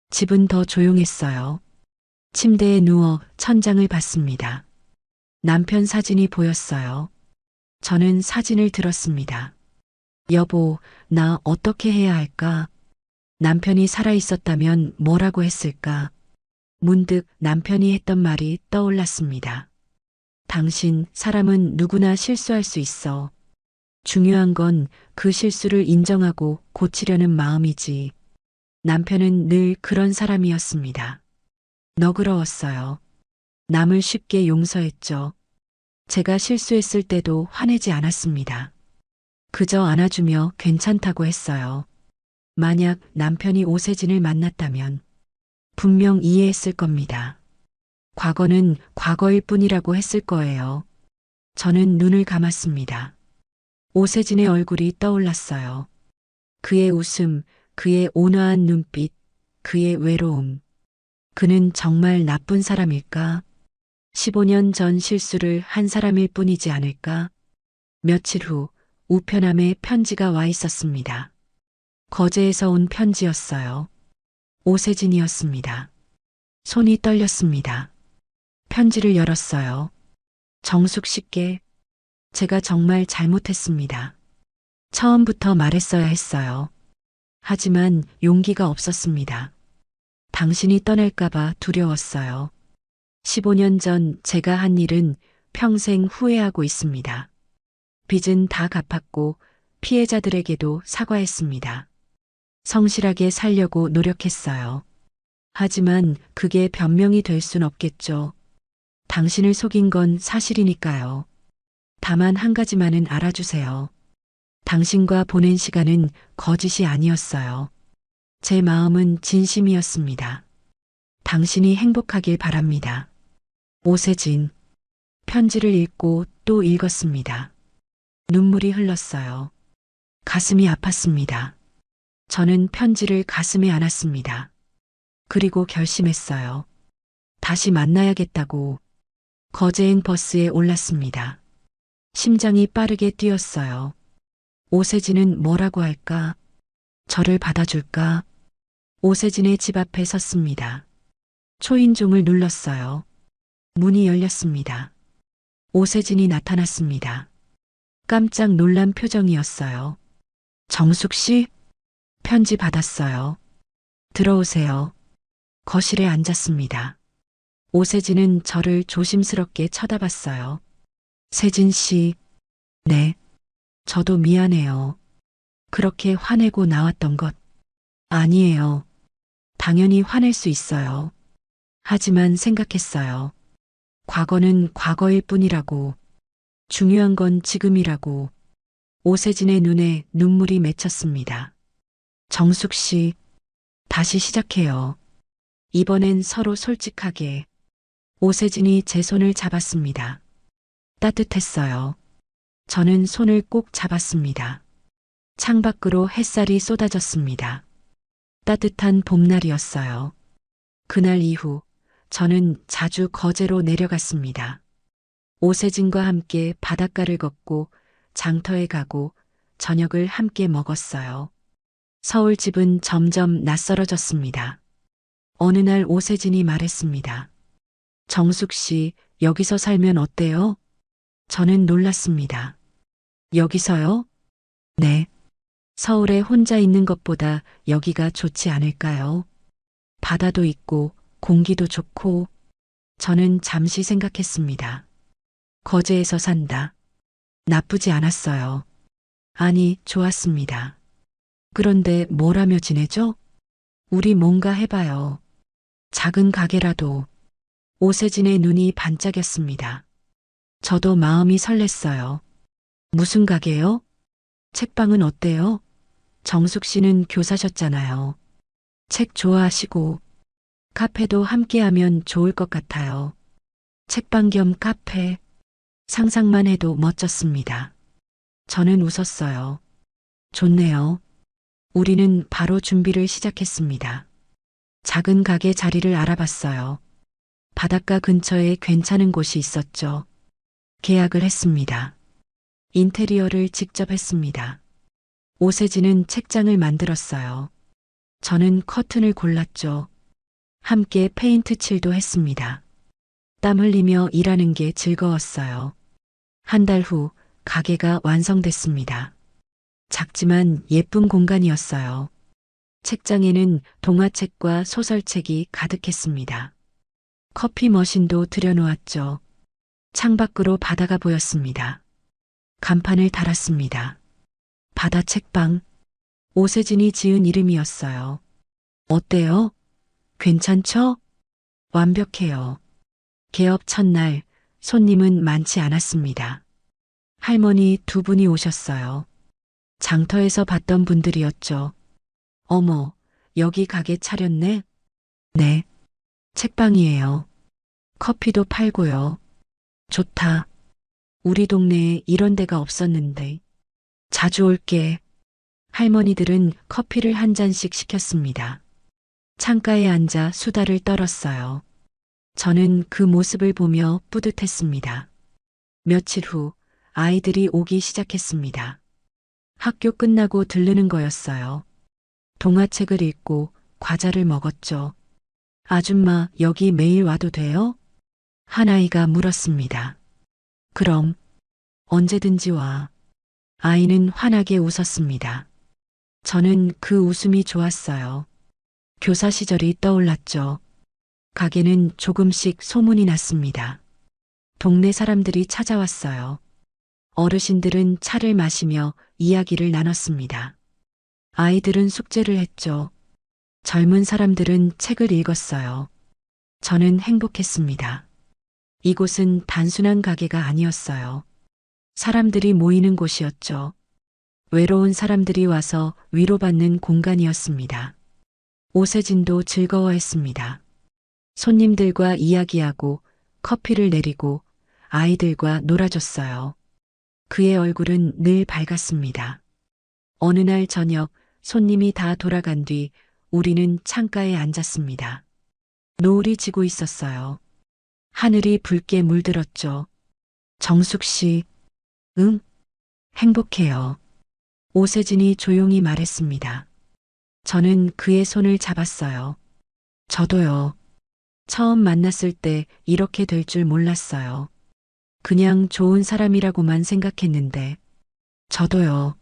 집은 더 조용했어요. 침대에 누워 천장을 봤습니다. 남편 사진이 보였어요. 저는 사진을 들었습니다. 여보, 나 어떻게 해야 할까? 남편이 살아있었다면 뭐라고 했을까? 문득 남편이 했던 말이 떠올랐습니다. 당신, 사람은 누구나 실수할 수 있어. 중요한 건 그 실수를 인정하고 고치려는 마음이지. 남편은 늘 그런 사람이었습니다. 너그러웠어요. 남을 쉽게 용서했죠. 제가 실수했을 때도 화내지 않았습니다. 그저 안아주며 괜찮다고 했어요. 만약 남편이 오세진을 만났다면 분명 이해했을 겁니다. 과거는 과거일 뿐이라고 했을 거예요. 저는 눈을 감았습니다. 오세진의 얼굴이 떠올랐어요. 그의 웃음, 그의 온화한 눈빛, 그의 외로움. 그는 정말 나쁜 사람일까? 15년 전 실수를 한 사람일 뿐이지 않을까? 며칠 후 우편함에 편지가 와 있었습니다. 거제에서 온 편지였어요. 오세진이었습니다. 손이 떨렸습니다. 편지를 열었어요. 정숙 씨께 제가 정말 잘못했습니다. 처음부터 말했어야 했어요. 하지만 용기가 없었습니다. 당신이 떠날까봐 두려웠어요. 15년 전 제가 한 일은 평생 후회하고 있습니다. 빚은 다 갚았고 피해자들에게도 사과했습니다. 성실하게 살려고 노력했어요. 하지만 그게 변명이 될 순 없겠죠. 당신을 속인 건 사실이니까요. 다만 한 가지만은 알아주세요. 당신과 보낸 시간은 거짓이 아니었어요. 제 마음은 진심이었습니다. 당신이 행복하길 바랍니다. 오세진. 편지를 읽고 또 읽었습니다. 눈물이 흘렀어요. 가슴이 아팠습니다. 저는 편지를 가슴에 안았습니다. 그리고 결심했어요. 다시 만나야겠다고. 거제행 버스에 올랐습니다. 심장이 빠르게 뛰었어요. 오세진은 뭐라고 할까? 저를 받아줄까? 오세진의 집 앞에 섰습니다. 초인종을 눌렀어요. 문이 열렸습니다. 오세진이 나타났습니다. 깜짝 놀란 표정이었어요. 정숙 씨? 편지 받았어요. 들어오세요. 거실에 앉았습니다. 오세진은 저를 조심스럽게 쳐다봤어요. 세진 씨. 네. 저도 미안해요. 그렇게 화내고 나왔던 것. 아니에요. 당연히 화낼 수 있어요. 하지만 생각했어요. 과거는 과거일 뿐이라고. 중요한 건 지금이라고. 오세진의 눈에 눈물이 맺혔습니다. 정숙 씨, 다시 시작해요. 이번엔 서로 솔직하게. 오세진이 제 손을 잡았습니다. 따뜻했어요. 저는 손을 꼭 잡았습니다. 창밖으로 햇살이 쏟아졌습니다. 따뜻한 봄날이었어요. 그날 이후 저는 자주 거제로 내려갔습니다. 오세진과 함께 바닷가를 걷고 장터에 가고 저녁을 함께 먹었어요. 서울 집은 점점 낯설어졌습니다. 어느 날 오세진이 말했습니다. 정숙 씨, 여기서 살면 어때요? 저는 놀랐습니다. 여기서요? 네. 서울에 혼자 있는 것보다 여기가 좋지 않을까요? 바다도 있고 공기도 좋고. 저는 잠시 생각했습니다. 거제에서 산다. 나쁘지 않았어요. 아니, 좋았습니다. 그런데 뭘 하며 지내죠? 우리 뭔가 해봐요. 작은 가게라도. 오세진의 눈이 반짝였습니다. 저도 마음이 설렜어요. 무슨 가게요? 책방은 어때요? 정숙 씨는 교사셨잖아요. 책 좋아하시고 카페도 함께하면 좋을 것 같아요. 책방 겸 카페. 상상만 해도 멋졌습니다. 저는 웃었어요. 좋네요. 우리는 바로 준비를 시작했습니다. 작은 가게 자리를 알아봤어요. 바닷가 근처에 괜찮은 곳이 있었죠. 계약을 했습니다. 인테리어를 직접 했습니다. 오세진은 책장을 만들었어요. 저는 커튼을 골랐죠. 함께 페인트 칠도 했습니다. 땀 흘리며 일하는 게 즐거웠어요. 한 달 후 가게가 완성됐습니다. 작지만 예쁜 공간이었어요. 책장에는 동화책과 소설책이 가득했습니다. 커피 머신도 들여놓았죠. 창밖으로 바다가 보였습니다. 간판을 달았습니다. 바다 책방. 오세진이 지은 이름이었어요. 어때요? 괜찮죠? 완벽해요. 개업 첫날 손님은 많지 않았습니다. 할머니 두 분이 오셨어요. 장터에서 봤던 분들이었죠. 어머, 여기 가게 차렸네? 네. 책방이에요. 커피도 팔고요. 좋다. 우리 동네에 이런 데가 없었는데. 자주 올게. 할머니들은 커피를 한 잔씩 시켰습니다. 창가에 앉아 수다를 떨었어요. 저는 그 모습을 보며 뿌듯했습니다. 며칠 후 아이들이 오기 시작했습니다. 학교 끝나고 들르는 거였어요. 동화책을 읽고 과자를 먹었죠. 아줌마, 여기 매일 와도 돼요? 한 아이가 물었습니다. 그럼, 언제든지 와. 아이는 환하게 웃었습니다. 저는 그 웃음이 좋았어요. 교사 시절이 떠올랐죠. 가게는 조금씩 소문이 났습니다. 동네 사람들이 찾아왔어요. 어르신들은 차를 마시며 이야기를 나눴습니다. 아이들은 숙제를 했죠. 젊은 사람들은 책을 읽었어요. 저는 행복했습니다. 이곳은 단순한 가게가 아니었어요. 사람들이 모이는 곳이었죠. 외로운 사람들이 와서 위로받는 공간이었습니다. 오세진도 즐거워했습니다. 손님들과 이야기하고 커피를 내리고 아이들과 놀아줬어요. 그의 얼굴은 늘 밝았습니다. 어느 날 저녁 손님이 다 돌아간 뒤 우리는 창가에 앉았습니다. 노을이 지고 있었어요. 하늘이 붉게 물들었죠. 정숙 씨, 응? 행복해요. 오세진이 조용히 말했습니다. 저는 그의 손을 잡았어요. 저도요. 처음 만났을 때 이렇게 될 줄 몰랐어요. 그냥 좋은 사람이라고만 생각했는데. 저도요.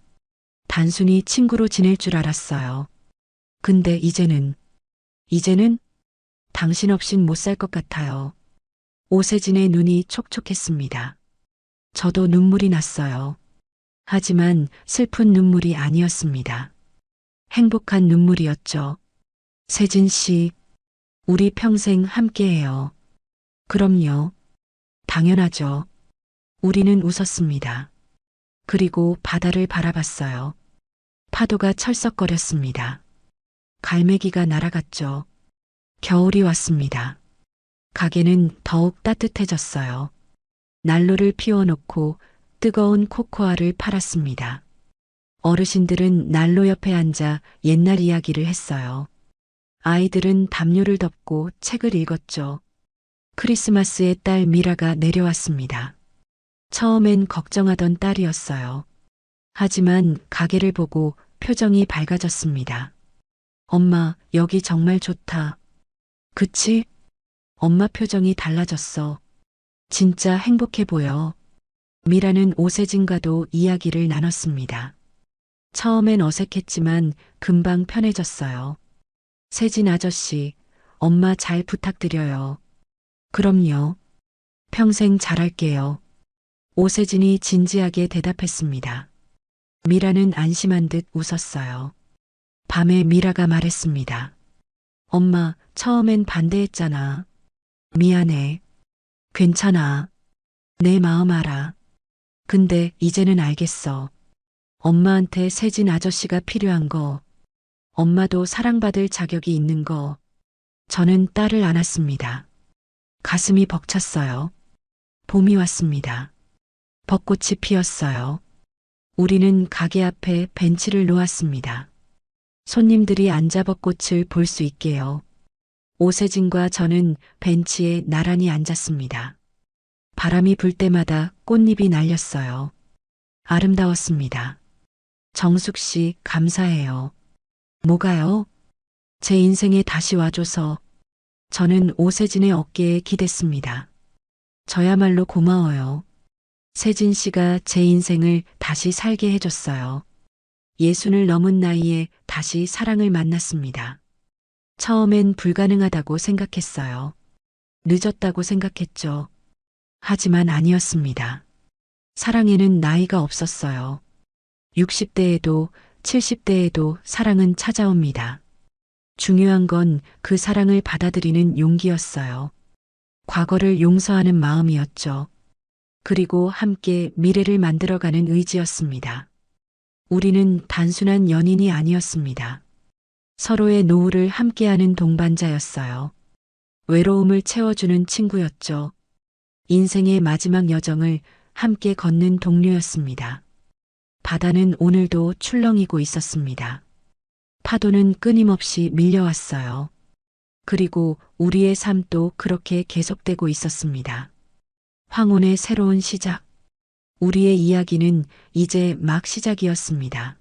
단순히 친구로 지낼 줄 알았어요. 근데 이제는 당신 없인 못 살 것 같아요. 오세진의 눈이 촉촉했습니다. 저도 눈물이 났어요. 하지만 슬픈 눈물이 아니었습니다. 행복한 눈물이었죠. 세진 씨, 우리 평생 함께해요. 그럼요. 당연하죠. 우리는 웃었습니다. 그리고 바다를 바라봤어요. 파도가 철썩거렸습니다. 갈매기가 날아갔죠. 겨울이 왔습니다. 가게는 더욱 따뜻해졌어요. 난로를 피워놓고 뜨거운 코코아를 팔았습니다. 어르신들은 난로 옆에 앉아 옛날 이야기를 했어요. 아이들은 담요를 덮고 책을 읽었죠. 크리스마스에 딸 미라가 내려왔습니다. 처음엔 걱정하던 딸이었어요. 하지만 가게를 보고 표정이 밝아졌습니다. 엄마, 여기 정말 좋다. 그치? 엄마 표정이 달라졌어. 진짜 행복해 보여. 미라는 오세진과도 이야기를 나눴습니다. 처음엔 어색했지만 금방 편해졌어요. 세진 아저씨, 엄마 잘 부탁드려요. 그럼요. 평생 잘할게요. 오세진이 진지하게 대답했습니다. 미라는 안심한 듯 웃었어요. 밤에 미라가 말했습니다. 엄마, 처음엔 반대했잖아. 미안해. 괜찮아. 내 마음 알아. 근데 이제는 알겠어. 엄마한테 세진 아저씨가 필요한 거, 엄마도 사랑받을 자격이 있는 거, 저는 딸을 안았습니다. 가슴이 벅찼어요. 봄이 왔습니다. 벚꽃이 피었어요. 우리는 가게 앞에 벤치를 놓았습니다. 손님들이 앉아 벚꽃을 볼 수 있게요. 오세진과 저는 벤치에 나란히 앉았습니다. 바람이 불 때마다 꽃잎이 날렸어요. 아름다웠습니다. 정숙 씨, 감사해요. 뭐가요? 제 인생에 다시 와줘서. 저는 오세진의 어깨에 기댔습니다. 저야말로 고마워요. 세진 씨가 제 인생을 다시 살게 해줬어요. 예순을 넘은 나이에 다시 사랑을 만났습니다. 처음엔 불가능하다고 생각했어요. 늦었다고 생각했죠. 하지만 아니었습니다. 사랑에는 나이가 없었어요. 60대에도 70대에도 사랑은 찾아옵니다. 중요한 건 그 사랑을 받아들이는 용기였어요. 과거를 용서하는 마음이었죠. 그리고 함께 미래를 만들어가는 의지였습니다. 우리는 단순한 연인이 아니었습니다. 서로의 노후를 함께하는 동반자였어요. 외로움을 채워주는 친구였죠. 인생의 마지막 여정을 함께 걷는 동료였습니다. 바다는 오늘도 출렁이고 있었습니다. 파도는 끊임없이 밀려왔어요. 그리고 우리의 삶도 그렇게 계속되고 있었습니다. 황혼의 새로운 시작. 우리의 이야기는 이제 막 시작이었습니다.